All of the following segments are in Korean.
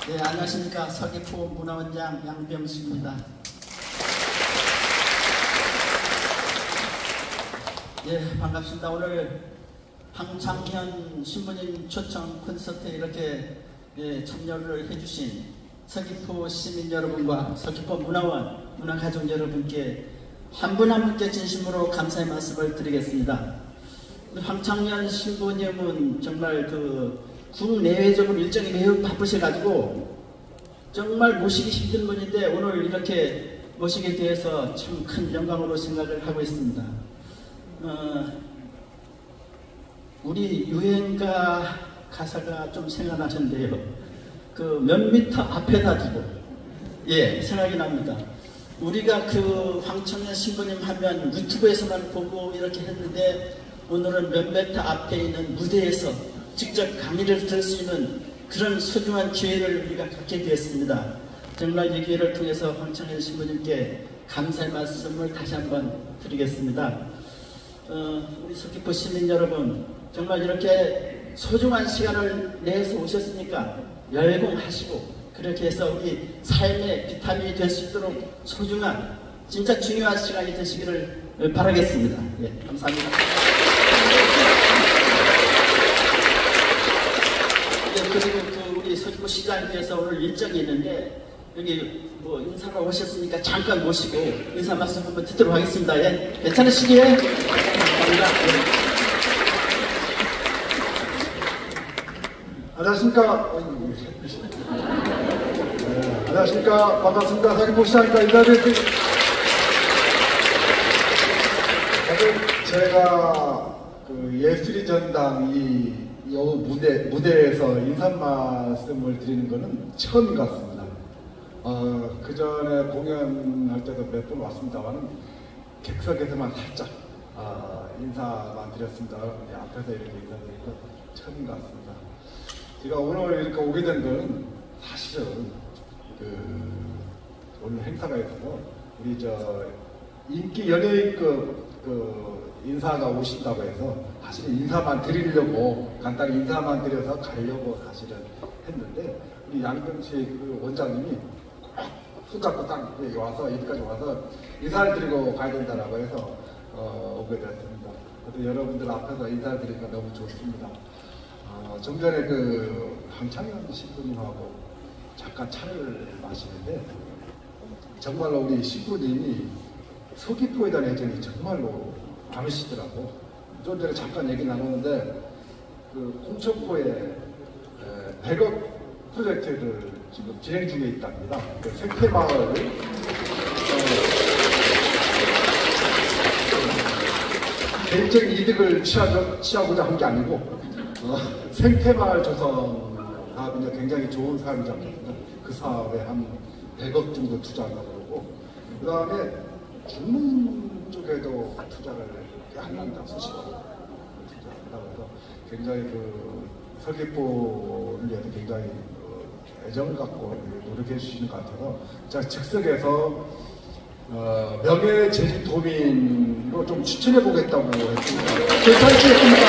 네, 안녕하십니까. 서귀포 문화원장 양병수입니다. 예, 반갑습니다. 오늘 황창현 신부님 초청 콘서트에 이렇게 참여를 해주신 서귀포 시민 여러분과 서귀포 문화원, 문화가족 여러분께 한 분 한 분께 진심으로 감사의 말씀을 드리겠습니다. 황창현 신부님은 정말 국내외적으로 일정이 매우 바쁘셔가지고 정말 모시기 힘든 분인데 오늘 이렇게 모시게 되어서 참 큰 영광으로 생각을 하고 있습니다. 우리 유행가 가사가 좀 생각나셨는데요. 몇 미터 앞에다 두고 생각이 납니다. 우리가 황창현 신부님 하면 유튜브에서만 보고 이렇게 했는데 오늘은 몇 미터 앞에 있는 무대에서 직접 강의를 들을 수 있는 그런 소중한 기회를 우리가 갖게 되었습니다. 정말 이 기회를 통해서 황창현 신부님께 감사의 말씀을 다시 한번 드리겠습니다. 우리 서귀포 시민 여러분, 정말 이렇게 소중한 시간을 내서 오셨으니까 열공하시고 그렇게 해서 우리 삶의 비타민이 될 수 있도록 소중한 진짜 중요한 시간이 되시기를 바라겠습니다. 감사합니다. 그리고 우리 서귀포 시장에서 오늘 일정이 있는데 여기 인사가 오셨으니까 잠깐 모시고 인사 말씀 한번 듣도록 하겠습니다. 괜찮으시기에? 감사합니다. 안녕하십니까. 안녕하십니까. 반갑습니다. 서귀포 시장입니다. 인사드릴게요. 제가 예술의 전당 이 무대에서 인사 말씀을 드리는 것은 처음인 것 같습니다. 그 전에 공연할 때도 몇 번 왔습니다만 객석에서만 살짝 인사만 드렸습니다. 앞에서 이렇게 인사드리는 건 처음인 것 같습니다. 제가 오늘 이렇게 오게 된 건 사실은 오늘 행사가 있어서 우리 인기 연예인급 인사가 오신다고 해서 사실은 인사만 드리려고 간단히 인사만 드려서 가려고 사실은 했는데 우리 양병식 원장님이 손잡고 딱 여기 와서 여기까지 와서 인사를 드리고 가야 된다라고 해서 오게 되었습니다. 그래서 여러분들 앞에서 인사를 드리니까 너무 좋습니다. 좀 전에 황창현 신부님하고 잠깐 차를 마시는데 정말로 우리 신부님이 서귀포에 대한 애정이 정말로 많으시더라고. 좀 전에 잠깐 얘기 나누는데 홍천포에 100억 프로젝트를 지금 진행 중에 있답니다. 생태마을 개인적인 이득을 취하고자 한 게 아니고 생태마을 조성 사업이 굉장히 좋은 사업이지 않겠습니까? 그 사업에 한 100억 정도 투자한다고 그러고 그 다음에 중문 쪽에도 투자를 한다 수십억 투자한다고 해서 굉장히 서귀포를 위해서 굉장히 애정을 갖고 노력해 주시는 것 같아서 제가 즉석에서 명예제주도민으로 좀 추천해 보겠다고 했습니다. 괜찮으시겠습니까?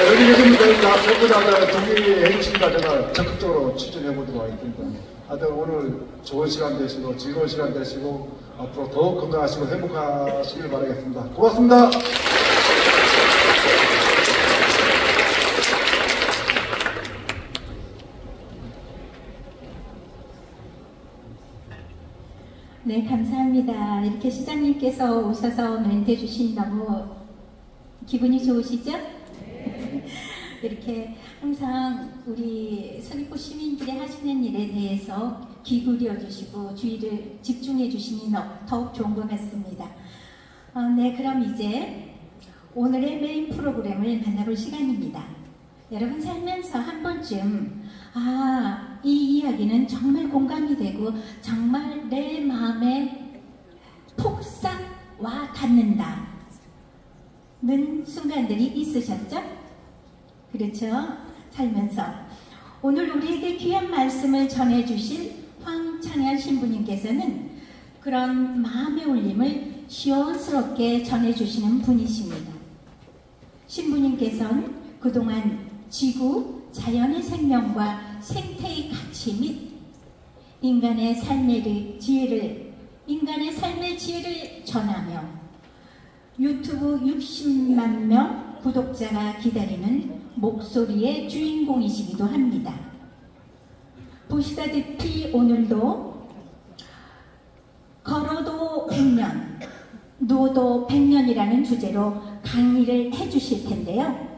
여기 계십니다. 전부다 동의 해주시니까 제가 적극적으로 추천해 보도록 하겠습니다. 하여튼 오늘 좋은 시간 되시고 즐거운 시간 되시고 앞으로 더욱 건강하시고 행복하시길 바라겠습니다. 고맙습니다. 네, 감사합니다. 이렇게 시장님께서 오셔서 멘트 주신 너무 기분이 좋으시죠? 네. 이렇게 항상 우리 서귀포 시민들이 하시는 일에 대해서 귀 기울여 주시고 주의를 집중해 주시니 더욱 좋은 것 같습니다. 네, 그럼 이제 오늘의 메인 프로그램을 만나볼 시간입니다. 여러분 살면서 한 번쯤 이 이야기는 정말 공감이 되고 정말 내 마음에 폭삭 와 닿는다는 순간들이 있으셨죠? 그렇죠? 살면서 오늘 우리에게 귀한 말씀을 전해주실 황창현 신부님께서는 그런 마음의 울림을 시원스럽게 전해주시는 분이십니다. 신부님께서는 그동안 지구 자연의 생명과 생태의 가치 및 인간의 삶의 지혜를 전하며 유튜브 60만 명 구독자가 기다리는 목소리의 주인공이시기도 합니다. 보시다시피 오늘도 걸어도 100년, 누워도 100년이라는 주제로 강의를 해주실 텐데요.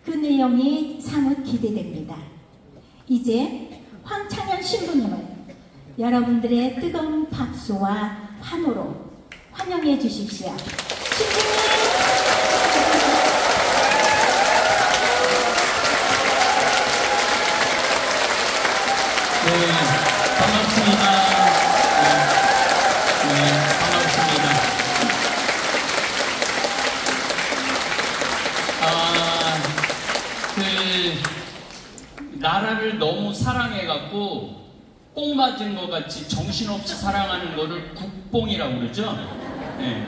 그 내용이 사뭇 기대됩니다. 이제 황창현 신부님을 여러분들의 뜨거운 박수와 환호로 환영해 주십시오. 신부님! 네, 반갑습니다. 반갑습니다. 나라를 너무 사랑해갖고 뽕 맞은 것 같이 정신없이 사랑하는 거를 국뽕이라고 그러죠? 네.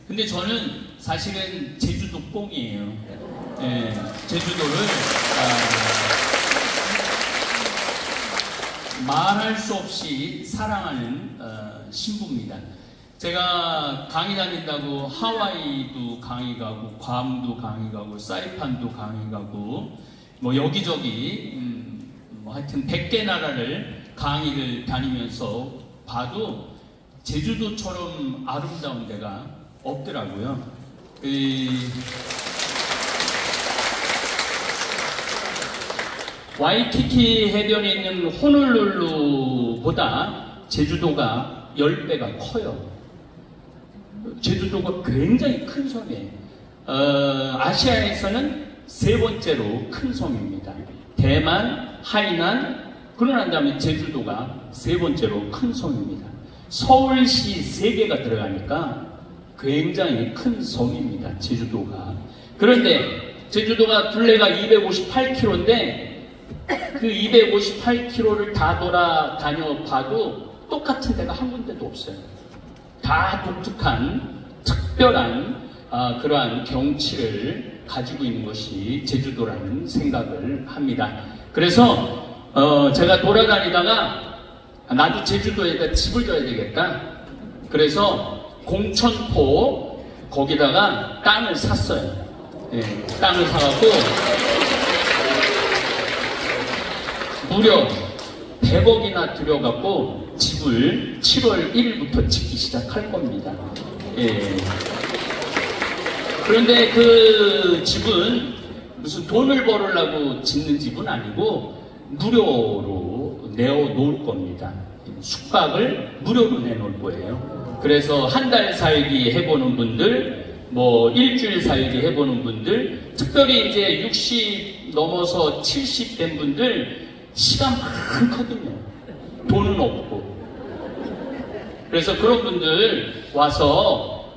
근데 저는 사실은 제주도 뽕이에요. 네, 제주도를 말할 수 없이 사랑하는 신부입니다. 제가 강의 다닌다고 하와이도 강의 가고 괌도 강의 가고 사이판도 강의 가고 뭐 여기저기 뭐 하여튼 100개 나라를 강의를 다니면서 봐도 제주도처럼 아름다운 데가 없더라고요. 와이키키 해변에 있는 호놀룰루보다 제주도가 10배가 커요. 제주도가 굉장히 큰 섬이에요. 아시아에서는 세 번째로 큰 섬입니다. 대만, 하이난, 그러고 난 다음에 제주도가 세 번째로 큰 섬입니다. 서울시 3개가 들어가니까 굉장히 큰 섬입니다. 제주도가. 그런데 제주도가 둘레가 258km인데 그 258km를 다 돌아다녀 봐도 똑같은 데가 한 군데도 없어요. 다 독특한 특별한 그러한 경치를 가지고 있는 것이 제주도라는 생각을 합니다. 그래서 제가 돌아다니다가 나도 제주도에다 집을 져야 되겠다. 그래서 공천포 거기다가 땅을 샀어요. 네, 땅을 사갖고 무려 100억이나 들여갖고 집을 7월 1일부터 짓기 시작할 겁니다. 예. 그런데 그 집은 무슨 돈을 벌으려고 짓는 집은 아니고 무료로 내어놓을 겁니다. 숙박을 무료로 내놓을 거예요. 그래서 한 달 살기 해보는 분들, 뭐 일주일 살기 해보는 분들, 특별히 이제 60 넘어서 70 된 분들 시간 많거든요. 돈은 없고. 그래서 그런 분들 와서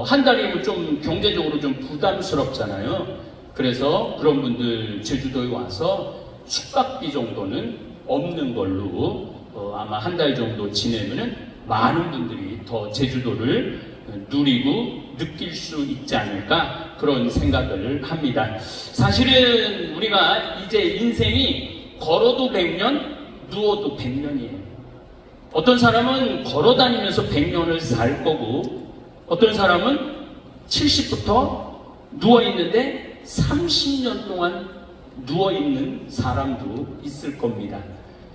한 달이면 좀 경제적으로 좀 부담스럽잖아요. 그래서 그런 분들 제주도에 와서 숙박비 정도는 없는 걸로 아마 한 달 정도 지내면은 많은 분들이 더 제주도를 누리고 느낄 수 있지 않을까 그런 생각을 합니다. 사실은 우리가 이제 인생이 걸어도 100년, 누워도 100년이에요. 어떤 사람은 걸어 다니면서 100년을 살 거고 어떤 사람은 70부터 누워있는데 30년 동안 누워있는 사람도 있을 겁니다.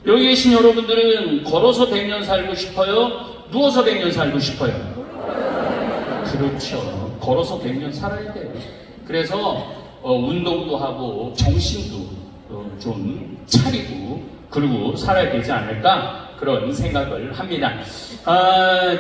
여기 계신 여러분들은 걸어서 100년 살고 싶어요? 누워서 100년 살고 싶어요? 그렇죠. 걸어서 100년 살아야 돼요. 그래서 운동도 하고 정신도 좀 차리고 그러고 살아야 되지 않을까 그런 생각을 합니다.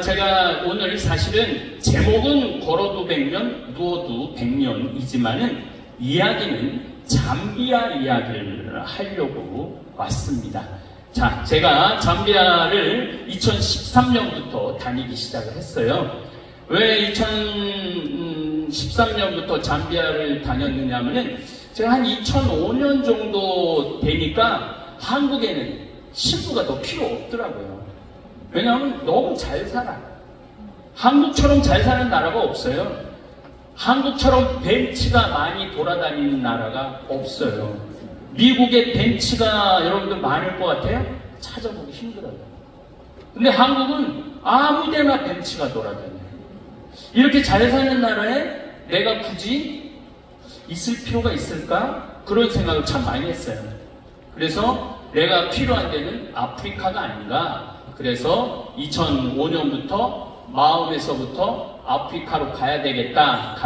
제가 오늘 사실은 제목은 걸어도 100년, 누워도 100년이지만은 이야기는 잠비아 이야기를 하려고 왔습니다. 자, 제가 잠비아를 2013년부터 다니기 시작을 했어요. 왜 2013년부터 잠비아를 다녔느냐면은 제가 한 2005년 정도 되니까 한국에는 신부가 더 필요 없더라고요. 왜냐하면 너무 잘 살아. 한국처럼 잘 사는 나라가 없어요. 한국처럼 벤츠가 많이 돌아다니는 나라가 없어요. 미국에 벤츠가 여러분들 많을 것 같아요? 찾아보기 힘들어요. 근데 한국은 아무데나 벤츠가 돌아다녀요. 이렇게 잘 사는 나라에 내가 굳이 있을 필요가 있을까? 그런 생각을 참 많이 했어요. 그래서 내가 필요한 데는 아프리카가 아닌가. 그래서 2005년부터 마음에서부터 아프리카로 가야 되겠다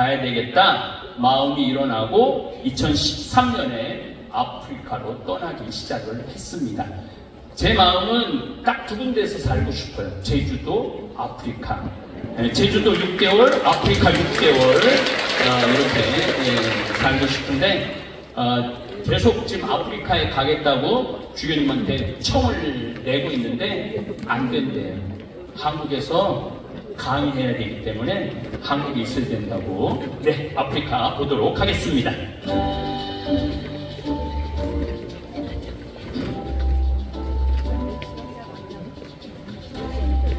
마음이 일어나고 2013년에 아프리카로 떠나기 시작을 했습니다. 제 마음은 딱 두 군데에서 살고 싶어요. 제주도, 아프리카. 제주도 6개월, 아프리카 6개월 이렇게 살고 싶은데 계속 지금 아프리카에 가겠다고 주교님한테 청을 내고 있는데 안 된대요. 한국에서 강의해야 되기 때문에 한국에 있어야 된다고. 네, 아프리카 보도록 하겠습니다.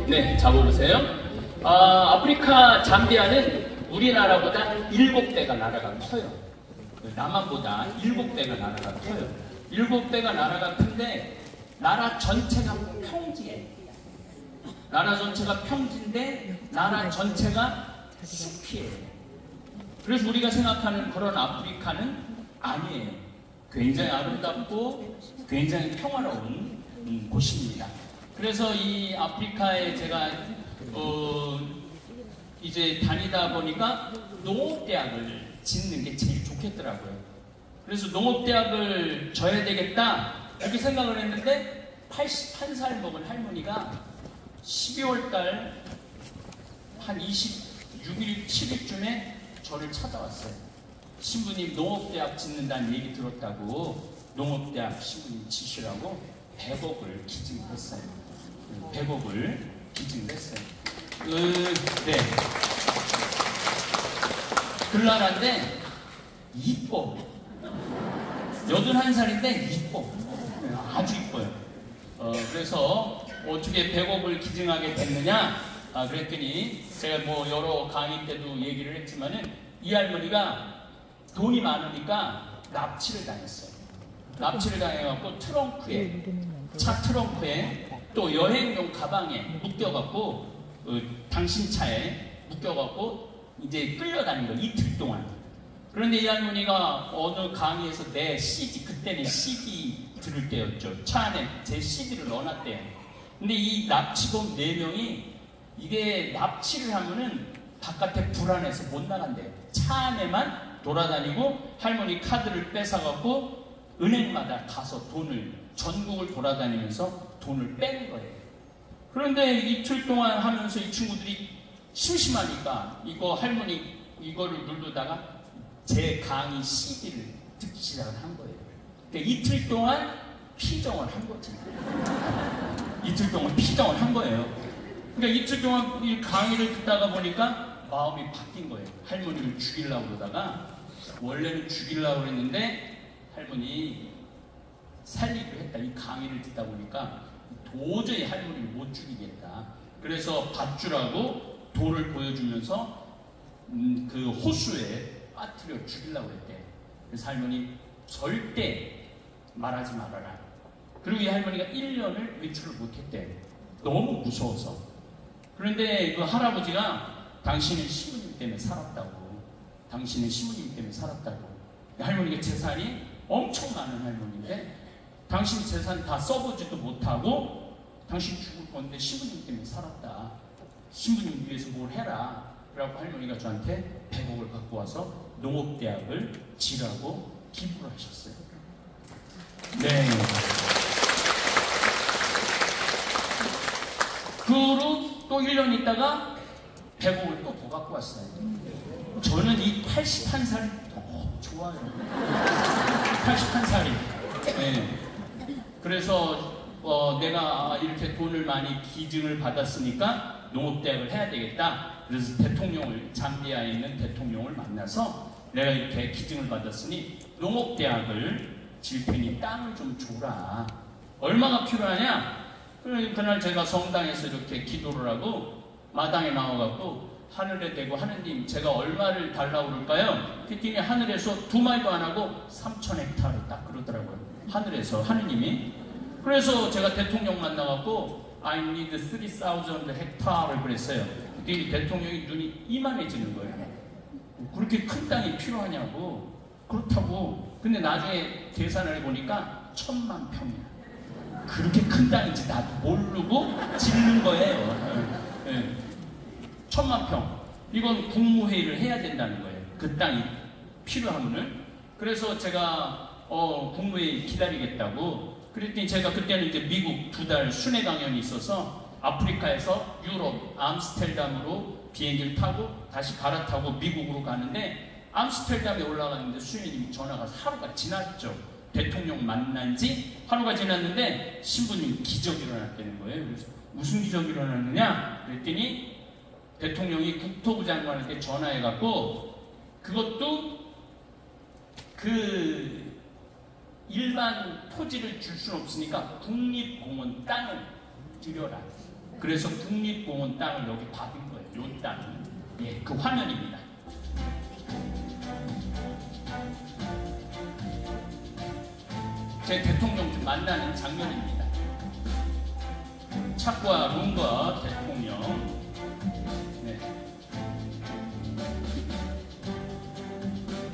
네, 잡아보세요. 아프리카 잠비아는 우리나라보다 7배가 나라가 커요. 남한보다 7배가 나라가 커요. 7배가 나라가 큰데 나라 전체가 평지에 나라 전체가 평지인데 나라 전체가 숲이에요. 그래서 우리가 생각하는 그런 아프리카는 아니에요. 굉장히 아름답고 굉장히 평화로운 곳입니다. 그래서 이 아프리카에 제가 이제 다니다 보니까 농업대학을 짓는 게 제일 좋겠더라고요. 그래서 농업대학을 져야 되겠다 이렇게 생각을 했는데 81살 먹은 할머니가 12월달 한 26일, 7일쯤에 저를 찾아왔어요. 신부님 농업대학 짓는다는 얘기 들었다고 농업대학 신부님 지시라고 100억을 기증을 했어요. 100억을 기증을 했어요. 네. 글라라인데 이뻐. 81살인데 이뻐. 아주 이뻐요. 그래서 어떻게 100억을 기증하게 됐느냐? 그랬더니 제가 뭐 여러 강의 때도 얘기를 했지만은 이 할머니가 돈이 많으니까 납치를 당했어요. 납치를 당해갖고 트렁크에, 차 트렁크에 또 여행용 가방에 묶여갖고 당신 차에 묶여갖고 이제 끌려다닌 거예요. 이틀 동안. 그런데 이 할머니가 어느 강의에서 내 CD, 그때는 CD 들을 때였죠. 차 안에 제 CD를 넣어놨대요. 근데 이 납치범 4명이 이게 납치를 하면은 바깥에 불안해서 못 나간대요. 차 안에만 돌아다니고 할머니 카드를 뺏어갖고 은행마다 가서 돈을 전국을 돌아다니면서 돈을 빼는 거예요. 그런데 이틀 동안 하면서 이 친구들이 심심하니까 이거 할머니 이거를 누르다가 제 강의 CD를 듣기 시작을 한 거예요. 그러니까 이틀 동안 피정을 한 거죠. 이틀 동안 피정을 한 거예요. 그러니까 이틀 동안 이 강의를 듣다가 보니까 마음이 바뀐 거예요. 할머니를 죽이려고 그러다가 원래는 죽이려고 그랬는데 할머니 살리기로 했다. 이 강의를 듣다 보니까 도저히 할머니를 못 죽이겠다. 그래서 밧줄하고 돌을 보여주면서 그 호수에 빠뜨려 죽이려고 했대. 그래서 할머니 절대 말하지 말아라. 그리고 이 할머니가 1년을 외출을 못했대. 너무 무서워서. 그런데 그 할아버지가 당신은 신부님 때문에 살았다고. 당신은 신부님 때문에 살았다고. 할머니가 재산이 엄청 많은 할머니인데 당신 재산 다 써보지도 못하고 당신 죽을 건데 신부님 때문에 살았다. 신부님 위해서 뭘 해라. 그래갖고 할머니가 저한테 100억을 갖고 와서 농업대학을 지라고 기부를 하셨어요. 네. 그 후로 또 1년 있다가 100억을 또 더 갖고 왔어요. 저는 이 81살이 너무 좋아요. 81살이. 네. 그래서 내가 이렇게 돈을 많이 기증을 받았으니까 농업대학을 해야 되겠다. 그래서 대통령을, 잠비아에 있는 대통령을 만나서 내가 이렇게 기증을 받았으니 농업대학을 질 테니 땅을 좀 줘라. 얼마가 필요하냐? 그날 제가 성당에서 이렇게 기도를 하고 마당에 나와갖고 하늘에 대고 하느님 제가 얼마를 달라고 그럴까요? 그랬더니 하늘에서 두 마디도 안 하고 3,000헥타르 딱 그러더라고요. 하늘에서 하느님이. 그래서 제가 대통령 만나갖고 I need 3,000 헥타르를 그랬어요. 그랬더니 대통령이 눈이 이만해지는 거예요. 그렇게 큰 땅이 필요하냐고. 그렇다고. 근데 나중에 계산을 해보니까 1,000만 평이야. 그렇게 큰 땅인지 나도 모르고 짓는 거예요. 네. 1,000만 평. 이건 국무회의를 해야 된다는 거예요. 그 땅이 필요하면은. 그래서 제가 국무회의 기다리겠다고. 그랬더니 제가 그때는 이제 미국 2달 순회 강연이 있어서 아프리카에서 유럽 암스테르담으로 비행기를 타고 다시 갈아타고 미국으로 가는데 암스테르담에 올라가는데 수녀님이 전화가 하루가 지났죠. 대통령 만난 지 하루가 지났는데 신부님 기적이 일어났다는 거예요. 그래서 무슨 기적이 일어났느냐? 그랬더니 대통령이 국토부 장관한테 전화해갖고 그것도 그 일반 토지를 줄 수는 없으니까 국립공원 땅을 드려라. 그래서 국립공원 땅을 여기 받은 거예요. 요 땅을. 예, 그 화면입니다. 제 대통령 좀 만나는 장면입니다. 착과 룬과 대통령. 네.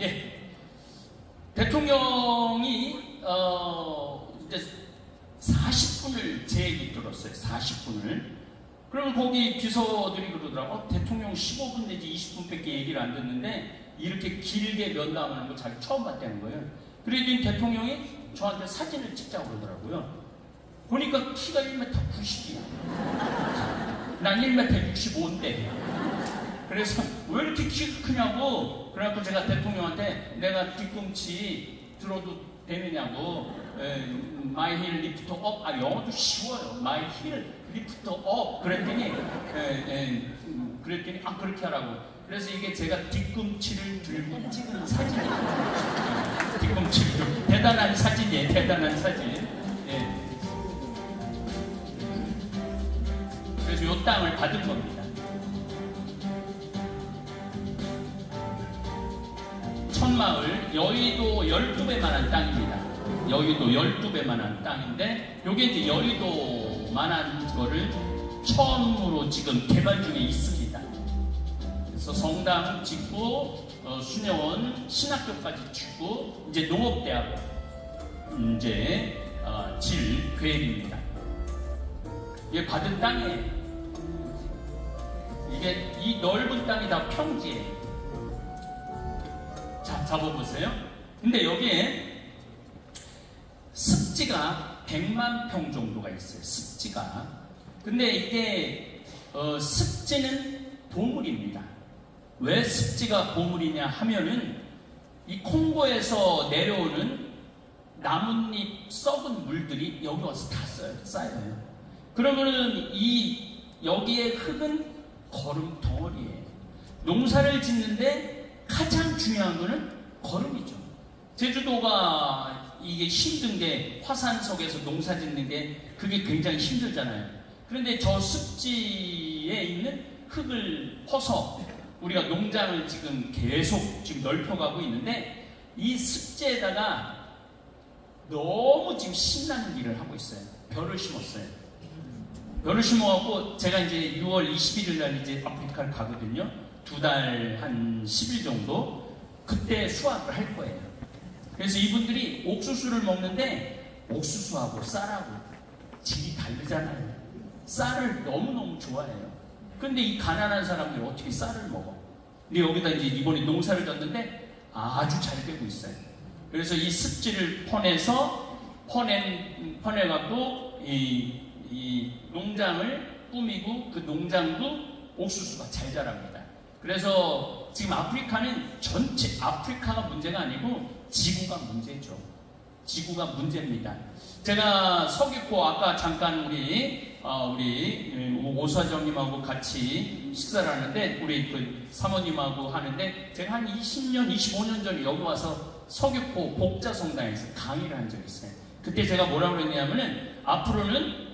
예. 대통령이 이제 40분을 제 얘기 들었어요. 40분을. 그러면 거기 비서들이 그러더라고. 대통령 15분 내지 20분밖에 얘기를 안 듣는데 이렇게 길게 면담하는 거 자기 처음 봤다는 거예요. 그러더니 대통령이 저한테 사진을 찍자고 그러더라고요. 보니까 키가 1m 90이야. 난 1m 65인데. 그래서 왜 이렇게 키가 크냐고. 그래갖고 제가 대통령한테 내가 뒤꿈치 들어도 되느냐고. My heel lift up. 영어도 쉬워요. My heel lift up. 그랬더니 그렇게 하라고. 그래서 이게 제가 뒤꿈치를 들고 찍은 사진이에요. 뒤꿈치를 들고. 대단한 사진이에요. 대단한 사진. 예. 그래서 이 땅을 받은 겁니다. 천마을, 여의도 12배만한 땅입니다. 여의도 12배만한 땅인데, 요게 이제 여의도만한 거를 처음으로 지금 개발 중에 있습니다. 그래서 성당 짓고, 수녀원, 신학교까지 짓고, 이제 농업대학 이제 질 계획입니다. 이게 받은 땅이에요. 이게 이 넓은 땅이 다 평지예요. 자, 잡아보세요. 근데 여기에 습지가 100만 평 정도가 있어요. 습지가. 근데 이게 습지는 보물입니다. 왜 습지가 보물이냐 하면은 이 콩고에서 내려오는 나뭇잎 썩은 물들이 여기 와서 다 쌓여요. 그러면은 여기에 흙은 거름 덩어리예요. 농사를 짓는데 가장 중요한 거는 거름이죠. 제주도가 이게 힘든 게 화산 속에서 농사 짓는 게 그게 굉장히 힘들잖아요. 그런데 저 습지에 있는 흙을 퍼서 우리가 농장을 지금 계속 지금 넓혀가고 있는데 이 습지에다가 너무 지금 신나는 일을 하고 있어요. 벼를 심었어요. 벼를 심어갖고 제가 이제 6월 21일 날 이제 아프리카를 가거든요. 2달 한 10일 정도. 그때 수확을 할 거예요. 그래서 이분들이 옥수수를 먹는데 옥수수하고 쌀하고 질이 다르잖아요. 쌀을 너무너무 좋아해요. 근데 이 가난한 사람들이 어떻게 쌀을 먹어? 근데 여기다 이제 이번에 농사를 졌는데 아주 잘 되고 있어요. 그래서 이 습지를 퍼내갖고 이 농장을 꾸미고 그 농장도 옥수수가 잘 자랍니다. 그래서 지금 아프리카는 전체 아프리카가 문제가 아니고 지구가 문제죠. 지구가 문제입니다. 제가 서귀포 아까 잠깐 우리 오사장님하고 같이 식사를 하는데 우리 그 사모님하고 하는데 제가 한 20년, 25년 전에 여기 와서 서귀포 복자성당에서 강의를 한 적이 있어요. 그때 제가 뭐라고 그랬냐면은 앞으로는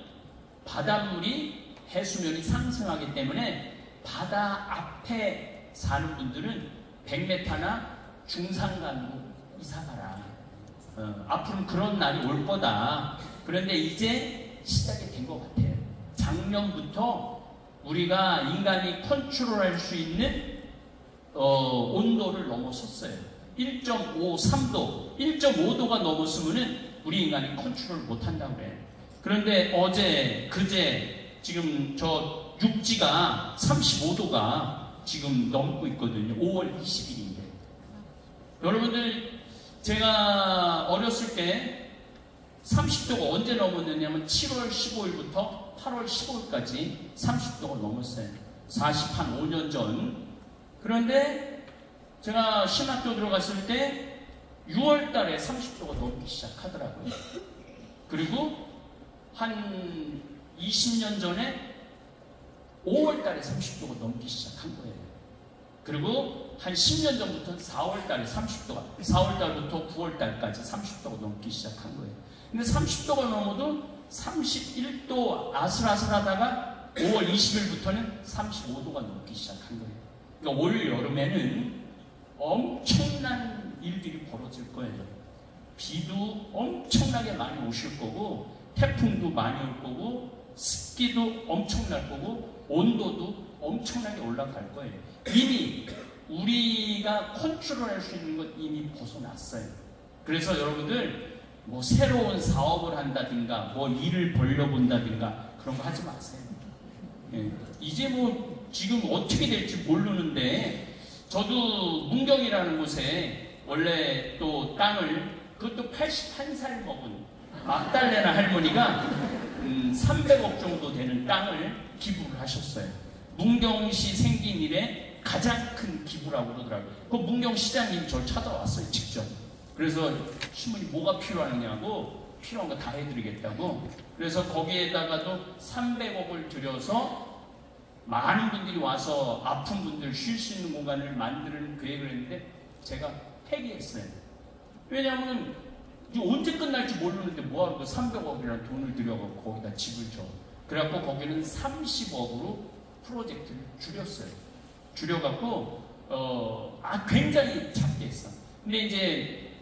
바닷물이 해수면이 상승하기 때문에 바다 앞에 사는 분들은 100m나 중산간으로 이사가라. 앞으로는 그런 날이 올 거다. 그런데 이제 시작이 된 것 같아요. 작년부터 우리가 인간이 컨트롤할 수 있는 온도를 넘어섰어요. 1.5, 3도, 1.5도가 넘었으면은 우리 인간이 컨트롤 못한다고 그래요. 그런데 어제, 그제 지금 저 육지가 35도가 지금 넘고 있거든요. 5월 20일인데. 여러분들, 제가 어렸을 때 30도가 언제 넘었느냐면 7월 15일부터 8월 15일까지 30도가 넘었어요. 45년 전. 그런데 제가 신학교 들어갔을 때 6월 달에 30도가 넘기 시작하더라고요. 그리고 한 20년 전에 5월 달에 30도가 넘기 시작한 거예요. 그리고 한 10년 전부터는 4월 달에 30도가, 4월 달부터 9월 달까지 30도가 넘기 시작한 거예요. 근데 30도가 넘어도 31도 아슬아슬하다가 5월 20일부터는 35도가 넘기 시작한 거예요. 그러니까 올 여름에는 엄청난 일들이 벌어질 거예요. 비도 엄청나게 많이 오실 거고, 태풍도 많이 올 거고, 습기도 엄청날 거고, 온도도 엄청나게 올라갈 거예요. 이미 우리가 컨트롤할 수 있는 것 이미 벗어났어요. 그래서 여러분들 뭐 새로운 사업을 한다든가 뭐 일을 벌려본다든가 그런 거 하지 마세요. 예. 이제 뭐 지금 어떻게 될지 모르는데, 저도 문경이라는 곳에 원래 또 땅을, 그것도 81살 먹은 막달레나 할머니가 300억 정도 되는 땅을 기부를 하셨어요. 문경시 생긴 이래 가장 큰 기부라고 그러더라고요. 그 문경시장님 저를 찾아왔어요, 직접. 그래서 신부님 뭐가 필요하느냐고, 필요한 거 다 해드리겠다고. 그래서 거기에다가도 300억을 들여서 많은 분들이 와서 아픈 분들 쉴 수 있는 공간을 만드는 계획을 했는데 제가 폐기했어요. 왜냐하면 언제 끝날지 모르는데 뭐하러 그 300억이라는 돈을 들여서 거기다 집을 줘. 그래갖고 거기는 30억으로 프로젝트를 줄였어요. 줄여갖고 굉장히 작게 했어. 근데 이제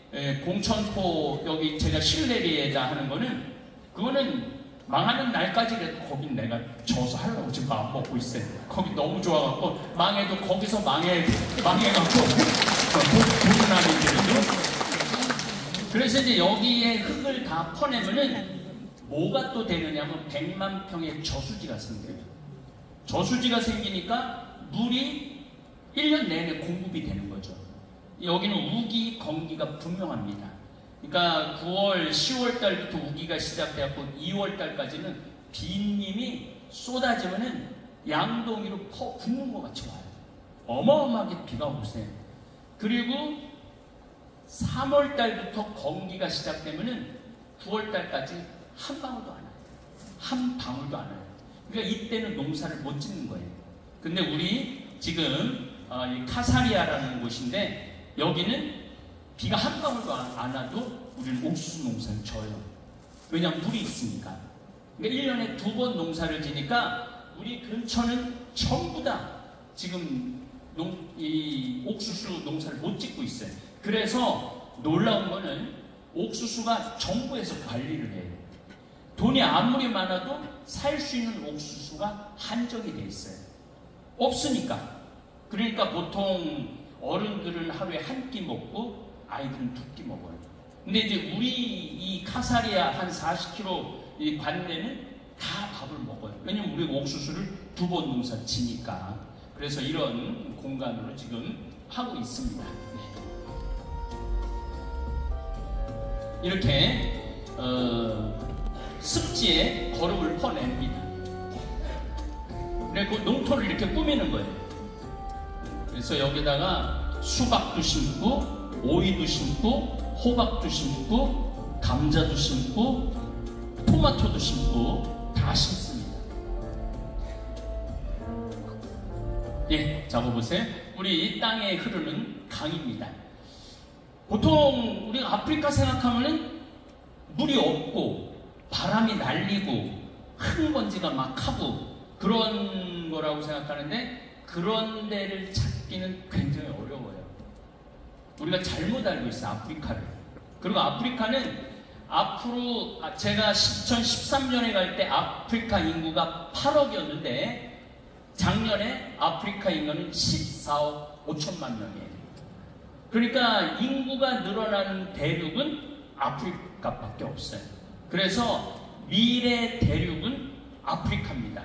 공천포 여기 제가 실내리에다 하는 거는, 그거는 망하는 날까지라도 거긴 내가 져서 하려고 지금 마음 먹고 있어요. 거기 너무 좋아갖고 망해도 거기서 망해갖고 돈은 안 되더라도. 그래서 이제 여기에 흙을 다 퍼내면은 뭐가 또 되느냐면 100만 평의 저수지가 생겨요. 저수지가 생기니까 물이 1년 내내 공급이 되는 거죠. 여기는 우기, 건기가 분명합니다. 그러니까 9월, 10월 달부터 우기가 시작되었고 2월 달까지는 빗님이 쏟아지면은 양동이로 붓는 것 같이 와요. 어마어마하게 비가 오세요. 그리고 3월 달부터 건기가 시작되면은 9월 달까지 한 방울도 안 와요. 한 방울도 안 와요. 그러니까 이때는 농사를 못 짓는 거예요. 근데 우리 지금 이 카사리아라는 곳인데, 여기는 비가 한 방울도 안 와도 우리는 옥수수 농사를 져요. 왜냐하면 물이 있으니까. 그러니까 1년에 2번 농사를 지니까 우리 근처는 전부 다 지금 이 옥수수 농사를 못 짓고 있어요. 그래서 놀라운 거는 옥수수가 정부에서 관리를 해요. 돈이 아무리 많아도 살 수 있는 옥수수가 한정이 돼 있어요. 없으니까. 그러니까 보통 어른들은 하루에 한 끼 먹고 아이들은 2끼 먹어요. 근데 이제 우리 이 카사리아 한 40km 이 관내는 다 밥을 먹어요. 왜냐면 우리가 옥수수를 2번 농사 지니까. 그래서 이런 공간으로 지금 하고 있습니다. 이렇게 습지에 거름을 퍼냅니다. 그리고 농토를 이렇게 꾸미는 거예요. 그래서 여기다가 수박도 심고, 오이도 심고, 호박도 심고, 감자도 심고, 토마토도 심고 다 심습니다. 예, 잡아보세요. 우리 땅에 흐르는 강입니다. 보통 우리가 아프리카 생각하면은 물이 없고 바람이 날리고 흙먼지가 막 하고 그런 거라고 생각하는데, 그런 데를 찾기는 굉장히 어려워요. 우리가 잘못 알고 있어요, 아프리카를. 그리고 아프리카는 앞으로 제가 2013년에 갈 때 아프리카 인구가 8억이었는데 작년에 아프리카 인구는 14억 5천만 명이에요. 그러니까 인구가 늘어나는 대륙은 아프리카밖에 없어요. 그래서 미래 대륙은 아프리카입니다.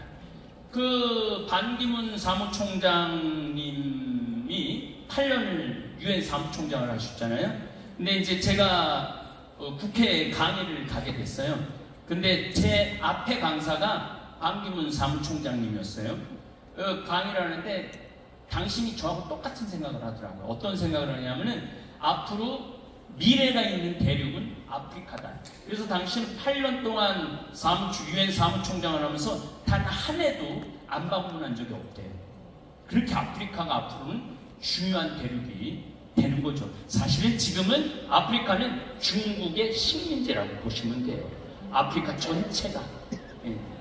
그 반기문 사무총장님이 8년을 유엔 사무총장을 하셨잖아요. 근데 이제 제가 국회에 강의를 가게 됐어요. 근데 제 앞에 강사가 반기문 사무총장님이었어요. 강의를 하는데 당신이 저하고 똑같은 생각을 하더라고요. 어떤 생각을 하냐면은 앞으로 미래가 있는 대륙은 아프리카다. 그래서 당신은 8년 동안 유엔 사무총장을 하면서 단 한 해도 안 방문한 적이 없대요. 그렇게 아프리카가 앞으로는 중요한 대륙이 되는 거죠. 사실은 지금은 아프리카는 중국의 식민지라고 보시면 돼요. 아프리카 전체가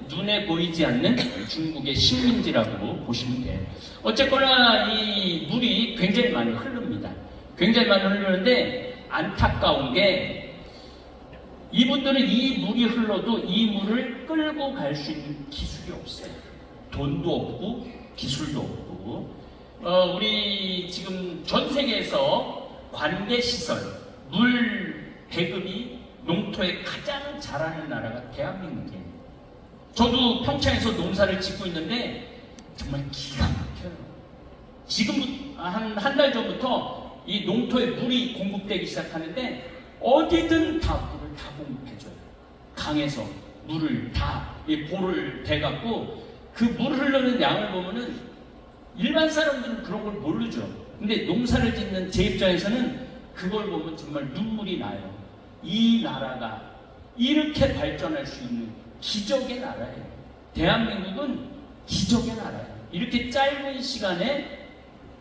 눈에 보이지 않는 중국의 식민지라고 보시면 돼요. 어쨌거나 이 물이 굉장히 많이 흐릅니다. 굉장히 많이 흐르는데 안타까운 게 이분들은 이 물이 흘러도 이 물을 끌고 갈 수 있는 기술이 없어요. 돈도 없고 기술도 없고 우리 지금 전 세계에서 관계시설, 물 배급이 농토에 가장 잘하는 나라가 대한민국이에요. 저도 평창에서 농사를 짓고 있는데 정말 기가 막혀요. 지금 한 달 전부터 이 농토에 물이 공급되기 시작하는데 어디든 다 물을 다 공급해줘요. 강에서 물을 다 이 볼을 대갖고 그 물 흐르는 양을 보면은 일반 사람들은 그런 걸 모르죠. 근데 농사를 짓는 제 입장에서는 그걸 보면 정말 눈물이 나요. 이 나라가 이렇게 발전할 수 있는 기적의 나라예요. 대한민국은 기적의 나라예요. 이렇게 짧은 시간에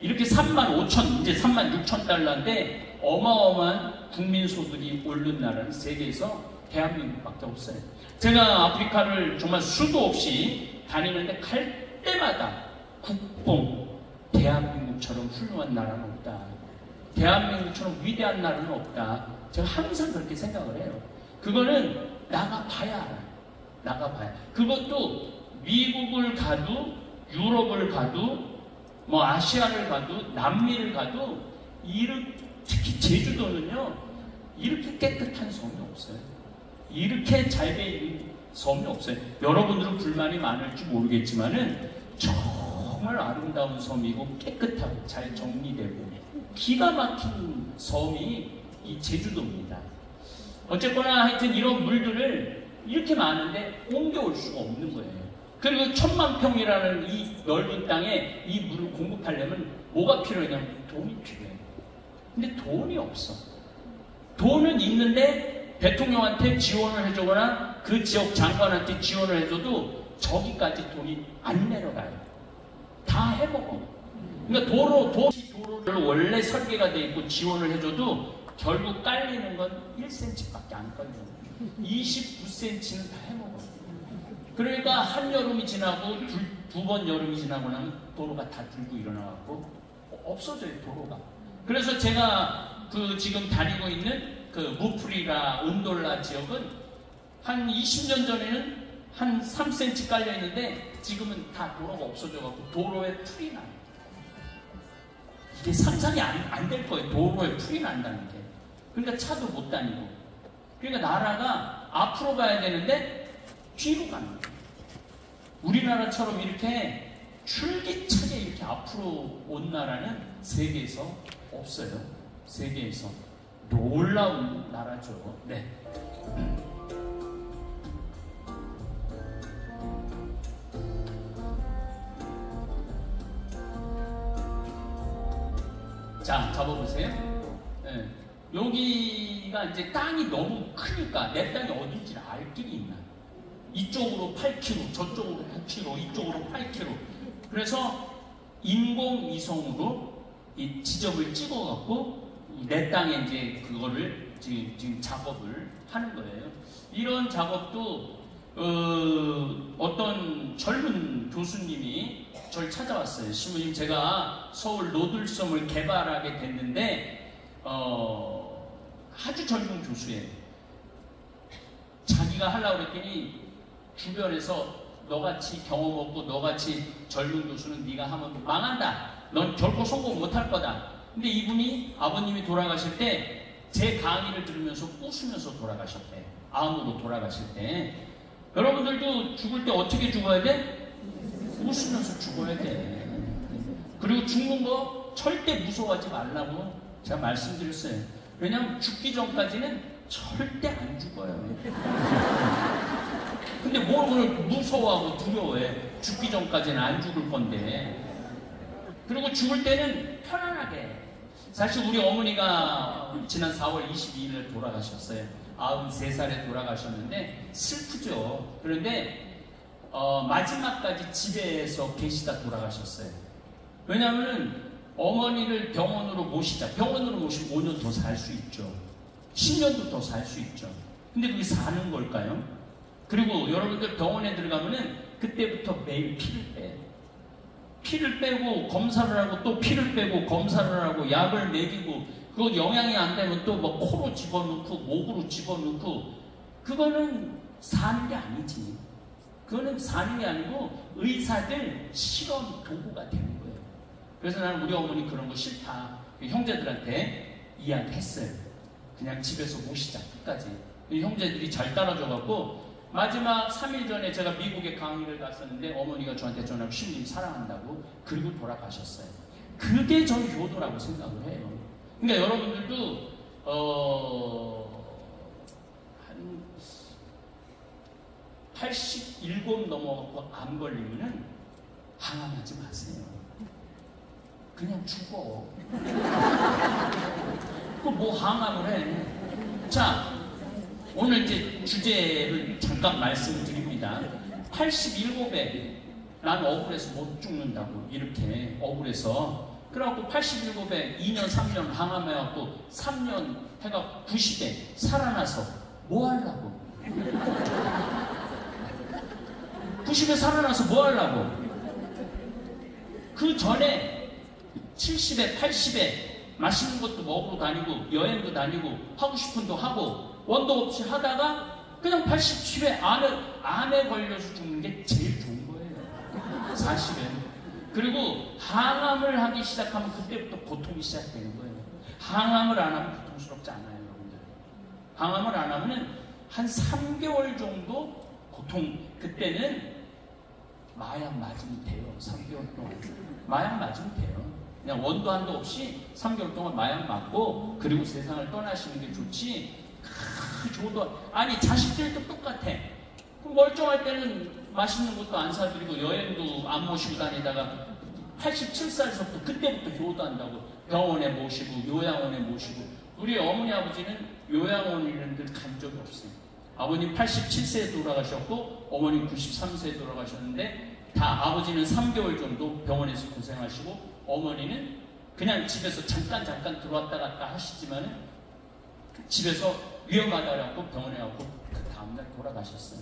이렇게 35,000, 이제 36,000달러인데 어마어마한 국민소득이 오른 나라는 세계에서 대한민국밖에 없어요. 제가 아프리카를 정말 수도 없이 다니는데 갈 때마다 국뽕, 대한민국처럼 훌륭한 나라는 없다. 대한민국처럼 위대한 나라는 없다. 제가 항상 그렇게 생각을 해요. 그거는 나가봐야 알아요. 나가봐야. 그것도 미국을 가도 유럽을 가도 뭐 아시아를 가도 남미를 가도 특히 제주도는요 이렇게 깨끗한 섬이 없어요. 이렇게 잘 돼 있는 섬이 없어요. 여러분들은 불만이 많을지 모르겠지만은 정말 아름다운 섬이고 깨끗하고 잘 정리되고 기가 막힌 섬이 이 제주도입니다. 어쨌거나 하여튼 이런 물들을 이렇게 많은데 옮겨올 수가 없는 거예요. 그리고 10,000평이라는 이 넓은 땅에 이 물을 공급하려면 뭐가 필요하냐면 돈이 필요해요. 근데 돈이 없어. 돈은 있는데 대통령한테 지원을 해주거나 그 지역 장관한테 지원을 해줘도 저기까지 돈이 안 내려가요. 다 해먹어. 그러니까 도로를 원래 설계가 돼 있고 지원을 해줘도 결국 깔리는 건 1cm밖에 안 깔려요. 29cm는 다 해먹어. 그러니까 한여름이 지나고 두 번 여름이 지나고 나면 도로가 다 들고 일어나갖고 없어져요, 도로가. 그래서 제가 지금 다니고 있는 무프리라, 은돌라 지역은 한 20년 전에는 한 3cm 깔려 있는데 지금은 다 도로가 없어져갖고 도로에 풀이 나요. 이게 상상이 안 될 거예요. 도로에 풀이 난다는 게. 그러니까 차도 못 다니고. 그러니까 나라가 앞으로 가야 되는데 뒤로 가는 거예요. 우리나라처럼 이렇게 줄기차게 이렇게 앞으로 온 나라는 세계에서 없어요. 세계에서. 놀라운 나라죠. 네. 자, 잡아보세요. 네. 여기가 이제 땅이 너무 크니까 내 땅이 어딘지를 알 길이 있나. 이쪽으로 8km, 저쪽으로 9km, 이쪽으로 8km. 그래서 인공위성으로 이 지점을 찍어갖고 내 땅에 이제 그거를 지금 작업을 하는 거예요. 이런 작업도 어떤 젊은 교수님이 저를 찾아왔어요. 신부님, 제가 서울 노들섬을 개발하게 됐는데 아주 젊은 교수예요. 자기가 하려고 그랬더니 주변에서 너같이 경험 없고 너같이 젊은 교수는 네가 하면 망한다. 넌 결코 성공 못할 거다. 근데 이분이 아버님이 돌아가실 때 제 강의를 들으면서 웃으면서 돌아가셨대. 암으로 돌아가실 때. 여러분들도 죽을 때 어떻게 죽어야 돼? 웃으면서 죽어야 돼. 그리고 죽는 거 절대 무서워하지 말라고 제가 말씀드렸어요. 왜냐하면 죽기 전까지는 절대 안 죽어요. 근데 뭘 무서워하고 두려워해. 죽기 전까지는 안 죽을 건데. 그리고 죽을 때는 편안하게. 사실 우리 어머니가 지난 4월 22일에 돌아가셨어요. 93살에 돌아가셨는데 슬프죠. 그런데 마지막까지 집에서 계시다 돌아가셨어요. 왜냐하면 어머니를 병원으로 모시자. 병원으로 모시면 5년 더 살 수 있죠. 10년도 더 살 수 있죠. 근데 그게 사는 걸까요? 그리고 여러분들 병원에 들어가면은 그때부터 매일 피를 빼요. 피를 빼고 검사를 하고 또 피를 빼고 검사를 하고 약을 먹이고 그거 영향이 안 되면 또 뭐 코로 집어넣고 목으로 집어넣고 그거는 사는 게 아니지. 그거는 사는 게 아니고 의사들 실험 도구가 되는 거예요. 그래서 나는 우리 어머니 그런 거 싫다. 형제들한테 이야기했어요. 그냥 집에서 모시자 끝까지. 형제들이 잘 따라줘갖고 마지막 3일 전에 제가 미국에 강의를 갔었는데 어머니가 저한테 전화로 신부님 사랑한다고 그리고 돌아가셨어요. 그게 전 효도라고 생각을 해요. 그러니까 여러분들도 한 87 넘어가고 암 걸리면은 항암하지 마세요. 그냥 죽어. 그 뭐 항암을 해. 자, 오늘 이제 주제를 잠깐 말씀드립니다. 87에 난 억울해서 못 죽는다고 이렇게 억울해서 그래갖고 87에 2년 3년 항암해갖고 3년 해갖고 90에 살아나서 뭐 하려고? 90에 살아나서 뭐 하려고? 그 전에 70에 80에 맛있는 것도 먹으러 다니고 여행도 다니고 하고 싶은 도 하고 원도 없이 하다가 그냥 87에 암에 걸려서 죽는 게 제일 좋은 거예요. 사실은. 그리고 항암을 하기 시작하면 그때부터 고통이 시작되는 거예요. 항암을 안 하면 고통스럽지 않아요, 여러분들. 항암을 안 하면 한 3개월 정도 고통, 그때는 마약 맞으면 돼요. 3개월 동안. 마약 맞으면 돼요. 그냥 원도 한도 없이 3개월 동안 마약 맞고 그리고 세상을 떠나시는 게 좋지. 좋도 아니 자식들도 똑같아. 멀쩡할 때는 맛있는 것도 안 사드리고 여행도 안 모시고 다니다가 87살서부터 그때부터 효도한다고 병원에 모시고 요양원에 모시고 우리 어머니 아버지는 요양원 이런 데 간 적이 없어요. 아버님 87세에 돌아가셨고 어머니 93세에 돌아가셨는데 다 아버지는 3개월 정도 병원에서 고생하시고 어머니는 그냥 집에서 잠깐 들어왔다 갔다 하시지만은 집에서 위험하다라고 병원에 가고 그 다음날 돌아가셨어요.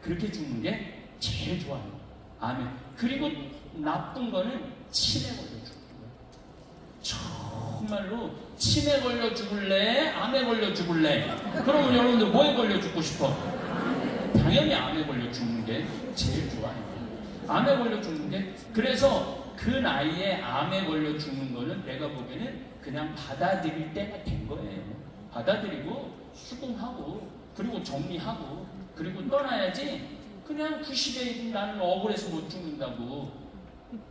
그렇게 죽는 게 제일 좋아요. 아멘. 그리고 나쁜 거는 치매 걸려 죽는 거예요. 정말로 치매 걸려 죽을래? 암에 걸려 죽을래? 그러면 여러분들 뭐에 걸려 죽고 싶어? 당연히 암에 걸려 죽는 게 제일 좋아요. 암에 걸려 죽는 게 그래서 그 나이에 암에 걸려 죽는 거는 내가 보기에는 그냥 받아들일 때가 된 거예요. 받아들이고 수긍하고 그리고 정리하고 그리고 떠나야지 그냥 90에 나는 억울해서 못 죽는다고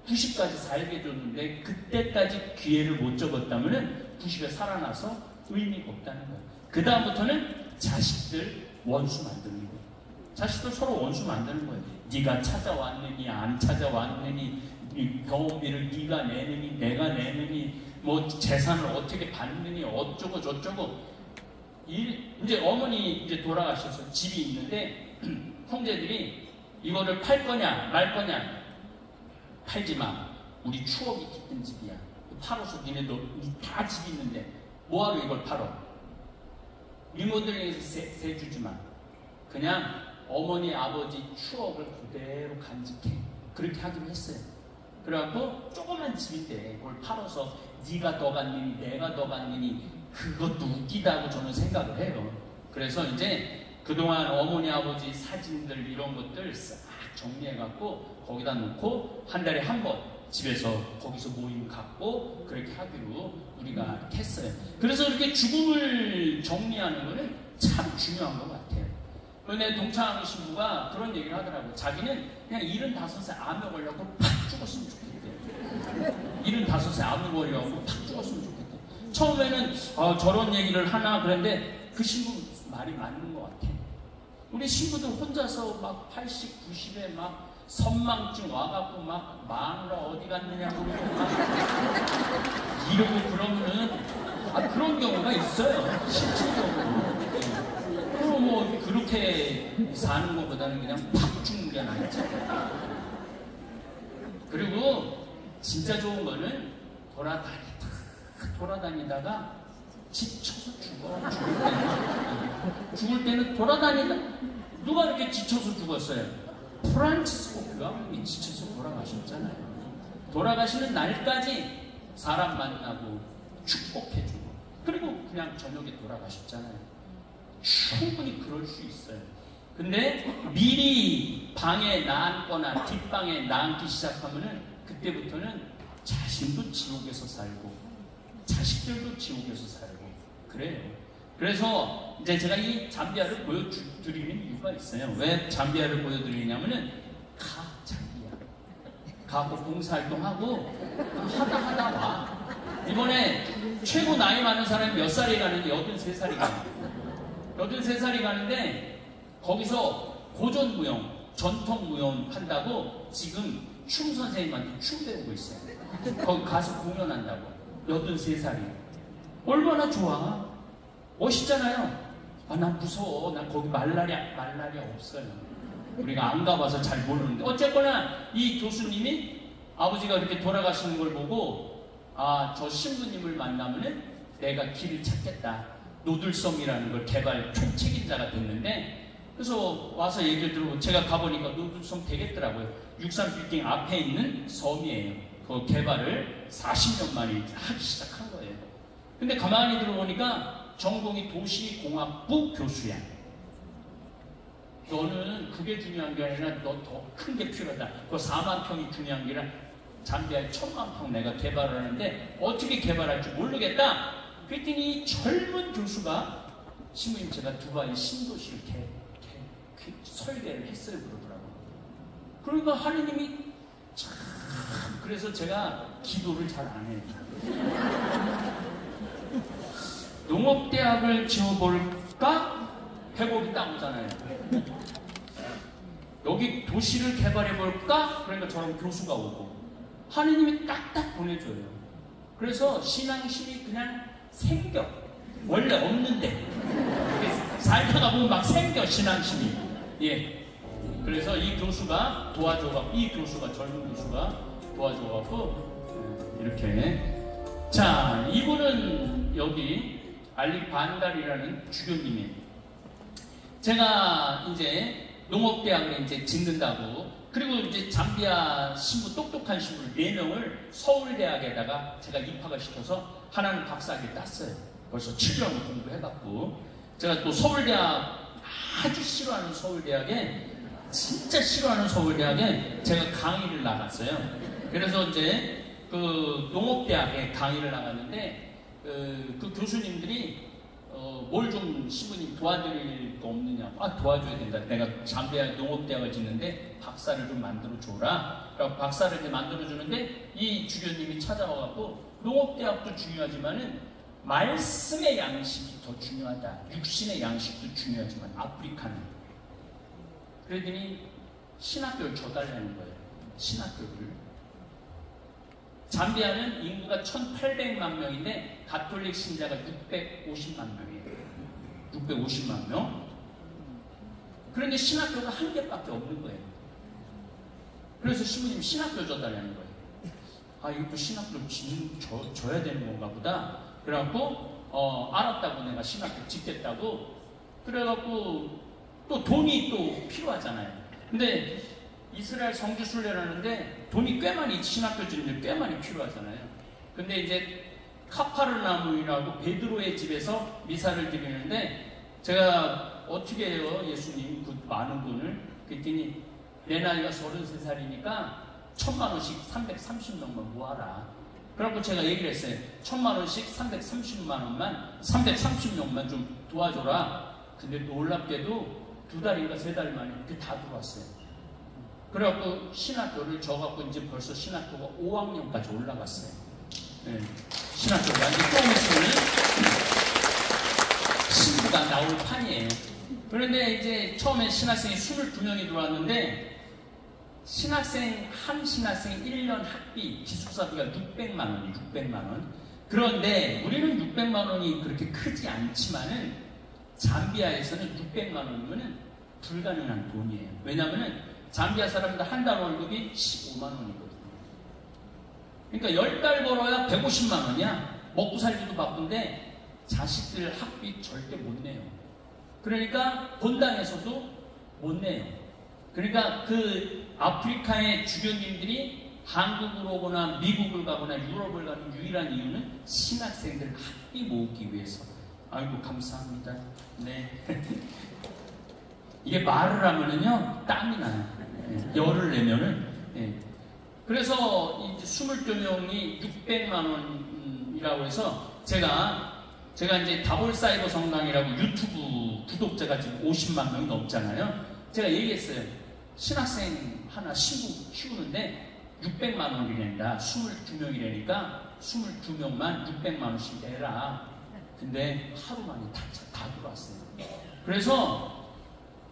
90까지 살게 줬는데 그때까지 기회를 못 접었다면 90에 살아나서 의미가 없다는 거예요. 그 다음부터는 자식들 원수 만드는 거예요. 자식들 서로 원수 만드는 거예요. 네가 찾아왔느니 안 찾아왔느니 병원비를 네가 내느니 내가 내느니 뭐 재산을 어떻게 받느니 어쩌고 저쩌고 이제 어머니 이제 돌아가셔서 집이 있는데 형제들이 이거를 팔 거냐 말 거냐 팔지 마. 우리 추억이 깃든 집이야. 팔아서 니네도 다 집이 있는데 뭐하러 이걸 팔어? 리모델링해서 세 주지 마. 그냥 어머니 아버지 추억을 그대로 간직해. 그렇게 하긴 했어요. 그래갖고 조그만 집인데 그걸 팔아서 네가 더 갔느니 내가 더 갔느니 그것도 웃기다고 저는 생각을 해요. 그래서 이제 그동안 어머니 아버지 사진들 이런 것들 싹 정리해갖고 거기다 놓고 한 달에 한 번 집에서 거기서 모임 갖고 그렇게 하기로 우리가 했어요. 그래서 이렇게 죽음을 정리하는 거는 참 중요한 것 같아요. 내 동창 신부가 그런 얘기를 하더라고요. 자기는 그냥 75세 암에 걸려서 팍 죽었으면 좋겠대요. 75세 암에 걸려서 팍 죽었으면 좋겠대요. 처음에는 저런 얘기를 하나 그랬는데 그 신부 말이 맞는 것 같아요. 우리 신부들 혼자서 막 80, 90에 막 선망증 와갖고 막 마누라 어디 갔느냐고 막 이러고 그러면은 그런 경우가 있어요. 실질적으로. 그럼 뭐 그렇게 사는 것보다는 그냥 팍 죽는 게 낫지. 그리고 진짜 좋은 거는 돌아다니다가 지쳐서 죽을 때는 돌아다니다 누가 이렇게 지쳐서 죽었어요? 프란치스코가 지쳐서 돌아가셨잖아요. 돌아가시는 날까지 사람 만나고 축복해주고 그리고 그냥 저녁에 돌아가셨잖아요. 충분히 그럴 수 있어요. 근데 미리 방에 나앉거나 뒷방에 나앉기 시작하면은 그때부터는 자신도 지옥에서 살고 자식들도 지옥에서 살고 그래요. 그래서 이제 제가 이 잠비아를 보여드리는 이유가 있어요. 왜 잠비아를 보여드리냐면은 잠비아 가고 봉사활동하고 하다 와. 이번에 최고 나이 많은 사람이 몇 살이 가는데 83살이 가요. 83살이 가는데 거기서 고전무용, 전통무용 한다고 지금 춤 선생님한테 춤 배우고 있어요. 거기 가서 공연한다고. 83살이. 얼마나 좋아. 멋있잖아요. 난 무서워. 난 거기 말라리아 없어요. 우리가 안 가봐서 잘 모르는데. 어쨌거나 이 교수님이 아버지가 이렇게 돌아가시는 걸 보고 저 신부님을 만나면은 내가 길을 찾겠다. 노들섬이라는 걸 개발 총책임자가 됐는데 그래서 와서 얘기를 들고 제가 가보니까 노들섬 되겠더라고요. 63빌딩 앞에 있는 섬이에요. 그 개발을 40년 만에 하기 시작한 거예요. 근데 가만히 들어보니까 전공이 도시공학부 교수야. 너는 그게 중요한 게 아니라 너 더 큰 게 필요하다. 그 4만 평이 중요한 게 아니라 잠비아에 1000만 평 내가 개발을 하는데 어떻게 개발할지 모르겠다. 그랬더니 젊은 교수가 신부님 제가 두바이 신도시를 설계를 했어요 그러더라고요. 그러니까 하느님이 참 그래서 제가 기도를 잘 안 해요. 농업대학을 지어볼까? 회복이 딱 오잖아요. 여기 도시를 개발해볼까? 그러니까 저런 교수가 오고 하느님이 딱딱 보내줘요. 그래서 신앙심이 그냥 생겨. 원래 없는데 살다가 보면 막 생겨 신앙심이. 예. 그래서 이 교수가 도와줘갖고 이 교수가 젊은 교수가 도와줘갖고 이렇게 자 이분은 여기 알리 반달이라는 주교님이에요. 제가 이제 농업대학을 이제 짓는다고 그리고 이제 잠비아 신부 똑똑한 신부를 4명을 서울대학에다가 제가 입학을 시켜서 하나는 박사학위를 땄어요. 벌써 7년 공부해갖고 제가 또 서울대학 아주 싫어하는 서울대학에 진짜 싫어하는 서울대학에 제가 강의를 나갔어요. 그래서 이제 그 농업대학에 강의를 나갔는데 그 교수님들이 뭘 좀 신부님 도와드릴 거 없느냐. 도와줘야 된다. 내가 잠비아 농업대학을 짓는데 박사를 좀 만들어줘라. 그래서 박사를 이제 만들어주는데 이 주교님이 찾아와갖고 농업대학도 중요하지만은 말씀의 양식이 더 중요하다. 육신의 양식도 중요하지만 아프리카는. 그러더니 신학교를 줘달라는 거예요. 신학교를. 잠비아는 인구가 1800만 명인데 가톨릭 신자가 650만 명이에요. 650만 명. 그런데 신학교가 한 개밖에 없는 거예요. 그래서 신부님 신학교 줘달라는 거예요. 이것도 신학교 줘야 되는 건가 보다. 그래갖고 알았다고 내가 신학교 짓겠다고. 그래갖고 또 돈이 또 필요하잖아요. 근데 이스라엘 성지순례라는데 돈이 꽤 많이, 신학교 짓는데 꽤 많이 필요하잖아요. 근데 이제 카파르나움이라고 베드로의 집에서 미사를 드리는데 제가 어떻게 해요, 예수님, 그 많은 돈을? 그랬더니 내 나이가 33살이니까 1000만원씩 330명만 모아라. 그래갖고 제가 얘기를 했어요. 1000만원씩 330명만 좀 도와줘라. 근데 놀랍게도 2달인가 3달 만에 이렇게 다 들어왔어요. 그래갖고 신학교를 져갖고 이제 벌써 신학교가 5학년까지 올라갔어요. 네. 신학교가 이제 좀 있으면 신부가 나올 판이에요. 그런데 이제 처음에 신학생이 22명이 들어왔는데 한 신학생 1년 학비, 기숙사비가 600만 원이에요. 600만 원. 그런데 우리는 600만 원이 그렇게 크지 않지만은 잠비아에서는 600만 원이면 불가능한 돈이에요. 왜냐하면 잠비아 사람들 한 달 월급이 15만 원이거든요. 그러니까 10달 벌어야 150만 원이야. 먹고 살기도 바쁜데 자식들 학비 절대 못 내요. 그러니까 본당에서도 못 내요. 그러니까 그 아프리카의 주교님들이 한국으로 오거나 미국을 가거나 유럽을 가는 유일한 이유는 신학생들 학비 모으기 위해서. 아이고 감사합니다. 네. 이게 말을 하면은요 땀이 나요. 열을 내면은. 네. 그래서 이제 22명이 600만 원이라고 해서 제가 이제 다볼사이버 성당이라고 유튜브 구독자가 지금 50만 명이 넘잖아요. 제가 얘기했어요. 신학생 하나 신부 키우는데 600만 원이 낸다. 22명이라니까 22명만 600만 원씩 내라. 근데 하루 만에 다 들어왔어요. 그래서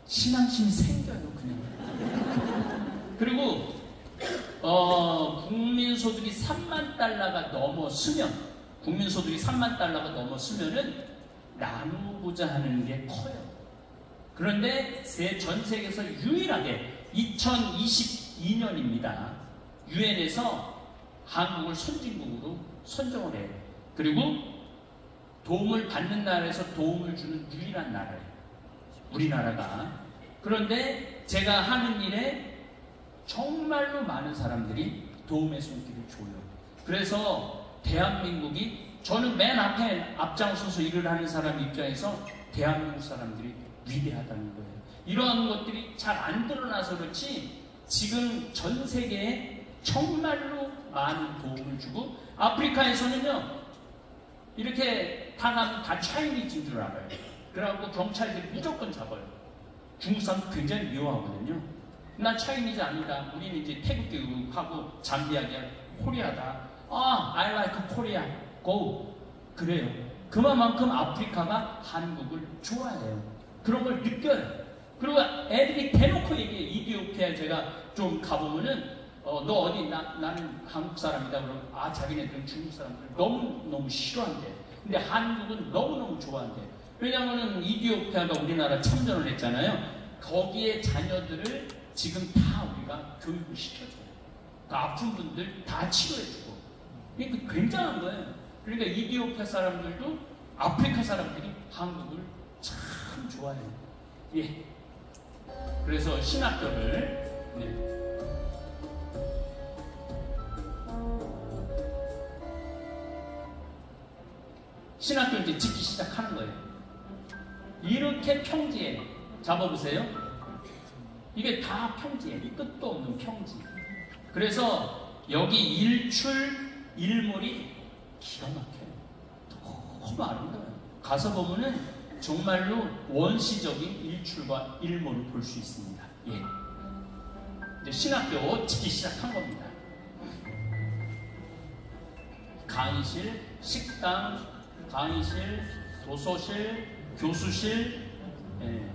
신앙심이 생겨요, 그냥. 그리고 국민소득이 3만 달러가 넘었으면은 나누고자 하는 게 커요. 그런데 전 세계에서 유일하게 2022년입니다. 유엔에서 한국을 선진국으로 선정을 해요. 그리고 도움을 받는 나라에서 도움을 주는 유일한 나라예요. 우리나라가. 그런데 제가 하는 일에 정말로 많은 사람들이 도움의 손길을 줘요. 그래서 대한민국이, 저는 맨 앞에 앞장서서 일을 하는 사람 입장에서 대한민국 사람들이 위대하다는 거예요. 이러한 것들이 잘 안 드러나서 그렇지 지금 전 세계에 정말로 많은 도움을 주고, 아프리카에서는요 이렇게 다 가면 다 차이니즈인 줄 알아요. 그래갖고 경찰들이 무조건 잡아요. 중국 사람 굉장히 미워하거든요. 난 차이니즈 아니다. 우리는 이제 태극기하고 잠비아기야 코리아다. I like Korea. Go. 그래요. 그만큼 아프리카가 한국을 좋아해요. 그런 걸 느껴요. 그리고 애들이 대놓고 얘기해. 이디오피아에 제가 좀 가보면은 너 어디? 나는 한국 사람이다. 그러면 자기네들은 중국 사람들 너무너무 싫어한대. 근데 한국은 너무너무 좋아한대. 왜냐면은 이디오피아가 우리나라 참전을 했잖아요. 거기에 자녀들을 지금 다 우리가 교육을 시켜줘요. 그 아픈 분들 다 치료해주고. 이게 굉장한 거예요. 그러니까 이디오피아 사람들도 아프리카 사람들이 한국을 참 좋아해요. 예. 그래서 신학교를 신학교 이제 짓기 시작하는 거예요. 이렇게 평지에 잡아보세요. 이게 다 평지에 끝도 없는 평지. 그래서 여기 일출일몰이 기가 막혀요. 너무 아름다워요. 가서 보면은 정말로 원시적인 일출과 일몰을 볼 수 있습니다. 예. 이제 신학교 짓기 시작한 겁니다. 강의실, 식당, 강의실, 도서실, 교수실, 예.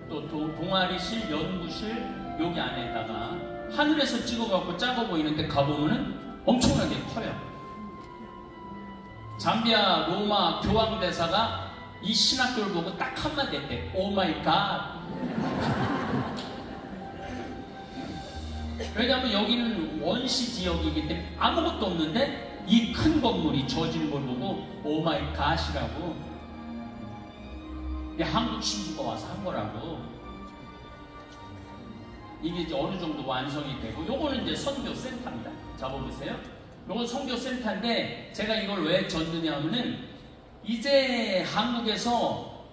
또 동아리실, 연구실, 여기 안에다가 하늘에서 찍어갖고 작아 보이는데 가보면은 엄청나게 커요. 잠비아 로마 교황대사가 이 신학교를 보고 딱 한마디 했대. 오 마이 갓. 왜냐하면 여기는 원시 지역이기 때문에 아무것도 없는데 이 큰 건물이 저지른 걸 보고 오 마이 갓이라고. 한국 신부가 와서 한 거라고. 이게 이제 어느 정도 완성이 되고, 요거는 이제 선교센터입니다. 잡아보세요. 요건 선교센터인데, 제가 이걸 왜 줬느냐 하면은, 이제 한국에서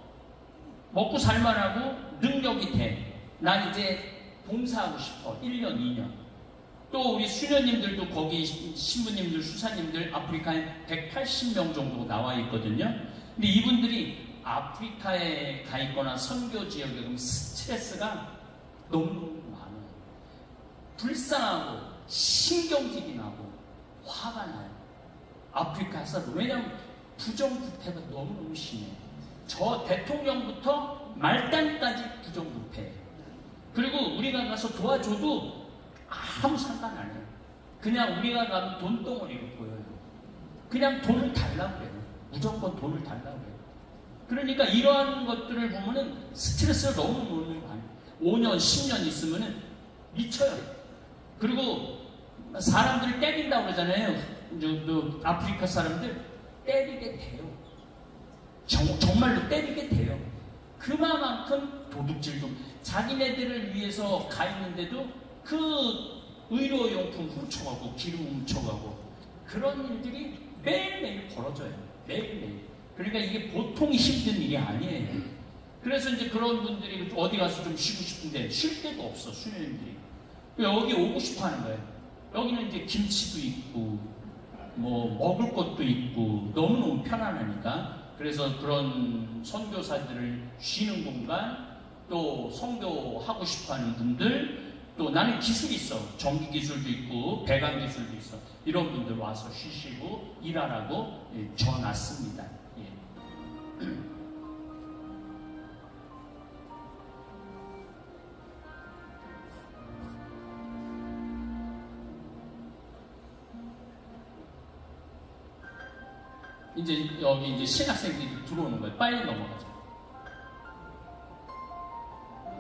먹고 살만하고 능력이 돼. 난 이제 봉사하고 싶어. 1년, 2년. 또 우리 수녀님들도 거기 신부님들, 수사님들 아프리카에 180명 정도 나와 있거든요. 근데 이분들이 아프리카에 가 있거나 선교 지역에 그럼 스트레스가 너무 많아요. 불쌍하고 신경질이 나고 화가 나요. 아프리카에서. 왜냐하면 부정부패가 너무너무 심해. 저 대통령부터 말단까지 부정부패. 그리고 우리가 가서 도와줘도 아무 상관 안 해요. 그냥 우리가 가면 돈덩어리로 보여요. 그냥 돈을 달라고 그래요. 무조건 돈을 달라고 해요. 그러니까 이러한 것들을 보면은 스트레스를 너무 많이 5년, 10년 있으면은 미쳐요. 그리고 사람들을 때린다고 그러잖아요. 아프리카 사람들 때리게 돼요. 정말로 때리게 돼요. 그만큼 도둑질도, 자기네들을 위해서 가 있는데도 그 의료용품 훔쳐가고 기름 훔쳐가고 그런 일들이 매일매일 벌어져요. 매일매일. 그러니까 이게 보통 힘든 일이 아니에요. 그래서 이제 그런 분들이 어디 가서 좀 쉬고 싶은데 쉴 데도 없어, 수녀님들이. 여기 오고 싶어 하는 거예요. 여기는 이제 김치도 있고 뭐 먹을 것도 있고 너무너무 편안하니까. 그래서 그런 선교사들을 쉬는 공간, 또 선교하고 싶어하는 분들, 또 나는 기술이 있어. 전기 기술도 있고 배관 기술도 있어. 이런 분들 와서 쉬시고 일하라고 줘놨습니다. 예. 이제 여기 이제 신학생들이 들어오는 거예요. 빨리 넘어가자.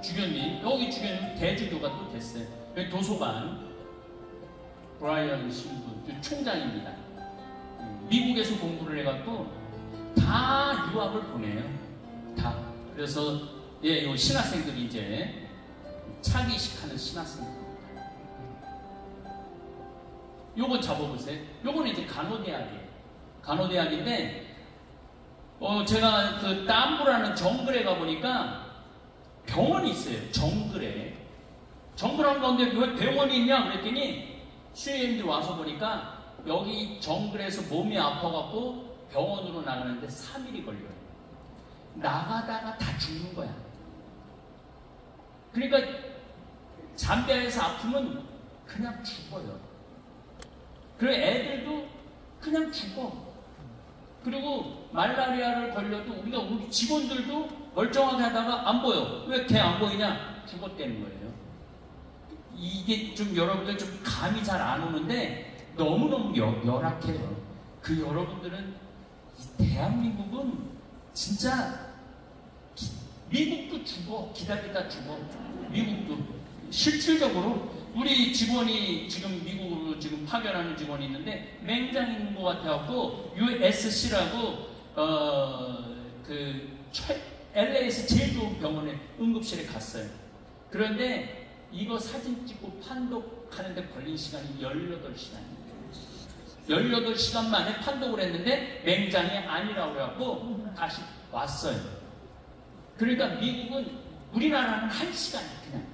주교님, 여기 주교님 대주교가 또 됐어요. 여기 도서관 브라이언 신부 총장입니다. 미국에서 공부를 해갖고 다 유학을 보내요. 다. 그래서 요 신학생들이 이제 차기식하는 신학생들입니다. 요거 잡아보세요. 요거는 이제 간호대학이에요. 간호대학인데, 제가 그 땀부라는 정글에 가보니까 병원이 있어요. 정글에. 정글 가운데 왜 병원이 있냐? 그랬더니 수혜님들이 와서 보니까 여기 정글에서 몸이 아파갖고 병원으로 나가는데 3일이 걸려요. 나가다가 다 죽는 거야. 그러니까 잠비아에서 아프면 그냥 죽어요. 그리고 애들도 그냥 죽어. 그리고 말라리아를 걸려도 우리 직원들도 멀쩡하게 하다가 안 보여. 왜 걔 안 보이냐? 죽었다는 거예요. 이게 좀 여러분들 좀 감이 잘 안 오는데 너무너무 열악해요. 그 여러분들은 대한민국은 진짜 미국도 죽어. 기다리다 죽어. 미국도. 실질적으로 우리 직원이 지금 미국으로 지금 파견하는 직원이 있는데 맹장인 것 같아갖고 USC라고 LA에서 제일 좋은 병원에 응급실에 갔어요. 그런데 이거 사진 찍고 판독하는데 걸린 시간이 18시간이에요. 18시간 만에 판독을 했는데 맹장이 아니라고 해갖고 다시 왔어요. 그러니까 미국은 우리나라는 1시간이에요. 그냥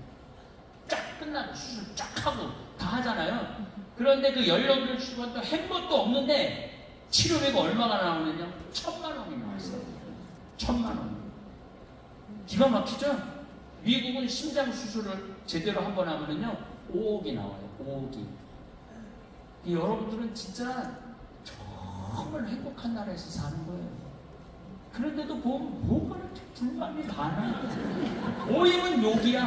쫙 끝나고 수술 쫙 하고 다 하잖아요. 그런데 그 18시간 동안 한 것도 없는데 치료비가 얼마가 나오느냐? 1,000만 원이 나왔어요. 1,000만 원. 기가 막히죠? 미국은 심장 수술을 제대로 한번 하면은요 5억이 나와요. 5억이. 여러분들은 진짜 정말 행복한 나라에서 사는 거예요. 그런데도 보면 뭐가 이렇게 불만이 많아. 모임은 욕이야.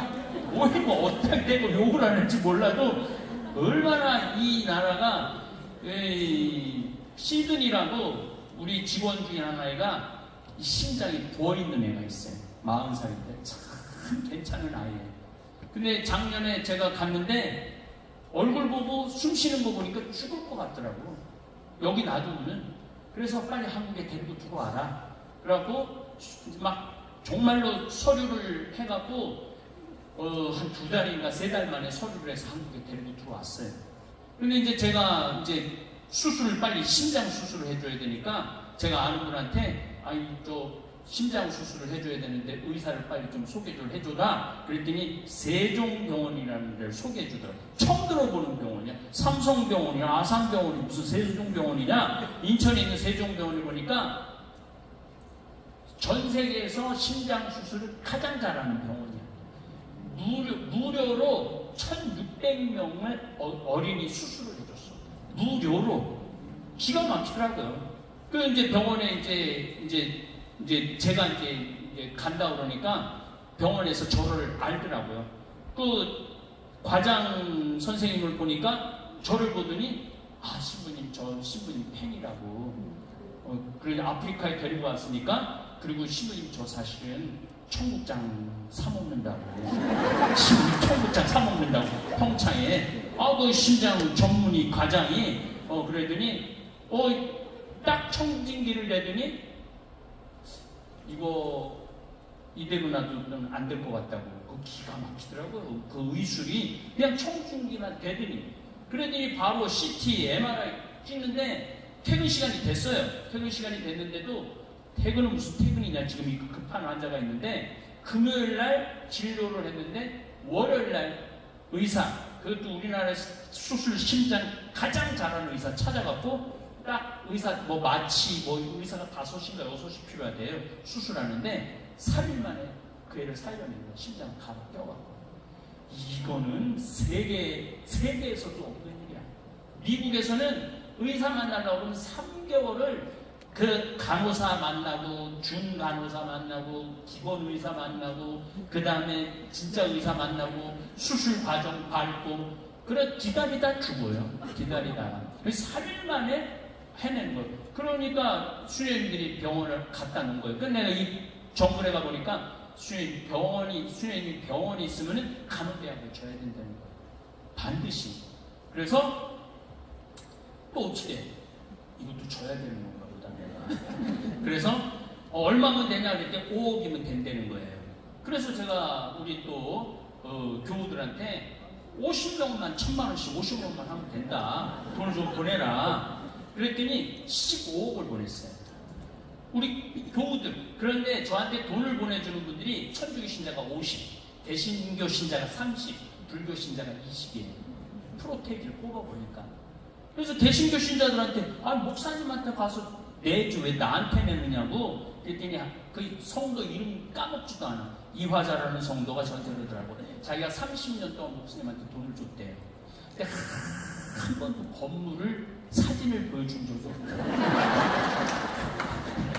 모임은 어떻게 되고 욕을 하는지 몰라도 얼마나 이 나라가 시드니라고 우리 직원 중에 한 아이가 심장이 부어있는 애가 있어요. 40살인데 참 괜찮은 아이예요. 근데 작년에 제가 갔는데 얼굴 보고 숨 쉬는 거 보니까 죽을 것 같더라고. 여기 놔두면은. 그래서 빨리 한국에 데리고 들어와라. 그래갖고 막 정말로 서류를 해갖고 한 2달인가 3달 만에 서류를 해서 한국에 데리고 들어왔어요. 근데 이제 제가 이제 수술을 빨리 심장 수술을 해줘야 되니까 제가 아는 분한테 심장 수술을 해줘야 되는데 의사를 빨리 좀 소개 좀 해줘라. 그랬더니 세종병원이라는 데를 소개해주더라고요. 처음 들어보는 병원이야. 삼성병원이야, 아산병원이 무슨 세종병원이냐. 인천에 있는 세종병원을 보니까 전 세계에서 심장 수술을 가장 잘하는 병원이야. 무료로 1600명을 어린이 수술을 해줬어. 무료로. 기가 막히더라고요. 그 이제 병원에 이제 제가 이제 간다 그러니까 병원에서 저를 알더라고요. 그 과장 선생님을 보니까 저를 보더니 신부님 저 신부님 팬이라고. 그래서 아프리카에 데리고 왔으니까 그리고 신부님 저 사실은 청국장 사 먹는다고. 신부님 청국장 사 먹는다고 평창에. 그 심장 전문의 과장이 그러더니 딱 청진기를 내더니 이거 이대로 놔두면 안 될 것 같다고. 그 기가 막히더라고요. 그 의술이 그냥 청진기만 대더니. 그러더니 바로 CT, MRI 찍는데 퇴근 시간이 됐어요. 퇴근 시간이 됐는데도 퇴근은 무슨 퇴근이냐. 지금 이 급한 환자가 있는데 금요일날 진료를 했는데 월요일날 의사, 그것도 우리나라에서 수술 심장 가장 잘하는 의사 찾아갖고 딱 의사 마취 의사가 5인가 6이 필요하대요. 수술하는데 3일 만에 그 애를 살려낸 거예요. 심장 갈아 껴갖고. 이거는 세계에서도 없는 일이야. 미국에서는 의사 만나려고 그러면 3개월을 그 간호사 만나고 준 간호사 만나고 기본 의사 만나고 그 다음에 진짜 의사 만나고 수술 과정 밟고 그래 기다리다 죽어요. 기다리다가 3일 만에 해낸 거예요. 그러니까 수녀님들이 병원을 갖다 놓은 거예요. 그래서 내가 이 정글에 가보니까 수녀님이 병원이 있으면 간호대학을 줘야 된다는 거예요. 반드시. 그래서 또 어떻게 이것도 줘야 되는 건가 보다 내가. 그래서 얼마면 되냐 그랬더니 5억이면 된다는 거예요. 그래서 제가 우리 또 교우들한테 50명만 1000만원씩 50명만 하면 된다. 돈을 좀 보내라. 그랬더니 15억을 보냈어요. 우리 교우들. 그런데 저한테 돈을 보내주는 분들이 천주교 신자가 50, 대신교 신자가 30, 불교 신자가 20이에요. 프로테기를 뽑아보니까. 그래서 대신교 신자들한테 목사님한테 가서 내줘. 왜 나한테 내느냐고. 그랬더니 그 성도 이름 까먹지도 않아. 이화자라는 성도가 저한테 그러더라고. 자기가 30년 동안 목사님한테 돈을 줬대요. 근데 한 번도 건물을 사진을 보여준 적이 없더라고요.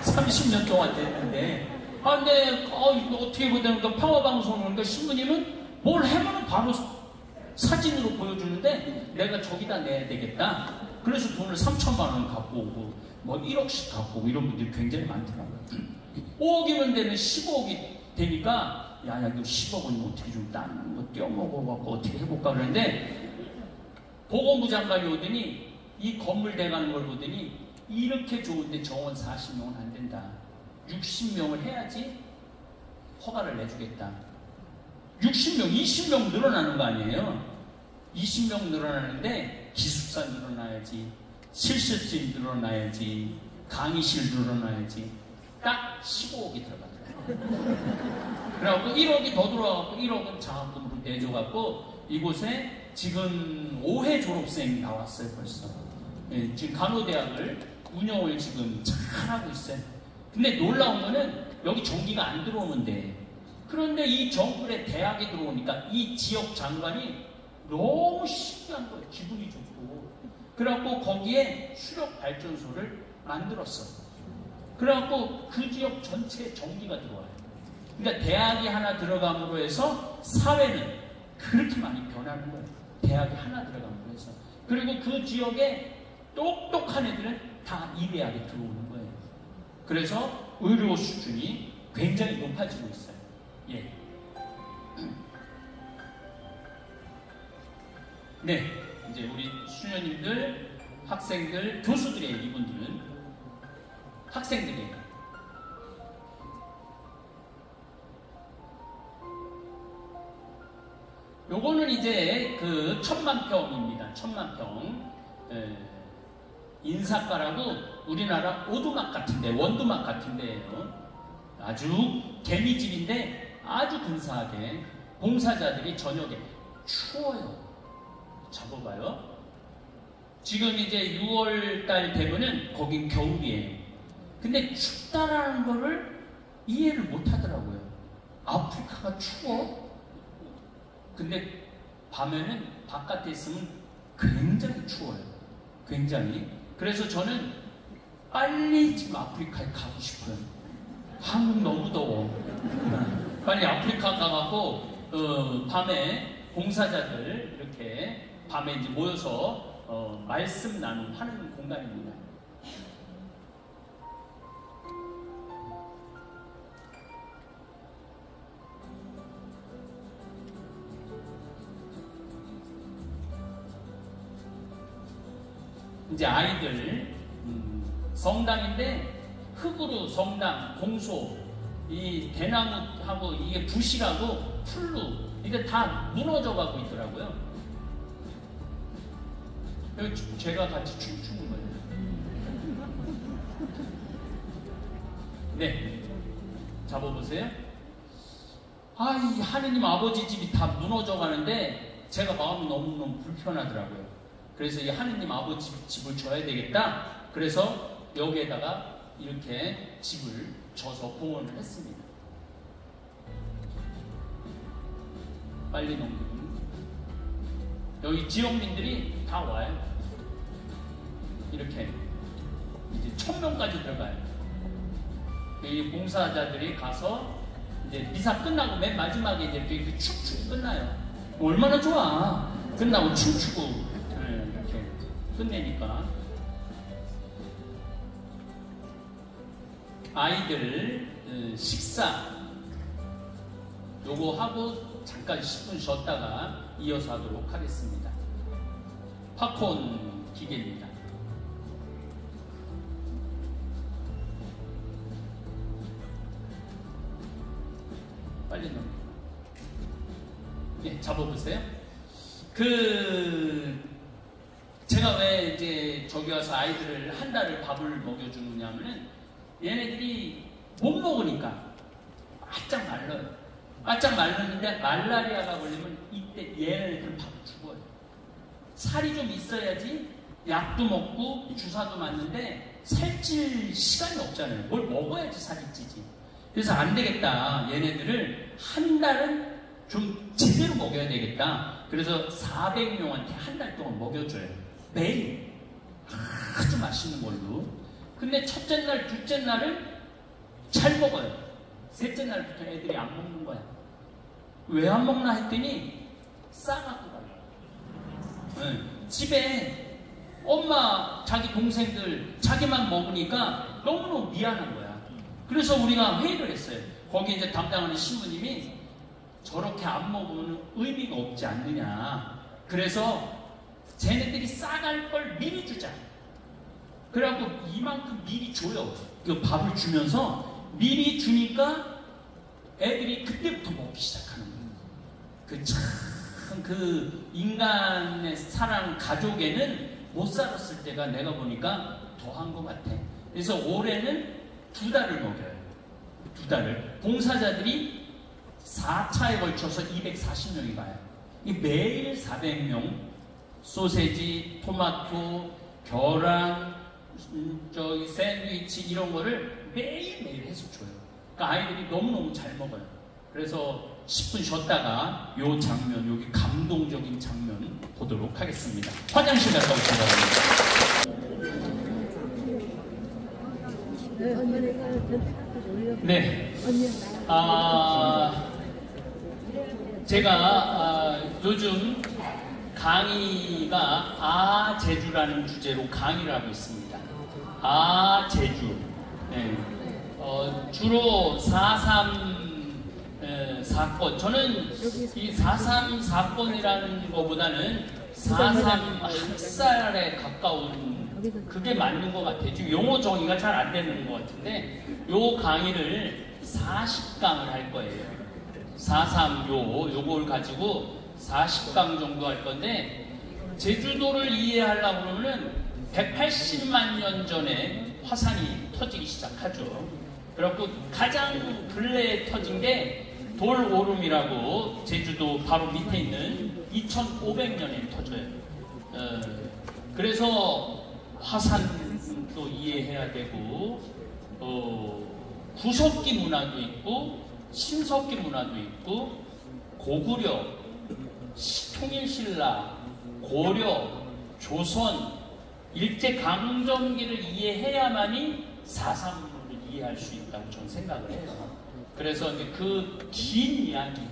30년 동안 됐는데. 근데 이거 어떻게 보다니까 평화방송을 그러니까 신부님은 뭘 해보면 바로 사진으로 보여주는데 내가 저기다 내야 되겠다. 그래서 돈을 3천만 원 갖고 오고 1억씩 갖고 오고 이런 분들이 굉장히 많더라고요. 5억이면 되는 15억이 되니까 야 이거 10억은 어떻게 좀 딴 거 떼어먹어갖고 어떻게 해볼까 그러는데 보건부 장관이 오더니 이 건물 돼가는 걸 보더니 이렇게 좋은데 정원 40명은 안 된다. 60명을 해야지 허가를 내주겠다. 60명, 20명 늘어나는 거 아니에요? 20명 늘어나는데 기숙사 늘어나야지, 실습실 늘어나야지, 강의실 늘어나야지. 딱 15억이 들어가더라고요. 그래갖고 1억이 더 들어와갖고 1억은 장학금으로 내줘갖고 이곳에 지금 5회 졸업생이 나왔어요 벌써. 예, 지금 간호대학을 운영을 지금 잘하고 있어요. 근데 놀라운 거는 여기 전기가 안 들어오는데 그런데 이 정글에 대학이 들어오니까 이 지역 장관이 너무 신기한 거예요. 기분이 좋고. 그래갖고 거기에 수력 발전소를 만들었어. 그래갖고 그 지역 전체에 전기가 들어와요. 그러니까 대학이 하나 들어감으로 해서 사회는 그렇게 많이 변하는 거예요. 대학이 하나 들어감으로 해서. 그리고 그 지역에 똑똑한 애들은 다 이 대학에 들어오는 거예요. 그래서 의료 수준이 굉장히 높아지고 있어요. 예. 네, 이제 우리 수녀님들, 학생들, 교수들이에요. 이분들은 학생들이에요. 요거는 이제 그 천만평입니다. 천만평. 인사가라고 우리나라 오두막 같은데, 원두막 같은데요. 아주 개미집인데 아주 근사하게 봉사자들이 저녁에 추워요. 잡아봐요. 지금 이제 6월달 되면은 거긴 겨울이에요. 근데 춥다라는 거를 이해를 못 하더라고요. 아프리카가 추워? 근데 밤에는 바깥에 있으면 굉장히 추워요. 굉장히. 그래서 저는 빨리 지금 아프리카에 가고 싶어요. 한국 너무 더워. 빨리 아프리카 가갖고 밤에 봉사자들 이렇게 밤에 이제 모여서 말씀 나눔하는 공간입니다. 이제 아이들 성당인데 흙으로 성당, 공소, 이 대나무하고 이게 붓이라고 풀로 이게 다 무너져가고 있더라고요. 여기 제가 같이 춤추는 거예요. 네, 잡아보세요. 이 하느님 아버지 집이 다 무너져가는데 제가 마음이 너무너무 불편하더라고요. 그래서 이 하느님 아버지 집을 져야 되겠다. 그래서 여기에다가 이렇게 집을 져서 봉헌을 했습니다. 빨리 넘기면 여기 지역민들이 다 와요. 이렇게 이제 1000명까지 들어가요. 이 봉사자들이 가서 이제 미사 끝나고 맨 마지막에 이제 이렇게 축축 끝나요. 얼마나 좋아. 끝나고 춤추고 이렇게 끝내니까. 아이들 식사 요거 하고 잠깐 10분 쉬었다가 이어서 하도록 하겠습니다. 팝콘 기계입니다. 빨리 넘겨. 예, 잡아보세요. 제가 왜 이제 저기 와서 아이들을 한 달을 밥을 먹여주느냐면은 얘네들이 못 먹으니까 바짝 말라요. 바짝 말랐는데 말라리아가 걸리면 이때 얘네들 바로 죽어요. 살이 좀 있어야지 약도 먹고 주사도 맞는데 살찔 시간이 없잖아요. 뭘 먹어야지 살이 찌지. 그래서 안 되겠다. 얘네들을 한 달은 좀 제대로 먹여야 되겠다. 그래서 400명한테 한 달 동안 먹여줘요. 매일 아주 맛있는 걸로. 근데 첫째 날, 둘째 날은 잘 먹어요. 셋째 날부터 애들이 안 먹는 거야. 왜 안 먹나 했더니 싸갖고 가요. 네. 집에 엄마, 자기 동생들, 자기만 먹으니까 너무너무 미안한 거야. 그래서 우리가 회의를 했어요. 거기 이제 담당하는 신부님이 저렇게 안 먹으면 의미가 없지 않느냐. 그래서 쟤네들이 싸갈 걸 미리 주자. 그래갖고 이만큼 미리 줘요. 그 밥을 주면서 미리 주니까 애들이 그때부터 먹기 시작하는 거예요. 그 인간의 사랑 가족에는 못 살았을 때가 내가 보니까 더한 것 같아. 그래서 올해는 2달을 먹여요. 2달을. 봉사자들이 4차에 걸쳐서 240명이 가요. 매일 400명. 소세지, 토마토, 계란, 저기 샌드위치 이런 거를 매일매일 해서 줘요. 그러니까 아이들이 너무너무 잘 먹어요. 그래서 10분 쉬었다가 요 장면, 여기 감동적인 장면 보도록 하겠습니다. 화장실 갔다 오시라고. 네. 제가 요즘 강의가 아제주라는 주제로 강의를 하고 있습니다. 아제주. 네. 주로 4.3 사건. 저는 이 4.3 사건이라는 것보다는 4.3 학살에 가까운 그게 맞는 것 같아요. 지금 용어 정의가 잘 안 되는 것 같은데 요 강의를 40강을 할 거예요. 4.3 요걸 가지고 40강 정도 할 건데, 제주도를 이해하려고 그러면 180만 년 전에 화산이 터지기 시작하죠. 그래갖고 가장 근래에 터진 게 돌오름이라고 제주도 바로 밑에 있는 2500년에 터져요. 그래서 화산도 이해해야 되고, 구석기 문화도 있고, 신석기 문화도 있고, 고구려, 통일신라, 고려, 조선, 일제강점기를 이해해야만이 4.3을 이해할 수 있다고 저는 생각을 해요. 그래서 그 긴 이야기,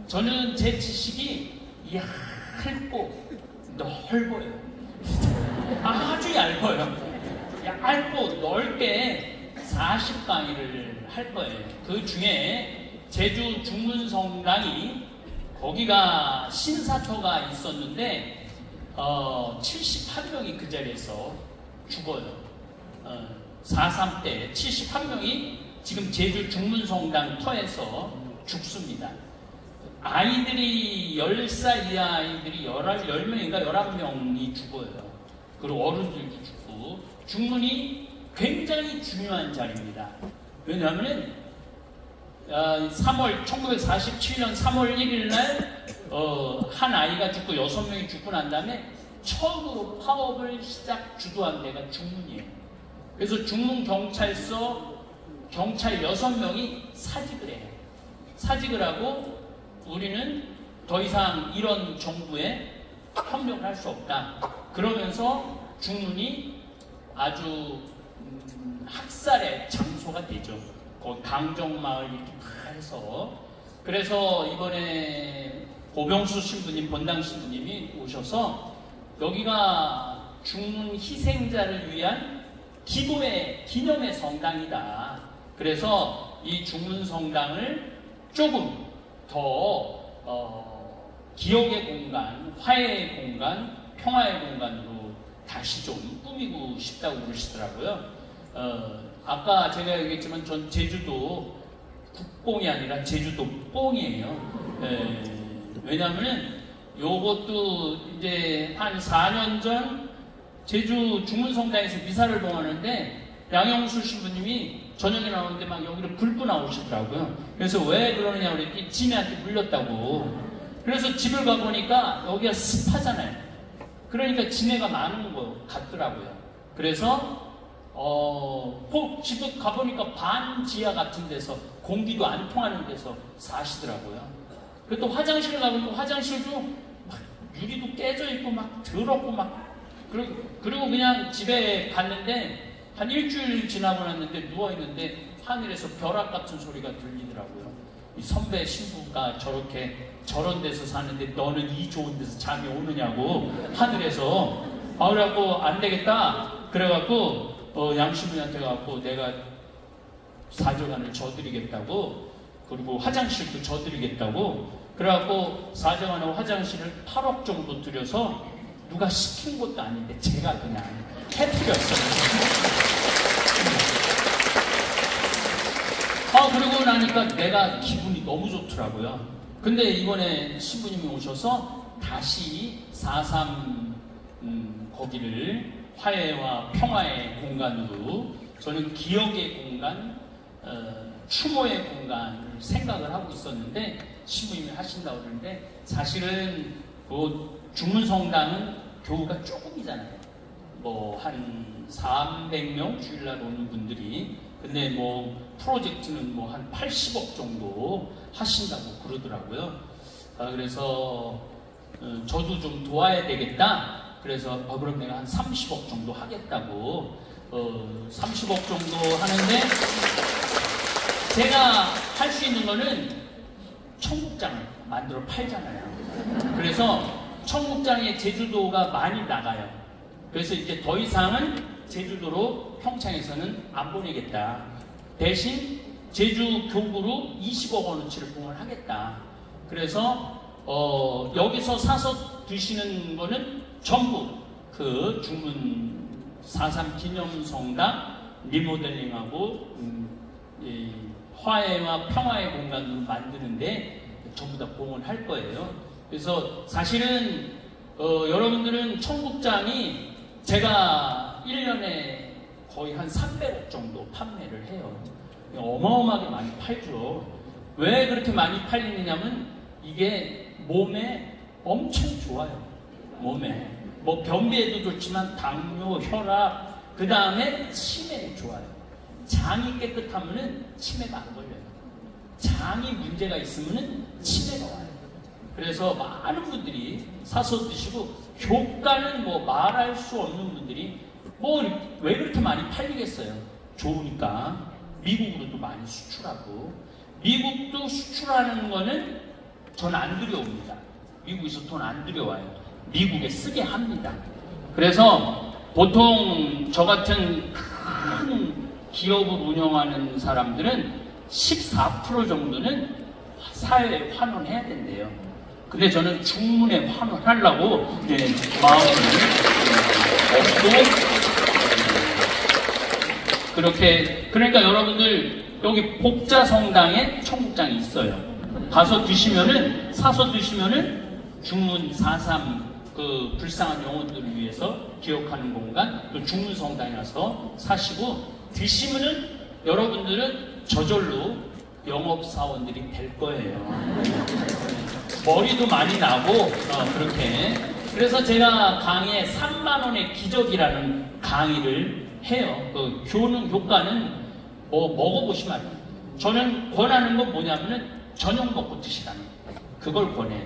저는 제 지식이 얇고 넓어요. 아주 얇아요. 얇고 넓게 40강의를 할 거예요. 그 중에 제주 중문성당이, 거기가 신사터가 있었는데 78명이 그 자리에서 죽어요. 4.3 때 71명이 지금 제주 중문성당 터에서 죽습니다. 아이들이 10살 이하 아이들이 10명인가 11명이 죽어요. 그리고 어른들도 죽고, 중문이 굉장히 중요한 자리입니다. 왜냐하면 1947년 3월 1일 날 한 아이가 죽고 6명이 죽고 난 다음에 처음으로 파업을 주도한 데가 중문이에요. 그래서 중문 경찰서 경찰 6명이 사직을 해요. 사직을 하고, 우리는 더 이상 이런 정부에 협력을 할 수 없다. 그러면서 중문이 아주 학살의 장소가 되죠. 거기 강정마을 이렇게 다 해서. 그래서 이번에 고병수 신부님, 본당 신부님이 오셔서 여기가 중문 희생자를 위한 기도의 기념의 성당이다. 그래서 이 중문 성당을 조금 더 기억의 공간, 화해의 공간, 평화의 공간으로 다시 좀 꾸미고 싶다고 그러시더라고요. 아까 제가 얘기했지만 전 제주도 국뽕이 아니라 제주도 뽕이에요. 왜냐하면 요것도 이제 한 4년 전 제주 중문성당에서 미사를 봉하는데, 양영수 신부님이 저녁에 나오는데 막 여기를 긁고 나오시더라고요. 그래서 왜 그러느냐 그랬더니 지네한테 물렸다고. 그래서 집을 가보니까 여기가 습하잖아요. 그러니까 지네가 많은 것 같더라고요. 그래서 집에 가보니까 반지하 같은 데서, 공기도 안 통하는 데서 사시더라고요. 그리고 또 화장실 가보니까 화장실도 막 유리도 깨져 있고 막 더럽고 막, 그리고 그냥 집에 갔는데 한 일주일 지나고 났는데 누워있는데 하늘에서 벼락 같은 소리가 들리더라고요. 이 선배 신부가 저런 데서 사는데 너는 이 좋은 데서 잠이 오느냐고, 하늘에서. 그래갖고 안 되겠다. 그래갖고 양신부님한테 가갖고 내가 사저간을 져드리겠다고, 그리고 화장실도 져드리겠다고, 그래갖고 사저간하고 화장실을 8억 정도 들여서, 누가 시킨 것도 아닌데 제가 그냥 해드렸어요. 그러고 나니까 내가 기분이 너무 좋더라고요. 근데 이번에 신부님이 오셔서 다시 4.3 거기를 화해와 평화의 공간으로, 저는 기억의 공간, 추모의 공간을 생각을 하고 있었는데 신부님이 하신다고 그러는데, 사실은 그 중문성당은 교우가 조금이잖아요. 뭐 한 300명 주일날 오는 분들이. 근데 뭐 프로젝트는 뭐 한 80억 정도 하신다고 그러더라고요. 그래서 저도 좀 도와야 되겠다. 그래서 그럼 내가 한 30억 정도 하겠다고, 30억 정도 하는데, 제가 할 수 있는 거는 청국장을 만들어 팔잖아요. 그래서 청국장에 제주도가 많이 나가요. 그래서 이제 더 이상은 제주도로 평창에서는 안 보내겠다. 대신 제주 교구로 20억 원어치를 봉을 하겠다. 그래서 여기서 사서 드시는 거는 전부 그 중문 4.3 기념성당 리모델링하고 화해와 평화의 공간으로 만드는데 전부 다 봉을 할 거예요. 그래서 사실은 여러분들은 청국장이 제가 1년에 거의 한 300억 정도 판매를 해요. 어마어마하게 많이 팔죠. 왜 그렇게 많이 팔리느냐면 이게 몸에 엄청 좋아요. 몸에 뭐 변비에도 좋지만 당뇨, 혈압, 그 다음에 치매에 좋아요. 장이 깨끗하면은 치매가 안 걸려요. 장이 문제가 있으면은 치매가 와요. 그래서 많은 분들이 사서 드시고 효과는 뭐 말할 수 없는 분들이 뭐 왜 그렇게 많이 팔리겠어요? 좋으니까. 미국으로도 많이 수출하고, 미국도 수출하는 거는 전 안 들여옵니다. 미국에서 돈 안 들여와요. 미국에 쓰게 합니다. 그래서 보통 저 같은 큰 기업을 운영하는 사람들은 14% 정도는 사회에 환원해야 된대요. 근데 저는 중문에 환원하려고 이제 마음을 얻고, 그렇게, 그러니까 여러분들 여기 복자성당에 청국장이 있어요. 가서 드시면은, 사서 드시면은 중문 4.3 그 불쌍한 영혼들을 위해서 기억하는 공간, 또 중문성당에 가서 사시고 드시면은 여러분들은 저절로 영업사원들이 될 거예요. 머리도 많이 나고, 그렇게. 그래서 제가 강의에 3만원의 기적이라는 강의를 해요. 그 효과는 뭐 먹어보시면 알아요. 저는 권하는 건 뭐냐면은 저녁 먹고 드시라는 거예요. 그걸 권해요.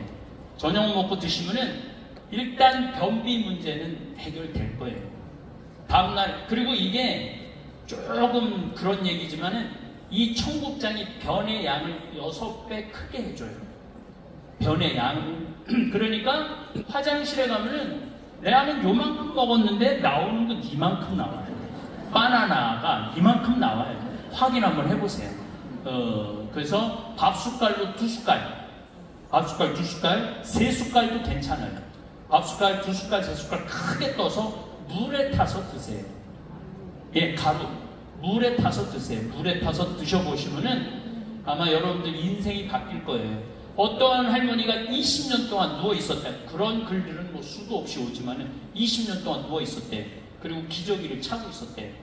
저녁 먹고 드시면은 일단 변비 문제는 해결될 거예요. 다음날, 그리고 이게 조금 그런 얘기지만은 이 청국장이 변의 양을 6배 크게 해줘요. 변의 양. 그러니까 화장실에 가면은 내가는 요만큼 먹었는데 나오는 건 이만큼 나와요. 바나나가 이만큼 나와요. 확인 한번 해보세요. 그래서 밥숟갈로 2숟갈, 밥숟갈 2숟갈, 3숟갈도 괜찮아요. 밥숟갈 2숟갈, 3숟갈 크게 떠서 물에 타서 드세요. 예, 가루. 물에 타서 드세요. 물에 타서 드셔보시면은 아마 여러분들 인생이 바뀔 거예요. 어떠한 할머니가 20년 동안 누워 있었대. 그런 글들은 뭐 수도 없이 오지만은 20년 동안 누워 있었대. 그리고 기저귀를 차고 있었대.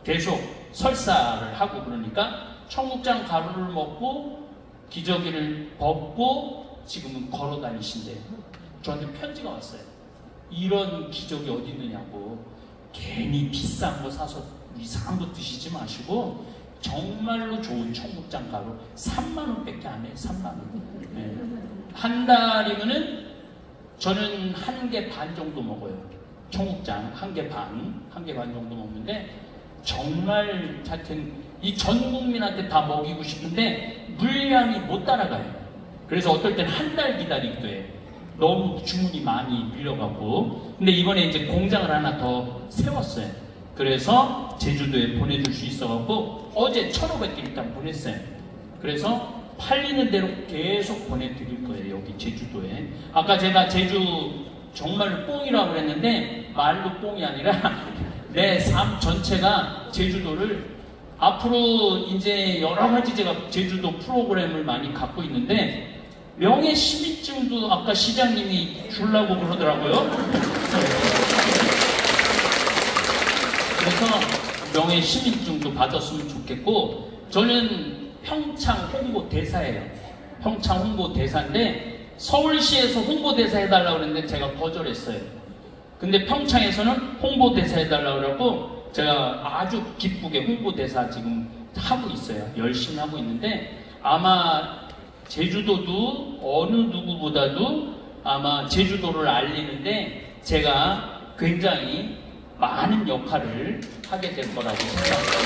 계속 설사를 하고, 그러니까 청국장 가루를 먹고 기저귀를 벗고 지금은 걸어 다니신대요. 저한테 편지가 왔어요. 이런 기적이 어디 있느냐고. 괜히 비싼 거 사서 이상한 거 드시지 마시고 정말로 좋은 청국장 가루 3만원밖에 안 해요. 3만원. 네. 한 달이면은 저는 1개 반 정도 먹어요. 청국장 1개 반 정도 먹는데 정말 하여튼 이 전 국민한테 다 먹이고 싶은데 물량이 못 따라가요. 그래서 어떨 땐 한 달 기다리기도 해요. 너무 주문이 많이 밀려가고. 근데 이번에 이제 공장을 하나 더 세웠어요. 그래서 제주도에 보내줄 수 있어갖고 어제 1,500개 일단 보냈어요. 그래서 팔리는 대로 계속 보내드릴 거예요. 여기 제주도에. 아까 제가 제주 정말 뽕이라고 그랬는데 말로 뽕이 아니라 내 삶 전체가 제주도를 앞으로 이제 여러 가지 제가 제주도 프로그램을 많이 갖고 있는데 명예시민증도 아까 시장님이 주려고 그러더라고요. 그래서 명예시민증도 받았으면 좋겠고, 저는 평창 홍보대사예요. 평창 홍보대사인데 서울시에서 홍보대사 해달라고 그랬는데 제가 거절했어요. 근데 평창에서는 홍보대사 해달라고 그러고 제가 아주 기쁘게 홍보대사 지금 하고 있어요. 열심히 하고 있는데 아마 제주도도 어느 누구보다도 아마 제주도를 알리는데 제가 굉장히 많은 역할을 하게 될 거라고 생각합니다.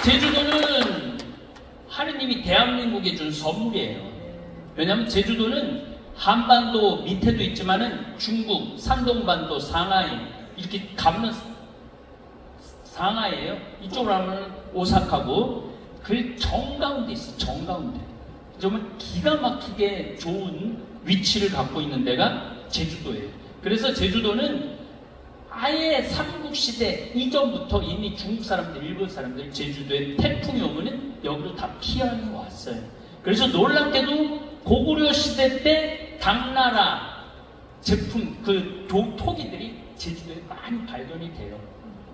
제주도는 하느님이 대한민국에 준 선물이에요. 왜냐하면 제주도는 한반도 밑에도 있지만은 중국, 산동반도, 상하이 이렇게 가면 상하이예요. 이쪽으로 하면 오사카고 그 정가운데 있어. 정가운데. 정말 기가 막히게 좋은 위치를 갖고 있는 데가 제주도예요. 그래서 제주도는 아예 삼국 삼국시대 이전부터 이미 중국 사람들, 일본 사람들 제주도에 태풍이 오면은 여기로 다 피하러 왔어요. 그래서 놀랍게도 고구려 시대 때 당나라 제품, 그 토기들이 제주도에 많이 발견이 돼요.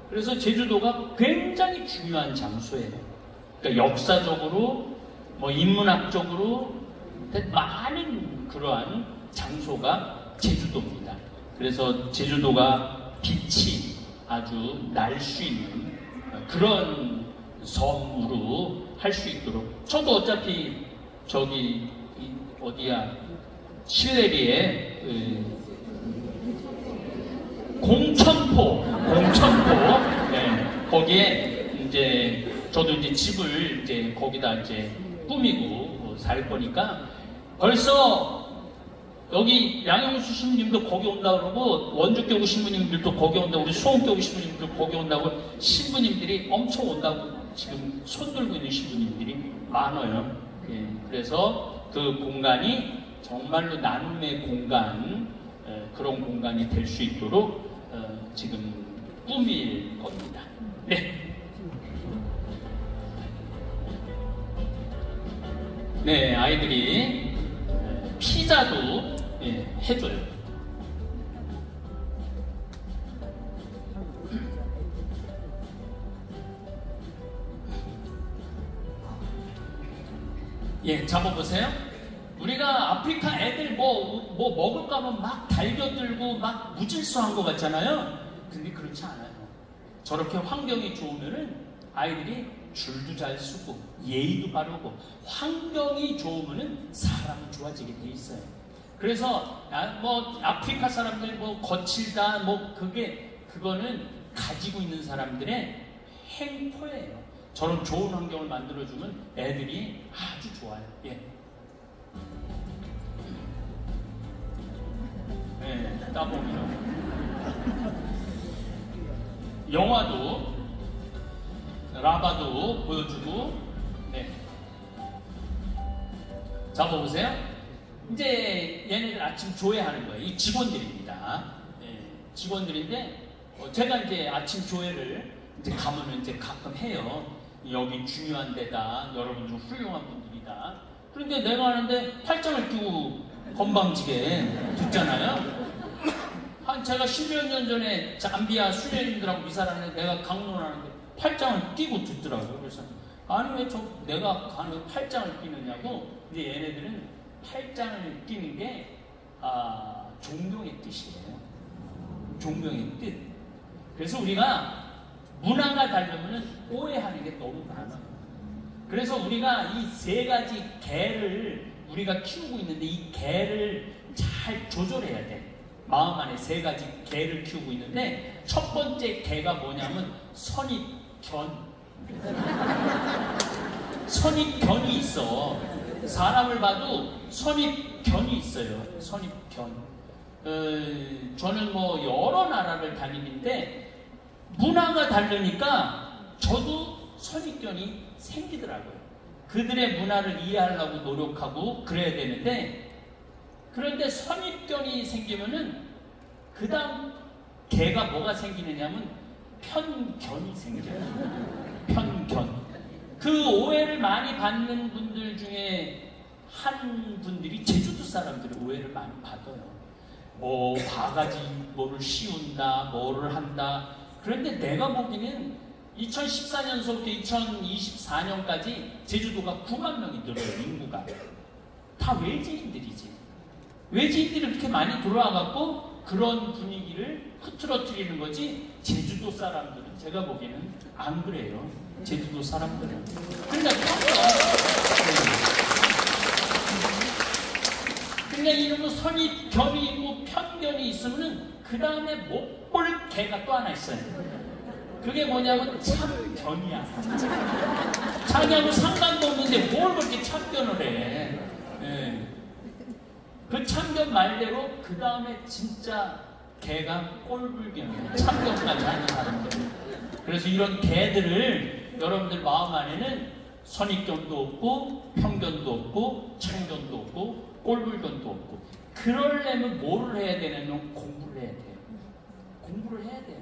그래서 제주도가 굉장히 중요한 장소예요. 그러니까 역사적으로, 뭐 인문학적으로 많은 그러한 장소가 제주도입니다. 그래서 제주도가 빛이 아주 날 수 있는 그런 섬으로 할 수 있도록, 저도 어차피 저기 어디야 실내리에 공천포 네, 거기에 이제 저도 이제 집을 이제 거기다 이제 꾸미고 살 거니까, 벌써 여기 양영수 신부님도 거기 온다 그러고 원주교구 신부님들도 거기 온다고, 우리 수원교구 신부님들도 거기 온다고, 신부님들이 엄청 온다고 지금 손 들고 있는 신부님들이 많아요. 예, 그래서 그 공간이 정말로 나눔의 공간, 그런 공간이 될 수 있도록 지금 꾸밀 겁니다. 네. 네, 아이들이 피자도 해줘요. 예, 잡아보세요. 우리가 아프리카 애들 뭐 먹을까 하면 막 달겨들고 막 무질서한 것 같잖아요. 근데 그렇지 않아요. 저렇게 환경이 좋으면은 아이들이 줄도 잘 쓰고 예의도 바르고, 환경이 좋으면은 사람은 좋아지게 돼 있어요. 그래서 뭐 아프리카 사람들 뭐 거칠다 뭐 그거는 가지고 있는 사람들의 행포예요. 저런 좋은 환경을 만들어주면 애들이 아주 좋아요. 예. 네, 따봉이요. 영화도 라바도 보여주고, 네. 잡아보세요. 이제 얘네들 아침 조회하는 거예요. 이 직원들입니다. 네, 직원들인데 제가 이제 아침 조회를 이제 가면은 이제 가끔 해요. 여기 중요한 데다, 여러분들 훌륭한 분들이다. 그런데 내가 하는데 팔짱을 끼고 건방지게 듣잖아요. 제가 10여 년 전에 잠비아 수련님들하고 미사라는데 내가 강론하는데 팔짱을 끼고 듣더라고요. 그래서 아니 왜 내가 가는 팔짱을 끼느냐고. 근데 얘네들은 팔짱을 끼는 게 존경의 뜻이에요. 존경의 뜻. 그래서 우리가 문화가 다르면 오해하는 게 너무 많아요. 그래서 우리가 이 세 가지 개를 우리가 키우고 있는데, 이 개를 잘 조절해야 돼. 마음 안에 세 가지 개를 키우고 있는데, 첫 번째 개가 뭐냐면 선입견. 선입견이 있어. 사람을 봐도 선입견이 있어요. 선입견. 저는 뭐 여러 나라를 다니는데 문화가 다르니까 저도 선입견이 생기더라고요. 그들의 문화를 이해하려고 노력하고 그래야 되는데, 그런데 선입견이 생기면은 그 다음 개가 뭐가 생기느냐면 편견이 생겨요. 편견. 그 오해를 많이 받는 분들 중에 한 분들이 제주도 사람들이 오해를 많이 받아요. 뭐 바가지 뭐를 씌운다, 뭐를 한다. 그런데 내가 보기에는 2014년서부터 2024년까지 제주도가 9만 명이 늘어요. 인구가. 다 외지인들이지. 외지인들이 그렇게 많이 들어와갖고 그런 분위기를 흐트러뜨리는 거지, 제주도 사람들은 제가 보기에는 안 그래요. 제주도 사람들은. 그러니까 그러니까 이런 선입견이 있고 편견이 있으면은 그 다음에 못 볼 개가 또 하나 있어요. 그게 뭐냐면 참견이야. 자기하고 상관도 없는데 뭘 그렇게 참견을 해. 네. 그 참견 말대로 그 다음에 진짜 개가 꼴불견이야. 참견까지 하는 사람들. 그래서 이런 개들을 여러분들 마음 안에는 선입견도 없고 편견도 없고 참견도 없고 꼴불견도 없고, 그러려면 뭐를 해야 되냐면 공부를 해야 돼요. 공부를 해야 돼요.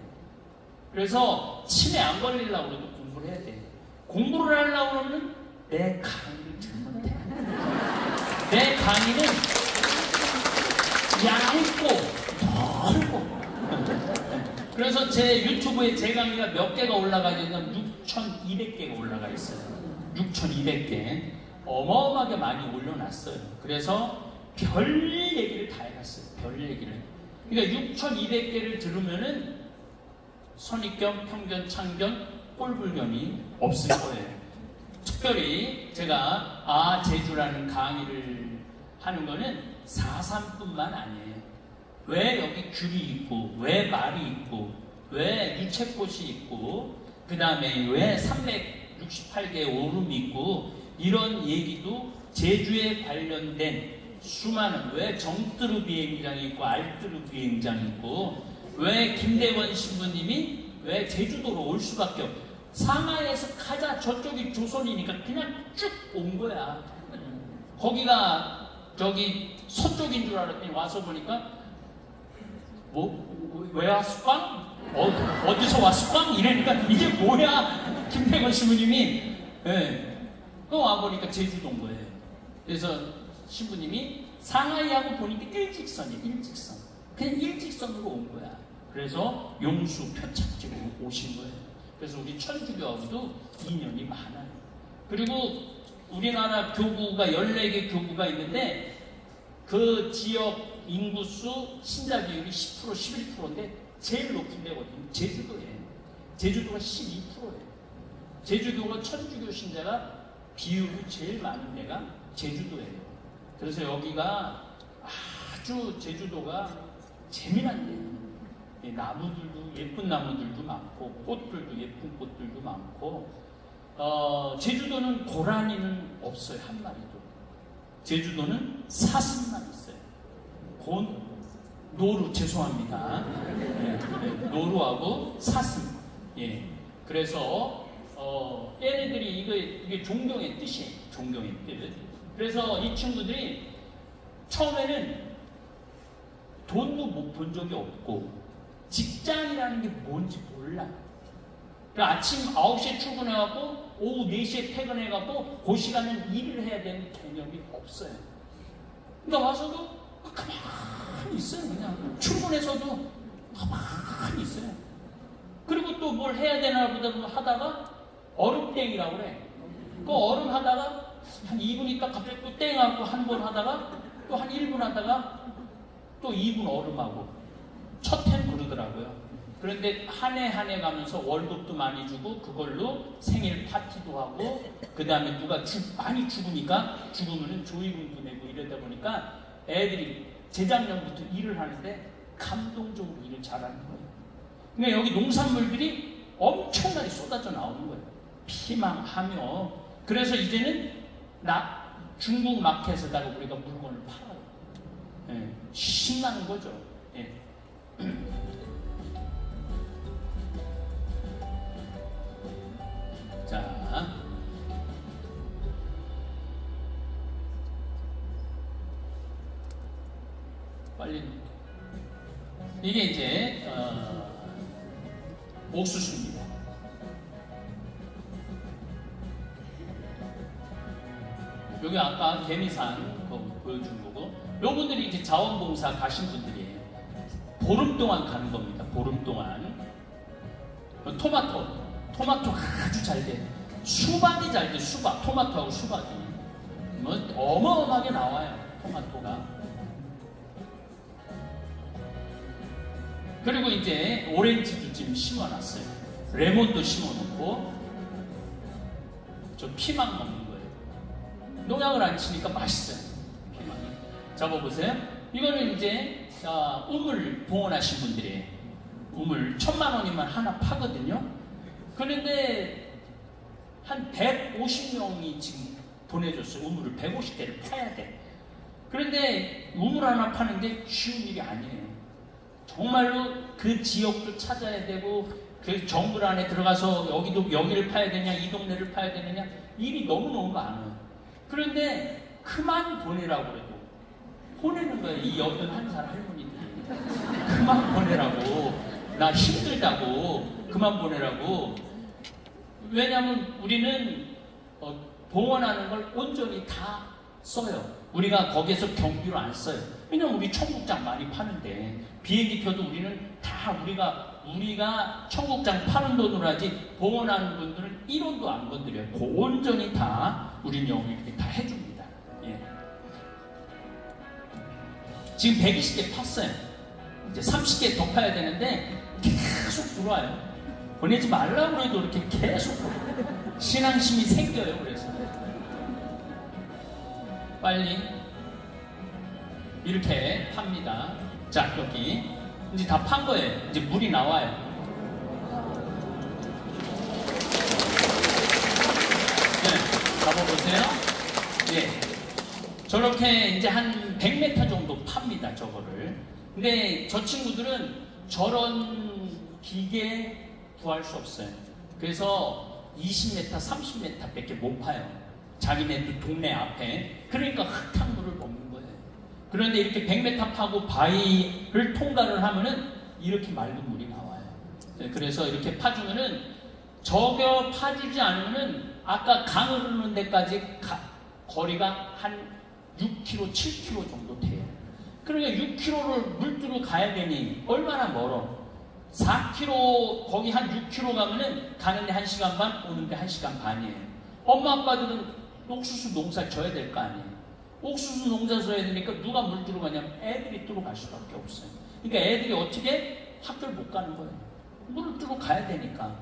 그래서 치매 안 걸리려고 그래도 공부를 해야 돼. 공부를 하려고 그러면 내 강의를 들으면 돼. 내 강의는 얇고 넓고. 그래서 제 유튜브에 제 강의가 몇 개가 올라가 있냐면 6,200개가 올라가 있어요. 6,200개. 어마어마하게 많이 올려놨어요. 그래서 별 얘기를 다 해놨어요. 별 얘기를. 그러니까 6,200개를 들으면은 선입견, 편견, 참견, 꼴불견이 없을 거예요. 특별히 제가 제주라는 강의를 하는 거는 4.3뿐만 아니에요. 왜 여기 귤이 있고, 왜 말이 있고, 왜 유채꽃이 있고, 그 다음에 왜 368개의 오름이 있고, 이런 얘기도 제주에 관련된 수많은, 왜 정뜨르 비행장이 있고, 알뜨르 비행장이 있고, 왜 김대원 신부님이 왜 제주도로 올 수밖에 없고, 상하이에서 가자, 저쪽이 조선이니까 그냥 쭉 온 거야. 거기가 저기 서쪽인 줄 알았더니 와서 보니까 왜 왔을까? 어디서 왔을까? 이러니까 이게 뭐야? 김태건 신부님이. 또 와보니까 제주도인 거예요. 그래서 신부님이 상하이하고 보니까 일직선이에요. 일직선. 그냥 일직선으로 온 거야. 그래서 용수 표착지로 오신 거예요. 그래서 우리 천주교하고도 인연이 많아요. 그리고 우리나라 교구가 14개 교구가 있는데 그 지역 인구수 신자 비율이 10%, 11%인데 제일 높은 데거든요. 제주도예요. 제주도가 12%예요. 제주교가 천주교 신자가 비율이 제일 많은 데가 제주도예요. 그래서 여기가 아주 제주도가 재미난 데예요. 나무들도 예쁜 나무들도 많고 꽃들도 예쁜 꽃들도 많고 제주도는 고라니는 없어요. 한 마리도. 제주도는 사슴만 있어요. 노루, 죄송합니다. 노루하고 사슴. 그래서 얘네들이 이게 존경의 뜻이에요. 존경의 뜻. 그래서 이 친구들이 처음에는 돈도 못 본 적이 없고 직장이라는 게 뭔지 몰라. 그러니까 아침 9시에 출근해갖고 오후 4시에 퇴근해갖고 그 시간은 일을 해야 되는 개념이 없어요. 그러니까 와서도 가만히 있어요. 그냥 출근해서도 가만히 있어요. 그리고 또 뭘 해야 되나 보다 하다가 얼음땡이라고 그래. 그 얼음 하다가 한 2분 있다 갑자기 또 땡하고 한 번 하다가 또 한 1분 하다가 또 2분 얼음하고 첫 해는 그러더라고요. 그런데 한 해 가면서 월급도 많이 주고 그걸로 생일 파티도 하고 그 다음에 누가 많이 죽으니까 죽으면 조의금도 내고 이러다 보니까 애들이 재작년부터 일을 하는데 감동적으로 일을 잘하는 거예요. 그러니까 여기 농산물들이 엄청나게 쏟아져 나오는 거예요. 피망하며. 그래서 이제는 중국 마켓에다가 우리가 물건을 팔아요. 신나는 거죠. 자, 빨리 이게 이제 옥수수입니다. 여기 아까 개미산 보여준 거고, 요분들이 이제 자원봉사 가신 분들이에요. 보름 동안 가는 겁니다. 보름 동안. 토마토 아주 잘 돼. 수박이 잘 돼. 수박. 토마토하고 수박이. 뭐 어마어마하게 나와요. 토마토가. 그리고 이제 오렌지도 지금 심어놨어요. 레몬도 심어놓고. 저 피망 먹는 거예요. 농약을 안 치니까 맛있어요. 피망이. 잡아보세요. 이거는 이제 우물 봉헌하신 분들이에요. 우물 1,000,000원이면 하나 파거든요. 그런데 한 150명이 지금 보내줬어요. 우물을 150개를 파야 돼. 그런데 우물 하나 파는데 쉬운 일이 아니에요. 정말로 그 지역도 찾아야 되고 그 정글 안에 들어가서 여기를 파야 되냐, 이 동네를 파야 되느냐, 일이 너무너무 많아요. 그런데 그만 보내라고 그래도 보내는 거예요. 이 81살 할머니들이 그만 보내라고. 나 힘들다고 그만 보내라고. 왜냐하면 우리는 봉헌하는 걸 온전히 다 써요. 우리가 거기에서 경비로 안 써요. 왜냐면 우리 청국장 많이 파는데 비행기표도 우리는 다 우리가 청국장 파는 돈으로 하지 봉헌하는 분들은 1원도 안 건드려요. 온전히 다 우리는 여기 이렇게 다 해줍니다. 예. 지금 120개 팠어요. 이제 30개 더 파야 되는데 계속 들어와요. 보내지 말라고 해도 이렇게 계속 신앙심이 생겨요. 그래서 빨리 이렇게 팝니다. 자, 여기 이제 다 판 거예요. 이제 물이 나와요. 네, 잡아보세요. 예, 저렇게 이제 한 100m 정도 팝니다. 저거를. 근데 저 친구들은 저런 기계에 구할 수 없어요. 그래서 20m, 30m 밖에 못 파요. 자기네 동네 앞에. 그러니까 흙탕물을 먹는 거예요. 그런데 이렇게 100m 파고 바위를 통과를 하면은 이렇게 맑은 물이 나와요. 그래서 이렇게 파주면은 저거 파주지 않으면은 아까 강 흐르는 데까지 거리가 한 6km, 7km 정도 돼요. 그러니까 6km를 물두고 가야 되니 얼마나 멀어. 4km, 거기 한 6km 가면은 가는데 1시간 반, 오는데 1시간 반이에요. 엄마 아빠들은 옥수수 농사 져야 될 거 아니에요. 옥수수 농사 져야 되니까 누가 물 두러 가냐면 애들이 두러 갈 수밖에 없어요. 그러니까 애들이 어떻게 학교를 못 가는 거예요. 물을 두러 가야 되니까.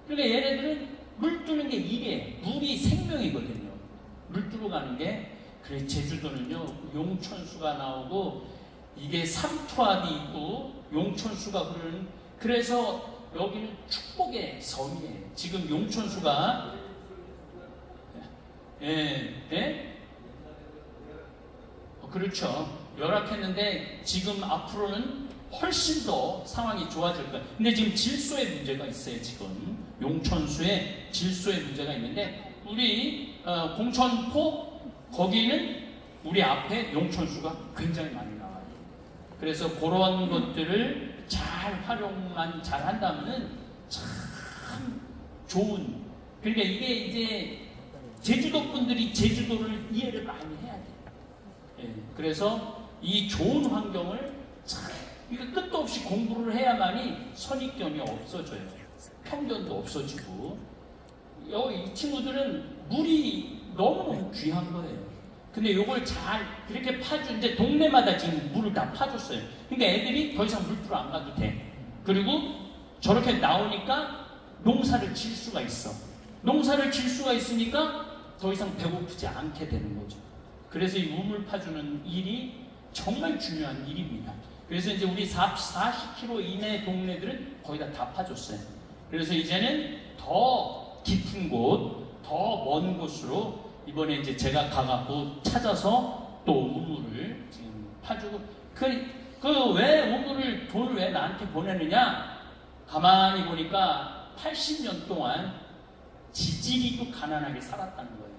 그러니까 얘네들은 물 두는 게 일이에요. 물이 생명이거든요. 물 두러 가는 게. 그래, 제주도는요, 용천수가 나오고 이게 삼투압이 있고 용천수가 흐르는, 그래서 여기는 축복의 섬이에요. 지금 용천수가 그렇죠. 열악했는데 지금 앞으로는 훨씬 더 상황이 좋아질 거예요. 근데 지금 질소의 문제가 있어요. 지금 용천수에 질소의 문제가 있는데 우리 공천포 거기는 우리 앞에 용천수가 굉장히 많이 나와요. 그래서 그런 것들을 잘 활용만 잘 한다면은 참 좋은. 그러니까 이게 이제 제주도 분들이 제주도를 이해를 많이 해야 돼요. 예, 그래서 이 좋은 환경을 참, 그러니까 끝도 없이 공부를 해야만이 선입견이 없어져요. 편견도 없어지고. 이 친구들은 물이 너무너무 귀한 거예요. 근데 이걸 잘 그렇게 파주는데 동네마다 지금 물을 다 파줬어요. 그러니까 애들이 더 이상 물풀어 안 가도 돼. 그리고 저렇게 나오니까 농사를 질 수가 있어. 농사를 질 수가 있으니까 더 이상 배고프지 않게 되는 거죠. 그래서 이 우물 파주는 일이 정말 중요한 일입니다. 그래서 이제 우리 40km 이내 동네들은 거의 다 파줬어요. 그래서 이제는 더 깊은 곳, 더 먼 곳으로 이번에 이제 제가 가갖고 찾아서 또 우물을 지금 파주고, 왜 우물을, 돈을 왜 나한테 보내느냐? 가만히 보니까 80년 동안 지질이도 가난하게 살았다는 거예요.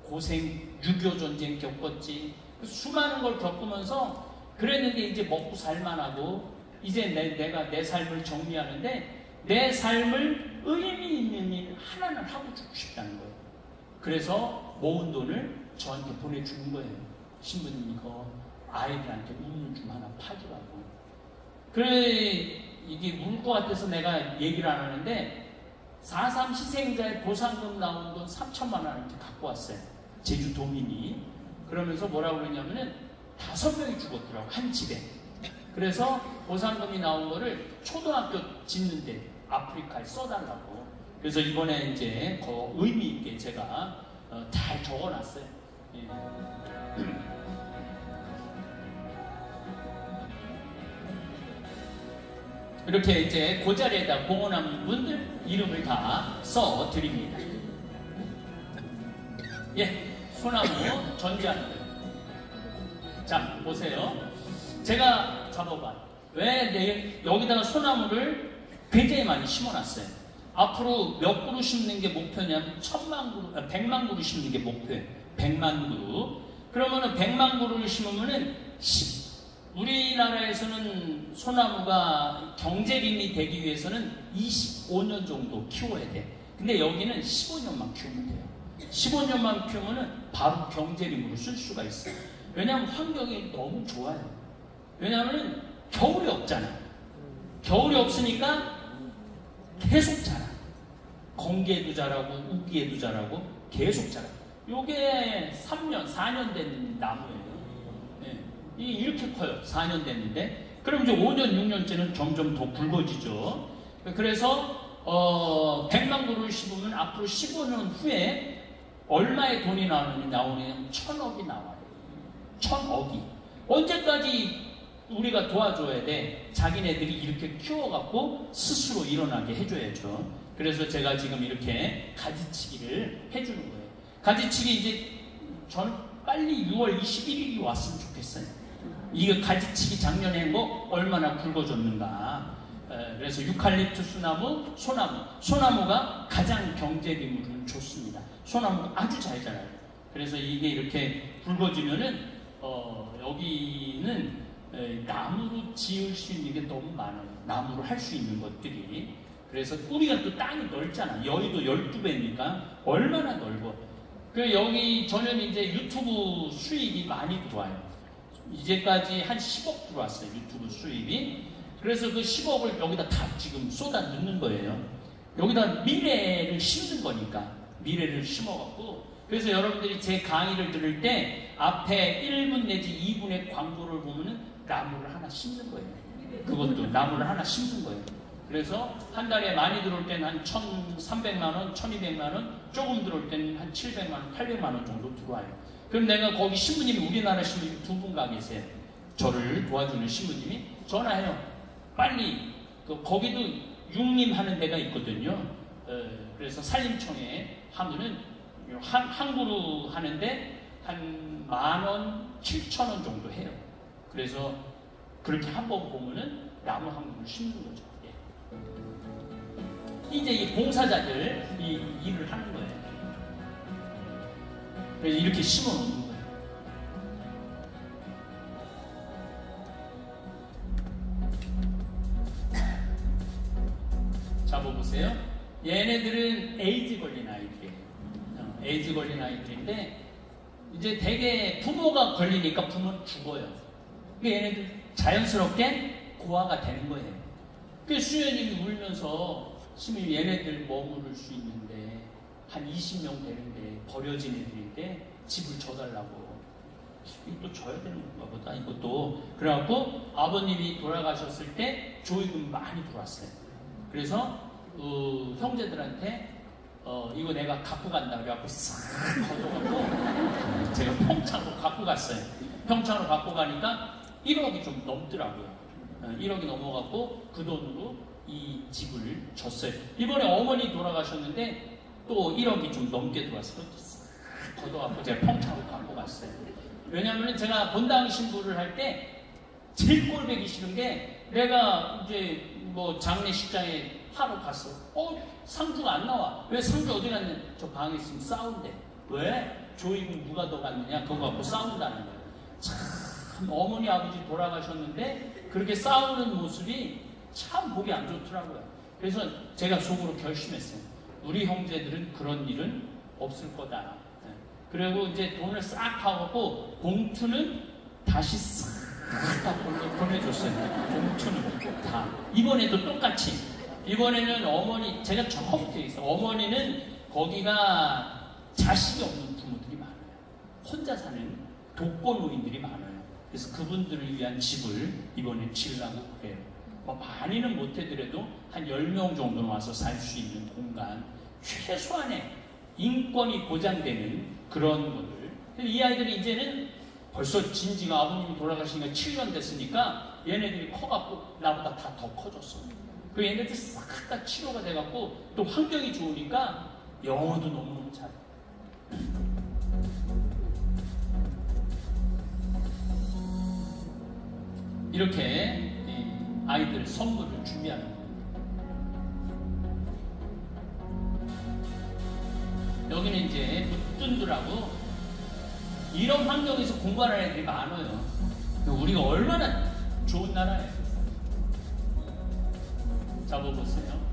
고생, 6.25 전쟁 겪었지. 수많은 걸 겪으면서 그랬는데 이제 먹고 살만하고, 이제 내가 내 삶을 정리하는데 내 삶을 의미 있는 일 하나는 하고 죽고 싶다는 거예요. 그래서 모은 돈을 저한테 보내주는 거예요. 신부님 이거 아이들한테 우물 좀 하나 파주라고. 그래, 이게 울 것 같아서 내가 얘기를 안 하는데 4.3 희생자의 보상금 나온 돈 3천만 원 이렇게 갖고 왔어요. 제주도민이. 그러면서 뭐라고 그러냐면은 5명이 죽었더라고, 한 집에. 그래서 보상금이 나온 거를 초등학교 짓는데 아프리카에 써달라고. 그래서 이번에 이제 의미 있게 제가 잘 적어놨어요. 예. 이렇게 이제 그 자리에다 봉헌한 분들 이름을 다 써드립니다. 예, 소나무 전지하는 거예요. 자, 보세요. 제가 잡아봐. 왜 여기다가 소나무를 굉장히 많이 심어놨어요. 앞으로 몇 그루 심는 게 목표냐면 100만 그루 심는 게 목표예요. 100만 그루. 그러면은 100만 그루를 심으면은 우리나라에서는 소나무가 경제림이 되기 위해서는 25년 정도 키워야 돼. 근데 여기는 15년만 키우면 돼요. 15년만 키우면 바로 경제림으로 쓸 수가 있어요. 왜냐하면 환경이 너무 좋아요. 왜냐하면 겨울이 없잖아. 겨울이 없으니까 계속 자라. 건기에도 자라고 우기에도 자라고 계속 자라. 요게 3년, 4년 된 나무예요. 네. 이게 이렇게 커요. 4년 됐는데. 그럼 이제 5년, 6년째는 점점 더 굵어지죠. 그래서 100만 그루를 심으면 앞으로 15년 후에 얼마의 돈이 나오냐면 1000억이 나와요. 1000억이. 언제까지 우리가 도와줘야 돼? 자기네들이 이렇게 키워갖고 스스로 일어나게 해줘야죠. 그래서 제가 지금 이렇게 가지치기를 해주는 거예요. 가지치기 이제 저는 빨리 6월 21일이 왔으면 좋겠어요. 이거 가지치기 작년에 한 거 얼마나 굵어졌는가. 그래서 유칼립투스 나무, 소나무가 가장 경제림으로는 좋습니다. 소나무가 아주 잘 자라요. 그래서 이게 이렇게 굵어지면은 여기는 나무로 지을 수 있는 게 너무 많아요. 나무로 할 수 있는 것들이. 그래서 우리가 또 땅이 넓잖아. 여의도 12배니까 얼마나 넓어. 여기 저는 이제 유튜브 수익이 많이 들어와요. 이제까지 한 10억 들어왔어요. 유튜브 수익이. 그래서 그 10억을 여기다 다 지금 쏟아 넣는 거예요. 여기다 미래를 심는 거니까. 미래를 심어갖고. 그래서 여러분들이 제 강의를 들을 때 앞에 1분 내지 2분의 광고를 보면은 나무를 하나 심는 거예요. 그것도 나무를 하나 심는 거예요. 그래서 한 달에 많이 들어올 때는 한 1,300만원, 1,200만원, 조금 들어올 때는 한 700만원, 800만원 정도 들어와요. 그럼 내가 거기 신부님이, 우리나라 신부님이 2분 가 계세요. 저를 도와주는 신부님이 전화해요. 빨리, 거기도 융림 하는 데가 있거든요. 그래서 산림청에 하면은 한 그루 하는데 한 10,000원, 7,000원 정도 해요. 그래서 그렇게 한번 보면은 나무 한 그루를 심는 거죠. 이제 이 봉사자들 이 일을 하는 거예요. 그래서 이렇게 심어 놓는 거예요. 잡아보세요. 얘네들은 에이즈 걸린 아이들이에요. 에이즈 걸린 아이들인데 이제 대개 부모가 걸리니까 부모는 죽어요. 얘네들 자연스럽게 고아가 되는 거예요. 그 수녀님이 울면서 스님이 얘네들 머무를 수 있는데 한 20명 되는데 버려진 애들인데 집을 줘달라고. 이거 또 줘야 되는 건가 보다 이것도. 그래갖고 아버님이 돌아가셨을 때 조의금 많이 들어왔어요. 그래서 형제들한테 이거 내가 갖고 간다 그래갖고 싹 걷어갖고 제가 평창으로 갖고 갔어요. 평창으로 갖고 가니까 1억이 좀 넘더라고요. 1억이 넘어갖고 그 돈으로 이 집을 줬어요. 이번에 어머니 돌아가셨는데 또 1억이 좀 넘게 들어왔어요. 싹 걷어갖고 제가 평창으로 갖고 갔어요. 왜냐면은 제가 본당 신부를 할 때 제일 꼴보기 싫은 게 내가 이제 뭐 장례식장에 하러 갔어. 상주가 안 나와. 왜 상주 어디 갔냐? 저 방에 있으면 싸운대. 왜? 조이금 누가 더 갔느냐? 그거 갖고 싸운다는 거예요. 참 어머니 아버지 돌아가셨는데 그렇게 싸우는 모습이 참 보기 안 좋더라고요. 그래서 제가 속으로 결심했어요. 우리 형제들은 그런 일은 없을 거다. 그리고 이제 돈을 싹 하고 봉투는 다시 싹 다 보내줬어요. 봉투는 다. 이번에도 똑같이. 이번에는 어머니, 제가 처음부터 있어요. 어머니는 거기가 자식이 없는 부모들이 많아요. 혼자 사는 독거노인들이 많아요. 그래서 그분들을 위한 집을 이번에 지으려고 그래요. 뭐 많이는 못해더라도 한 10명 정도는 와서 살 수 있는 공간, 최소한의 인권이 보장되는 그런 것들. 이 아이들이 이제는 벌써 진지가 아버님이 돌아가시니까 7년 됐으니까 얘네들이 커갖고 나보다 다 더 커졌어. 그 얘네들 싹 다 치료가 돼갖고 또 환경이 좋으니까 영어도 너무너무 잘해. 이렇게 아이들 선물을 준비하는 거예요. 여기는 이제 묻둔들하고 이런 환경에서 공부하는 애들이 많아요. 우리가 얼마나 좋은 나라예요. 잡아보세요.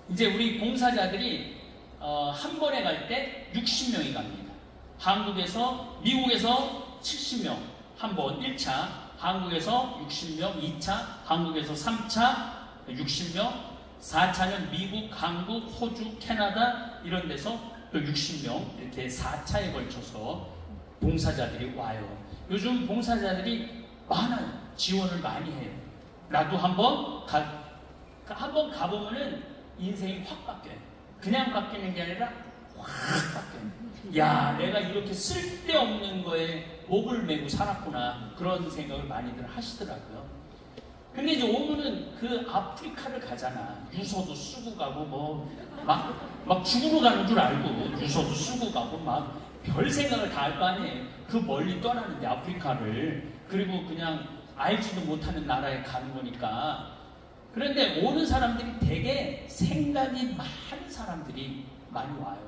이제 우리 봉사자들이 한 번에 갈 때 60명이 갑니다. 한국에서, 미국에서 70명 한 번 1차, 한국에서 60명 2차, 한국에서 3차 60명, 4차는 미국, 한국, 호주, 캐나다 이런 데서 또 60명 이렇게 4차에 걸쳐서 봉사자들이 와요. 요즘 봉사자들이 많아요. 지원을 많이 해요. 나도 한번 가보면은 인생이 확 바뀌어요. 그냥 바뀌는 게 아니라 확 바뀌어요. 야, 내가 이렇게 쓸데없는 거에 목을 메고 살았구나. 그런 생각을 많이들 하시더라고요. 근데 이제 오면은 그 아프리카를 가잖아. 유서도 쓰고 가고 막 죽으러 가는 줄 알고 유서도 쓰고 가고 막 별 생각을 다 할 거 아니에요. 그 멀리 떠나는데 아프리카를. 그리고 그냥 알지도 못하는 나라에 가는 거니까. 그런데 오는 사람들이 되게 생각이 많은 사람들이 많이 와요.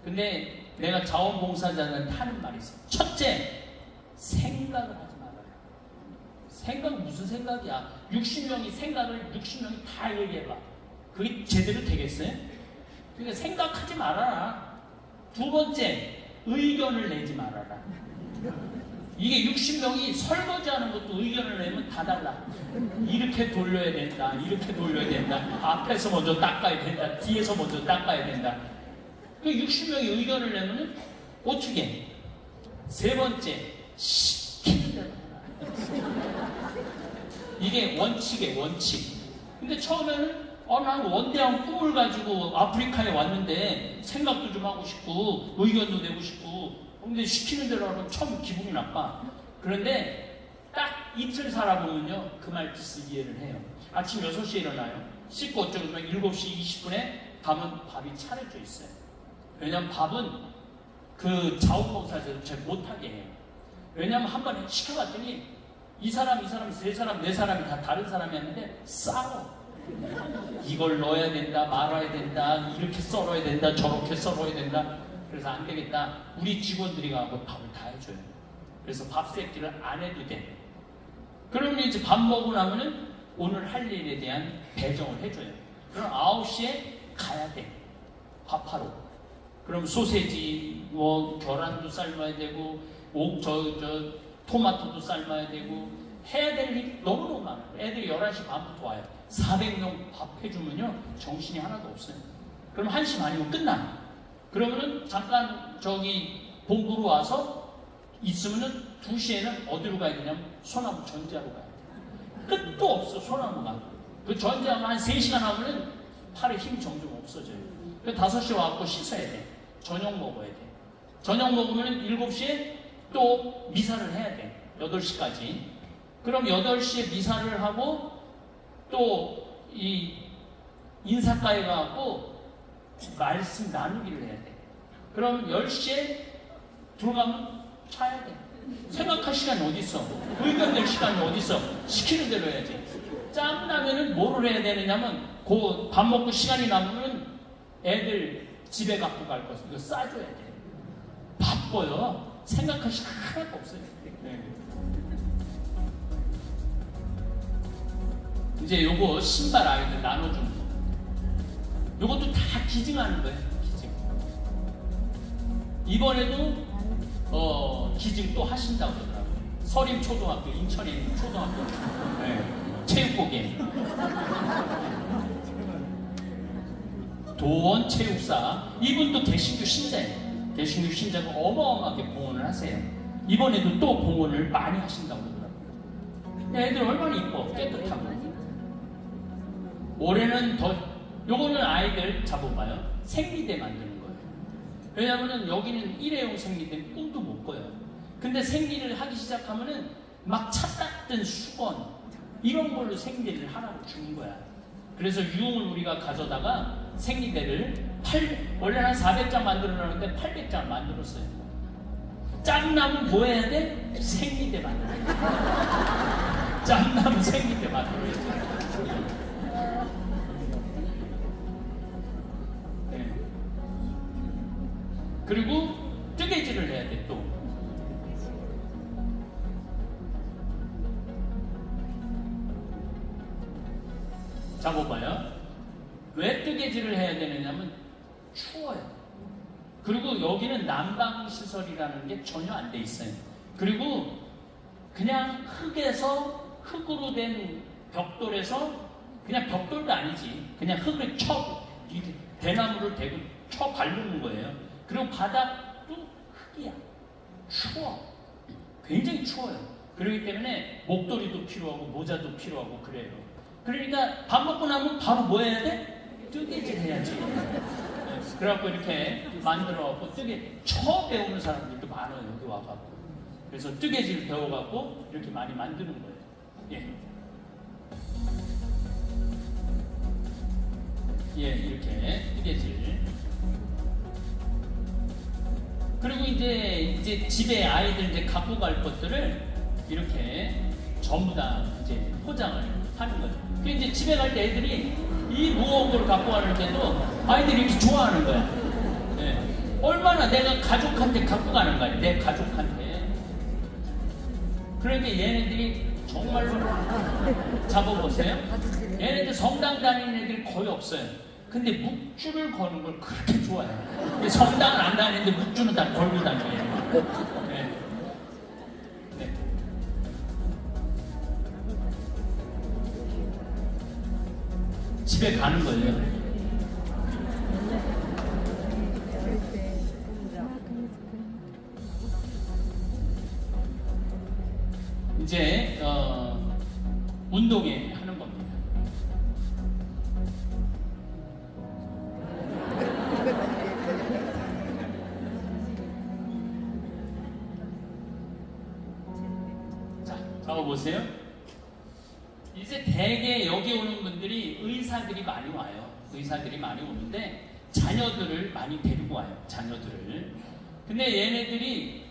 근데 내가 자원봉사자는 하는 말이 있어요. 첫째, 생각을 하지 말아요. 생각은 무슨 생각이야? 60명이 생각을 60명이 다 얘기해봐. 그게 제대로 되겠어요? 그러니까 생각하지 말아라. 두 번째, 의견을 내지 말아라. 이게 60명이 설거지하는 것도 의견을 내면 다 달라. 이렇게 돌려야 된다. 이렇게 돌려야 된다. 앞에서 먼저 닦아야 된다. 뒤에서 먼저 닦아야 된다. 그 60명이 의견을 내면은 어떻게? 세 번째, 시키는 대로 해라. 이게 원칙이에요, 원칙. 근데 처음에는 난 원대한 꿈을 가지고 아프리카에 왔는데 생각도 좀 하고 싶고 의견도 내고 싶고 근데 시키는 대로 하면 처음 기분이 나빠. 그런데 딱 이틀 살아보면요 그 말 뜻을 이해를 해요. 아침 6시에 일어나요. 씻고 어쩌고 그러면 7시 20분에 가면 밥이 차려져 있어요. 왜냐면 밥은 그 자원봉사자도 잘 못하게 해요. 왜냐면 한 번 시켜봤더니 이 사람, 세 사람, 네 사람이 다 다른 사람이었는데 싸워. 이걸 넣어야 된다, 말아야 된다, 이렇게 썰어야 된다, 저렇게 썰어야 된다. 그래서 안 되겠다. 우리 직원들이 가고 밥을 다 해줘요. 그래서 밥 새끼를 안 해도 돼. 그러면 이제 밥 먹고 나면은 오늘 할 일에 대한 배정을 해줘요. 그럼 9시에 가야 돼. 밥하러. 그럼 소세지, 계란도 삶아야 되고, 토마토도 삶아야 되고, 해야 될 일이 너무너무 많아요. 애들이 11시 반부터 와요. 400명 밥 해주면요, 정신이 하나도 없어요. 그럼 1시 반이면 끝나. 그러면은 잠깐 본부로 와서 있으면은 2시에는 어디로 가야 되냐면 소나무 전지하러 가야 돼. 끝도 없어, 소나무가. 그 전지하면 한 3시간 하면은 팔에 힘이 점점 없어져요. 그래서 5시에 와서 씻어야 돼. 저녁 먹어야 돼. 저녁 먹으면 7시에 또 미사를 해야 돼. 8시까지. 그럼 8시에 미사를 하고 또 이 인사과에 가고 말씀 나누기를 해야 돼. 그럼 10시에 들어가면 차야 돼. 생각할 시간이 어디 있어? 의견 낼 시간이 어디 있어? 시키는 대로 해야지. 짬나면은 뭐를 해야 되느냐면 그 밥 먹고 시간이 남으면 애들 집에 갖고 갈 거 이거 싸줘야 돼. 바빠요. 생각할 시간 하나도 없어요. 네. 이제 요거 신발 아이들 나눠주는 거. 요것도 다 기증하는 거예요. 기증. 이번에도 기증 또 하신다고 그러더라고요. 서림초등학교, 인천에 있는 초등학교. 네. 체육고개. 도원 체육사. 이분도 개신교 신자예요. 개신교 신자가 어마어마하게 봉헌을 하세요. 이번에도 또 봉헌을 많이 하신다고 그러더라고요. 애들 얼마나 이뻐, 깨끗하고. 올해는 요거는 아이들 잡아봐요. 생리대 만드는 거예요. 왜냐면은 여기는 일회용 생리대 꿈도 못 꿔요. 근데 생리를 하기 시작하면은 막 찼다던 수건 이런 걸로 생리대를 하라고 주는 거야. 그래서 유흥을 우리가 가져다가 생리대를 원래 한 400장 만들어놨는데 800장 만들었어요. 짬나면 뭐 해야 돼? 생리대 만들어야 돼. 짬나면 생리대 만들어야 돼. 그리고 뜨개질을 해야 돼, 또. 잡아봐요. 왜 뜨개질을 해야 되느냐면 추워요. 그리고 여기는 난방시설이라는 게 전혀 안 돼 있어요. 그리고 그냥 흙으로 된 벽돌에서, 그냥 벽돌도 아니지, 그냥 흙을 대나무를 대고 쳐 바르는 거예요. 그리고 바닥도 흙이야. 추워. 굉장히 추워요. 그렇기 때문에 목도리도 필요하고 모자도 필요하고 그래요. 그러니까 밥 먹고 나면 바로 뭐 해야 돼? 뜨개질 해야지. 그래갖고 이렇게 만들어갖고 처음 배우는 사람들도 많아요. 여기 와갖고. 그래서 뜨개질 배워갖고 이렇게 많이 만드는 거예요. 예. 예, 이렇게 뜨개질. 그리고 이제 집에 아이들 이제 갖고 갈 것들을 이렇게 전부 다 이제 포장을 하는 거죠. 그 이제 집에 갈 때 애들이 이 무거운 걸 갖고 가는데도 아이들이 이렇게 좋아하는 거야. 네. 얼마나 내가 가족한테 갖고 가는 거야. 내 가족한테. 그러니까 얘네들이 정말로 잡아보세요. 얘네들 성당 다니는 애들이 거의 없어요. 근데 묵주를 거는 걸 그렇게 좋아해요. 성당은 안 다니는데 묵주는 다 걸고 다녀요. 네. 네. 집에 가는 거예요. 이제 운동회 하는 겁니다. 자, 잡아보세요. 이제 대개 여기 오는 분들이 의사들이 많이 와요. 의사들이 많이 오는데 자녀들을 많이 데리고 와요. 자녀들을. 근데 얘네들이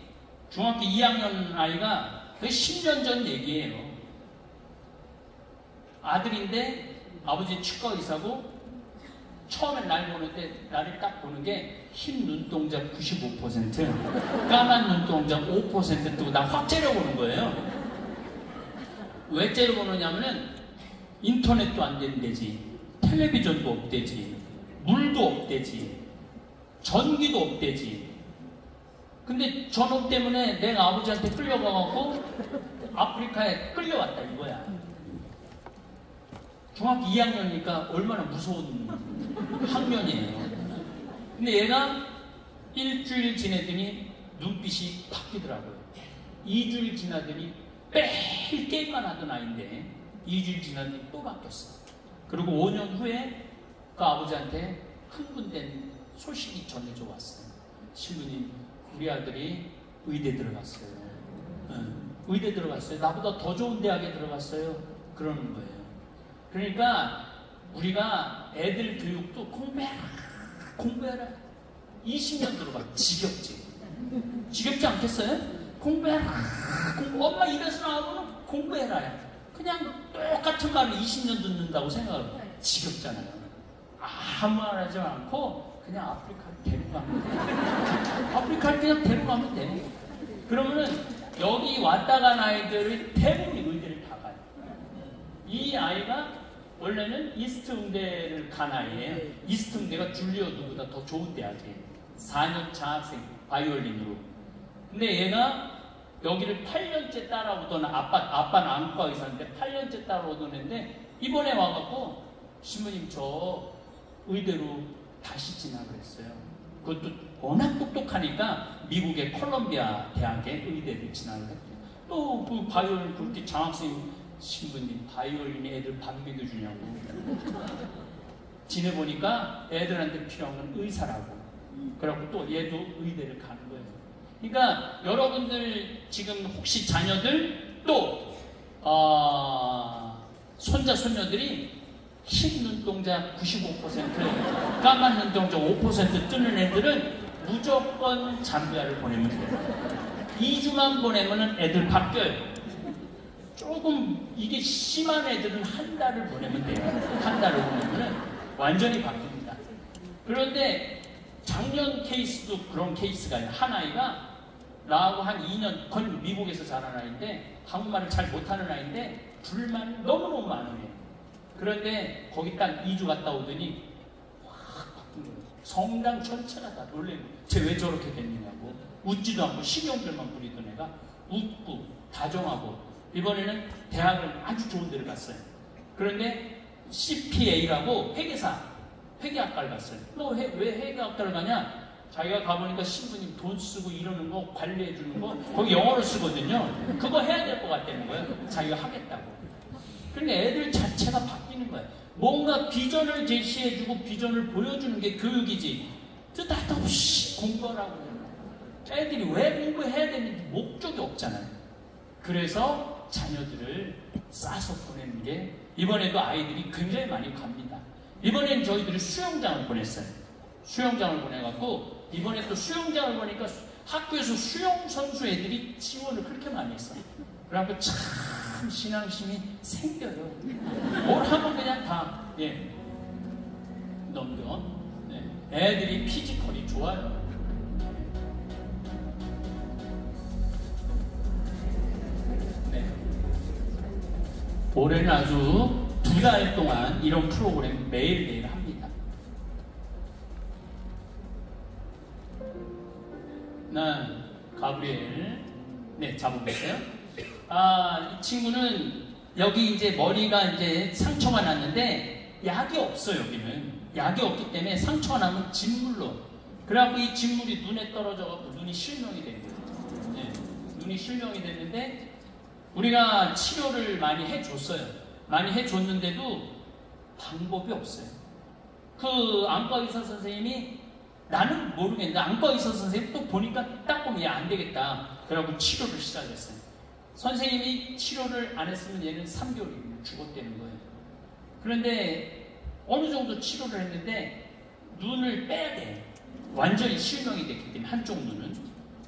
중학교 2학년 아이가 10년 전 얘기예요. 아들인데 아버지 치과 의사고 처음에 날 보는데 나를 딱 보는 게 흰 눈동자 95%, 까만 눈동자 5% 뜨고 나 확 째려보는 거예요. 왜 째려보느냐면은 인터넷도 안 된대지, 텔레비전도 없대지, 물도 없대지, 전기도 없대지. 근데 저놈 때문에 내가 아버지한테 끌려가갖고 아프리카에 끌려왔다 이거야. 중학교 2학년이니까 얼마나 무서운 학년이에요. 근데 얘가 일주일 지내더니 눈빛이 바뀌더라고요. 2주일 지나더니 매일 게임만 하던 아이인데 2주일 지나더니 또 바뀌었어. 그리고 5년 후에 그 아버지한테 흥분된 소식이 전해져 왔어요. 신부님, 우리 아들이 의대 들어갔어요. 의대 들어갔어요. 나보다 더 좋은 대학에 들어갔어요. 그러는 거예요. 그러니까 우리가 애들 교육도 공부해라. 20년 들어가. 지겹지? 지겹지 않겠어요? 공부해라. 엄마 입에서 나오면 공부해라. 그냥 똑같은 말을 20년 듣는다고 생각하고 지겹잖아요. 아무 말 하지 않고 그냥 아프리카를 데려가면 돼. 아프리카를 그냥 데려가면 돼. 그러면은 여기 왔다 간 아이들이 대부분 의대를 다 가요. 이 아이가 원래는 이스트 응대를 간 아이예요. 이스트 응대가 줄리어드보다 더 좋은 대학이에요. 4년 장학생 바이올린으로. 근데 얘가 여기를 8년째 따라오던 아빠는 안과 의사인데 8년째 따라오던 애인데 이번에 와갖고 신부님 저 의대로 다시 진학을 했어요. 그것도 워낙 똑똑하니까 미국의 콜롬비아 대학에 의대를 진학을 했대요. 또 그 바이올린 그렇게 장학생 신부님 바이올린 애들 방비도 주냐고. 지내보니까 애들한테 필요한 건 의사라고. 그래갖고 또 얘도 의대를 가는 거예요. 그러니까 여러분들 지금 혹시 자녀들 또 손자 손녀들이 흰 눈동자 95%, 까만 눈동자 5% 뜨는 애들은 무조건 잠비아를 보내면 돼요. 2주만 보내면 애들 바뀌어요. 조금 이게 심한 애들은 한 달을 보내면 돼요. 한 달을 보내면 완전히 바뀝니다. 그런데 작년 케이스도 그런 케이스가 있어요. 한 아이가 나하고 한 2년, 건 미국에서 자란 아이인데 한국말을 잘 못하는 아이인데 불만이 너무너무 많아요. 그런데 거기 딱 2주 갔다 오더니 확 바뀐 거예요. 성당 전체가 다 놀래고 쟤 왜 저렇게 됐느냐고. 웃지도 않고 신경들만 부리던 애가 웃고 다정하고 이번에는 대학을 아주 좋은 데를 갔어요. 그런데 CPA라고 회계학과를 갔어요. 너 왜 회계학과를 가냐? 자기가 가보니까 신부님 돈 쓰고 이러는 거 관리해 주는 거 거기 영어로 쓰거든요. 그거 해야 될 것 같다는 거예요. 자기가 하겠다고. 그런데 애들 자체가 바뀌는 거예요. 뭔가 비전을 제시해주고 비전을 보여주는 게 교육이지 뜻없이 공부하라고 해요. 애들이 왜 공부해야 되는지 목적이 없잖아요. 그래서 자녀들을 싸서 보내는 게 이번에도 아이들이 굉장히 많이 갑니다. 이번엔 저희들이 수영장을 보냈어요. 수영장을 보내갖고 이번에 또 수영장을 보니까 학교에서 수영선수 애들이 지원을 그렇게 많이 했어요. 그래갖고 참 신앙심이 생겨요. 뭘 하면 그냥 다 넘겨. 애들이 피지컬이 좋아요. 올해는 아주 2달 동안 이런 프로그램 매일매일 합니다. 난 가브리엘 잡아보세요. 이 친구는 여기 이제 머리가 이제 상처가 났는데 약이 없어요. 여기는 약이 없기 때문에 상처가 나면 진물로. 그래갖고 이 진물이 눈에 떨어져갖고 눈이 실명이 된 거예요. 눈이 실명이 됐는데 우리가 치료를 많이 해줬어요. 많이 해줬는데도 방법이 없어요. 그 안과 의사 선생님이 나는 모르겠는데 안과 의사 선생님 또 보니까 딱 보면 얘 안 되겠다. 그래갖고 치료를 시작했어요. 선생님이 치료를 안 했으면 얘는 3개월이면 죽었다는 거예요. 그런데 어느 정도 치료를 했는데 눈을 빼야 돼. 완전히 실명이 됐기 때문에 한쪽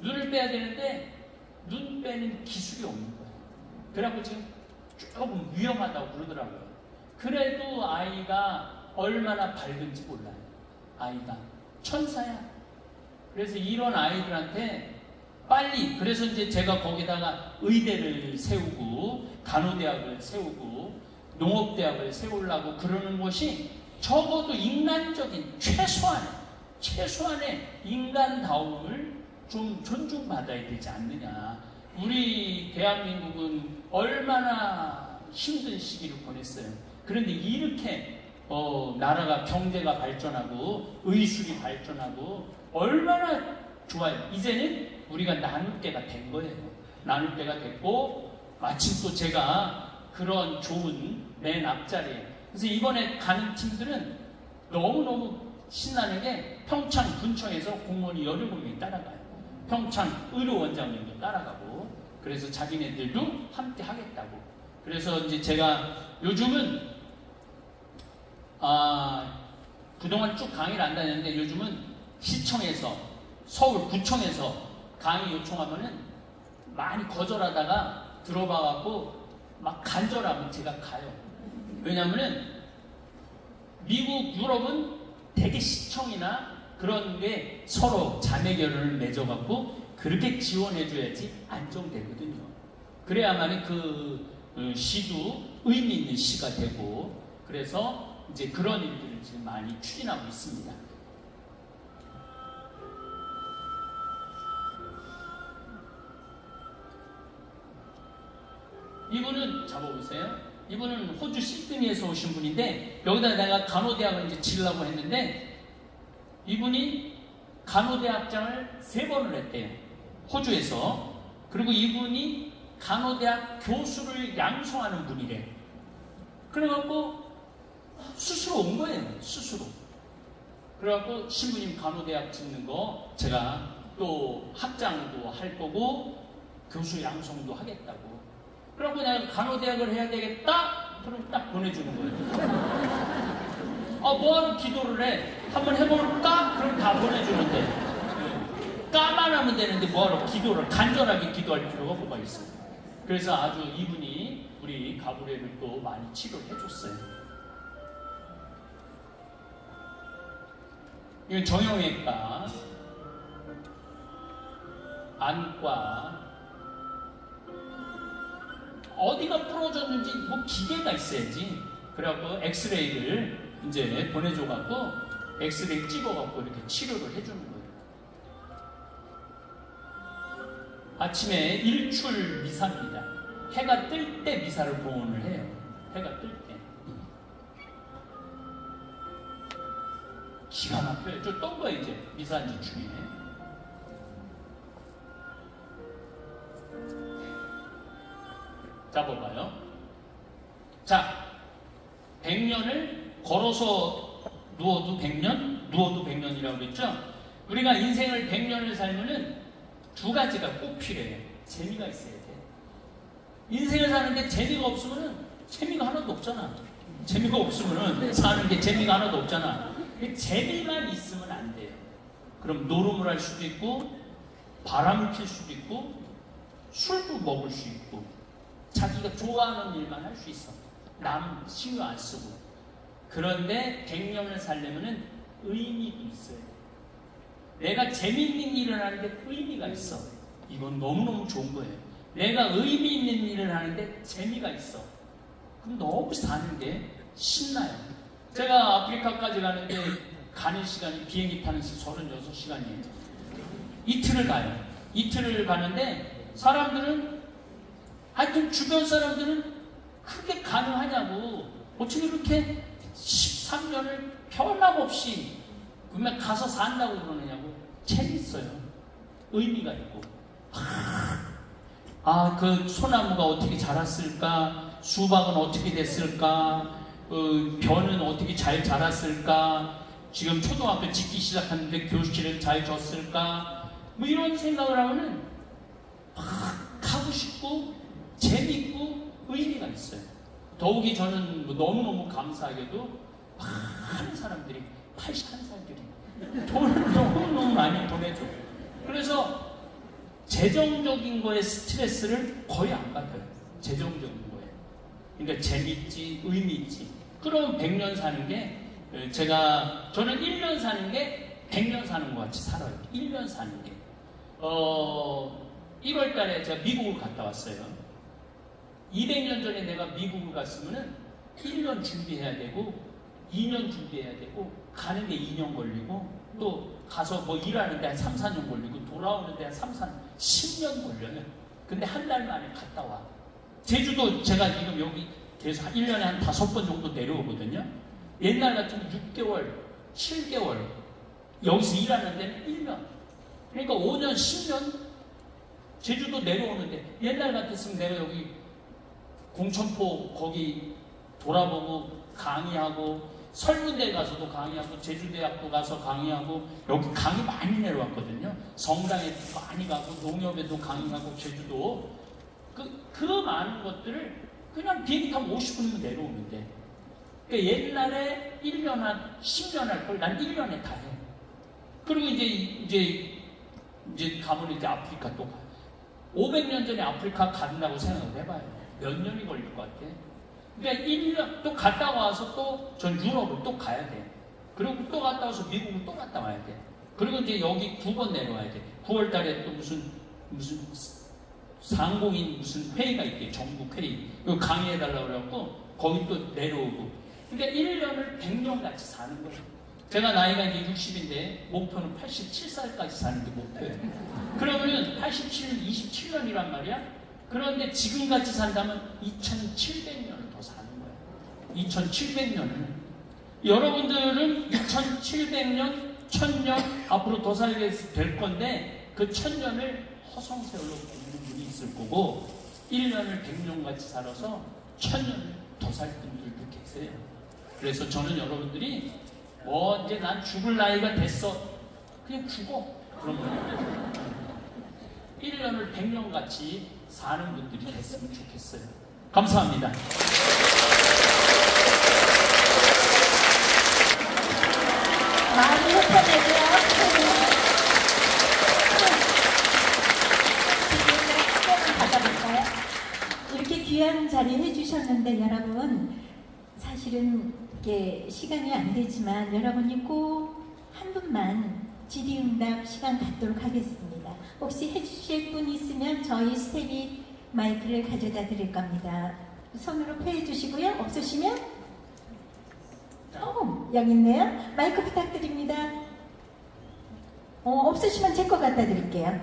눈을 빼야 되는데 눈 빼는 기술이 없는 거예요. 그래갖고 지금 조금 위험하다고 그러더라고요. 그래도 아이가 얼마나 밝은지 몰라요. 아이가 천사야. 그래서 이런 아이들한테 빨리, 그래서 이제 제가 거기다가 의대를 세우고 간호대학을 세우고 농업대학을 세우려고 그러는 것이 적어도 인간적인 최소한의 인간다움을 좀 존중받아야 되지 않느냐. 우리 대한민국은 얼마나 힘든 시기를 보냈어요. 그런데 이렇게 나라가 경제가 발전하고 의술이 발전하고 얼마나 좋아요. 이제는 우리가 나눌 때가 된 거예요. 나눌 때가 됐고 마침 또 제가 그런 좋은 맨 앞자리에 그래서 이번에 가는 팀들은 너무너무 신나는 게 평창 군청에서 공무원이 17명이 따라가요. 평창 의료원장님도 따라가고 그래서 자기네들도 함께 하겠다고. 그래서 이제 제가 요즘은 그동안 쭉 강의를 안 다녔는데 요즘은 시청에서 서울구청에서 강의 요청하면은 많이 거절하다가 들어봐갖고 막 간절하면 제가 가요. 왜냐면은 미국, 유럽은 대개 시청이나 그런 게 서로 자매 결연을 맺어갖고 그렇게 지원해줘야지 안정되거든요. 그래야만 그 시도 의미 있는 시가 되고 그래서 이제 그런 일들을 지금 많이 추진하고 있습니다. 이분은 잡아보세요. 이분은 호주 시드니에서 오신 분인데 여기다 내가 간호대학을 이제 지으려고 했는데 이분이 간호대학장을 3번을 했대요. 호주에서. 그리고 이분이 간호대학 교수를 양성하는 분이래. 그래갖고 스스로 온 거예요. 스스로. 그래갖고 신부님 간호대학 짓는 거 제가 또 학장도 할 거고 교수 양성도 하겠다고. 그래갖고 내가 간호대학을 해야 되겠다? 그럼 딱 보내주는 거예요. 뭐하러 기도를 해? 한번 해볼까? 그럼 다 보내주는데. 까만 하면 되는데 뭐하러 기도를, 간절하게 기도할 필요가 뭐가 있어요. 그래서 아주 이분이 우리 가브리엘을 또 많이 치료를 해줬어요. 이건 정형외과, 안과, 어디가 부러졌는지 뭐 기계가 있어야지. 그래갖고 엑스레이를 이제 보내줘갖고 엑스레이 찍어갖고 이렇게 치료를 해주는 거예요. 아침에 일출 미사입니다. 해가 뜰 때 미사를 봉헌을 해요. 해가 뜰 때. 기가 막혀요. 저 떤 거예요, 이제. 미사인지 중에. 자, 봐봐요. 자, 100년을 걸어서 누워도 100년, 누워도 100년이라고 그랬죠? 우리가 인생을 100년을 살면은 두 가지가 꼭 필요해요. 재미가 있어야 돼. 인생을 사는데 재미가 없으면은 재미가 하나도 없잖아. 재미가 없으면은 사는 게 재미가 하나도 없잖아. 재미만 있으면 안 돼요. 그럼 노름을 할 수도 있고, 바람을 필 수도 있고, 술도 먹을 수 있고, 자기가 좋아하는 일만 할 수 있어. 남 신경 안 쓰고. 그런데 100년을 살려면은 의미도 있어야 돼. 내가 재미있는 일을 하는데 의미가 있어. 이건 너무너무 좋은 거예요. 내가 의미 있는 일을 하는데 재미가 있어. 그럼 너무 사는 게 신나요. 제가 아프리카까지 가는데 가는 시간이 비행기 타는 시간 36시간이에요. 이틀을 가요. 이틀을 가는데 사람들은 하여튼 주변 사람들은 그게 가능하냐고 어떻게 이렇게 13년을 변함없이 그러면 가서 산다고 그러느냐고. 재밌어요. 의미가 있고. 그 소나무가 어떻게 자랐을까? 수박은 어떻게 됐을까? 벼는 어떻게 잘 자랐을까? 지금 초등학교 짓기 시작하는데 교실을 잘 줬을까? 뭐 이런 생각을 하면은 막 가고 싶고 재밌고 의미가 있어요. 더욱이 저는 너무너무 감사하게도 많은 사람들이 81살들이 돈을 너무너무 많이 보내줘. 그래서 재정적인 거에 스트레스를 거의 안 받아요. 재정적인 거에. 그러니까 재밌지, 의미 있지. 그럼 100년 사는 게 저는 1년 사는 게 100년 사는 것 같이 살아요. 1년 사는 게. 1월 달에 제가 미국을 갔다 왔어요. 200년 전에 내가 미국을 갔으면은 1년 준비해야 되고 2년 준비해야 되고 가는데 2년 걸리고 또 가서 뭐 일하는데 한 3, 4년 걸리고 돌아오는데 한 3, 4, 10년 걸려요. 근데 한 달 만에 갔다 와. 제주도 제가 지금 여기 계속 1년에 한 5번 정도 내려오거든요. 옛날 같으면 6개월, 7개월 여기서 일하는 데는 1년. 그러니까 5년, 10년 제주도 내려오는데 옛날 같았으면 내가 여기 공천포 거기 돌아보고 강의하고 설문대 가서도 강의하고 제주대학도 가서 강의하고 여기 강의 많이 내려왔거든요. 성당에도 많이 가고 농협에도 강의하고 제주도 그 많은 것들을 그냥 비행기 타면 50분이면 내려오는데 그러니까 옛날에 1년 한 10년 할 걸 난 1년에 다 해. 그리고 이제 가면 이제 아프리카 또 가요. 500년 전에 아프리카 간다고 생각을 해봐요. 몇 년이 걸릴 것 같아? 그러니까 1년 또 갔다 와서 또 전 유럽을 또 가야 돼. 그리고 또 갔다 와서 미국을 또 갔다 와야 돼. 그리고 이제 여기 9번 내려와야 돼. 9월 달에 또 무슨 상공인 무슨 회의가 있대. 정국 회의. 이거 강의해달라고 그래갖고 거기 또 내려오고. 그러니까 1년을 100년 같이 사는 거예요. 제가 나이가 이제 60인데 목표는 87살까지 사는 게 목표예요. 그러면 27년이란 말이야. 그런데 지금같이 산다면 2700년을 더 사는 거예요. 2700년을. 여러분들은 2700년, 1000년 앞으로 더 살게 될 건데 그 1000년을 허송세월로 보는 분이 있을 거고 1년을 100년같이 살아서 1000년을 더 살 분들도 계세요. 그래서 저는 여러분들이 이제 난 죽을 나이가 됐어. 그냥 죽어. 그러면 1년을 100년같이 사는 분들이 됐으면 좋겠어요. 감사합니다. 마음이 흡편해줘요. 한번 받아볼까요? 이렇게 귀한 자리 해주셨는데 여러분 사실은 이게 시간이 안 되지만 여러분이 꼭 한 분만 질의응답 시간 갖도록 하겠습니다. 혹시 해주실 분 있으면 저희 스텝이 마이크를 가져다 드릴 겁니다. 손으로 표해 주시고요. 없으시면 여기 있네요. 마이크 부탁드립니다. 없으시면 제 거 갖다 드릴게요.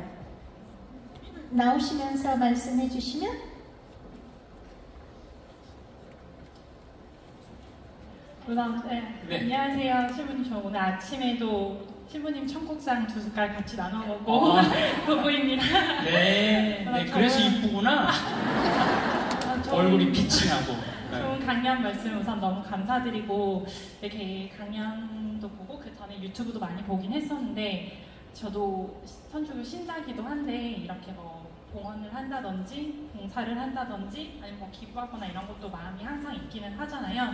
나오시면서 말씀해 주시면. 네. 안녕하세요, 신부님. 저 오늘 아침에도 신부님 청국장 2숟갈 같이 나눠 먹고 부부입니다. 네, 그래서 이쁘구나. 얼굴이 빛이 나고. 좋은 강연 말씀 우선 너무 감사드리고, 이렇게 강연도 보고 그 전에 유튜브도 많이 보긴 했었는데, 저도 천주교 신자기도 한데 이렇게 뭐 봉헌을 한다든지 봉사를 한다든지 아니면 뭐 기부하거나 이런 것도 마음이 항상 있기는 하잖아요.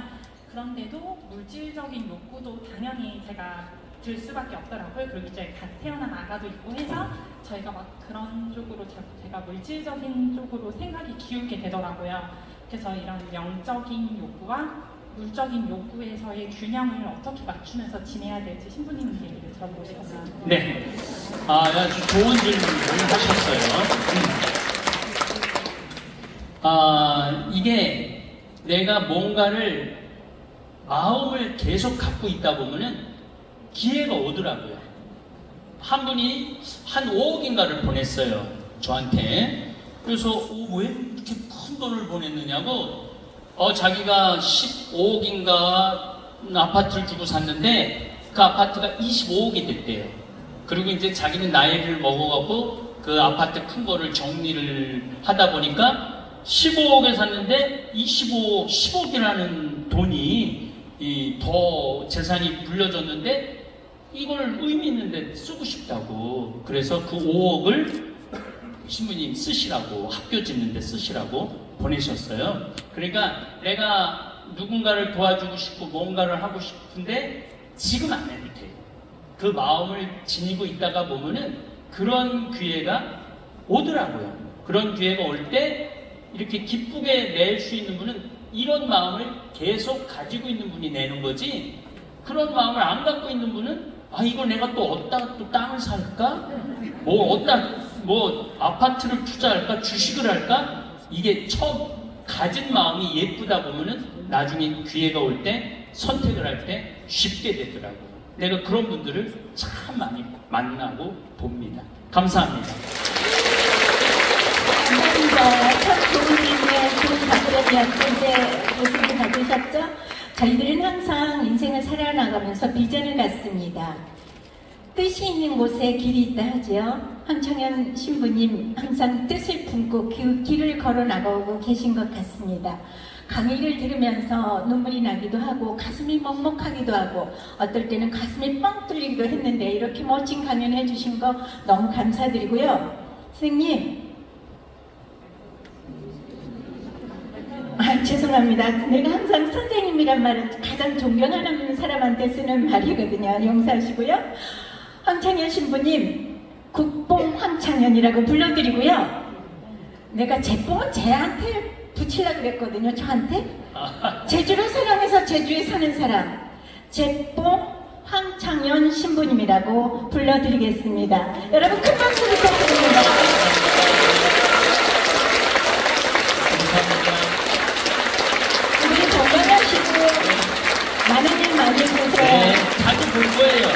그런데도 물질적인 욕구도 당연히 제가 들 수밖에 없더라고요. 그리고 이제 갓 태어난 아가도 있고 해서 저희가 막 그런 쪽으로 제가 물질적인 쪽으로 생각이 기울게 되더라고요. 그래서 이런 영적인 욕구와 물적인 욕구에서의 균형을 어떻게 맞추면서 지내야 될지 신부님 얘기를 들어보고 싶었습니다. 네, 아주 좋은 질문을 하셨어요. 이게 내가 뭔가를 마음을 계속 갖고 있다 보면은 기회가 오더라고요. 한 분이 한 5억인가를 보냈어요, 저한테. 그래서 왜 이렇게 큰 돈을 보냈느냐고. 자기가 15억인가 아파트를 주고 샀는데 그 아파트가 25억이 됐대요. 그리고 이제 자기는 나이를 먹어갖고 그 아파트 큰 거를 정리를 하다 보니까 15억에 샀는데 25억, 10억이라는 돈이 더 재산이 불려졌는데 이걸 의미 있는데 쓰고 싶다고. 그래서 그 5억을 신부님 쓰시라고, 학교 짓는데 쓰시라고 보내셨어요. 그러니까 내가 누군가를 도와주고 싶고 뭔가를 하고 싶은데 지금 안 해도 돼요. 그 마음을 지니고 있다가 보면은 그런 기회가 오더라고요. 그런 기회가 올 때 이렇게 기쁘게 낼 수 있는 분은 이런 마음을 계속 가지고 있는 분이 내는 거지, 그런 마음을 안 갖고 있는 분은 이거 내가 또 어디다가 또 땅을 살까? 뭐 아파트를 투자할까? 주식을 할까? 이게 처음 가진 마음이 예쁘다 보면은 나중에 기회가 올 때 선택을 할 때 쉽게 되더라고요. 내가 그런 분들을 참 많이 만나고 봅니다. 감사합니다. 감사합니다. 참 좋은 의미의 좋은 답변이었고, 이제 모습을 받으셨죠? 저희들은 항상 인생을 살아나가면서 비전을 갖습니다. 뜻이 있는 곳에 길이 있다 하죠. 황청현 신부님 항상 뜻을 품고 그 길을 걸어 나가고 계신 것 같습니다. 강의를 들으면서 눈물이 나기도 하고 가슴이 먹먹하기도 하고 어떨 때는 가슴이 뻥 뚫리기도 했는데, 이렇게 멋진 강연 해주신 거 너무 감사드리고요. 선생님, 죄송합니다. 내가 항상 선생님이란 말은 가장 존경하는 사람한테 쓰는 말이거든요. 용서하시고요. 황창현 신부님, 국뽕 황창현이라고 불러드리고요. 내가 제뽕은 쟤한테 붙이려고 그랬거든요. 저한테. 제주를 사랑해서 제주에 사는 사람, 제뽕 황창현 신부님이라고 불러드리겠습니다. 여러분 큰 박수 부탁드립니다. 우리 건강하시고 많은 일 많이 보세요. 네, 자주 볼 거예요.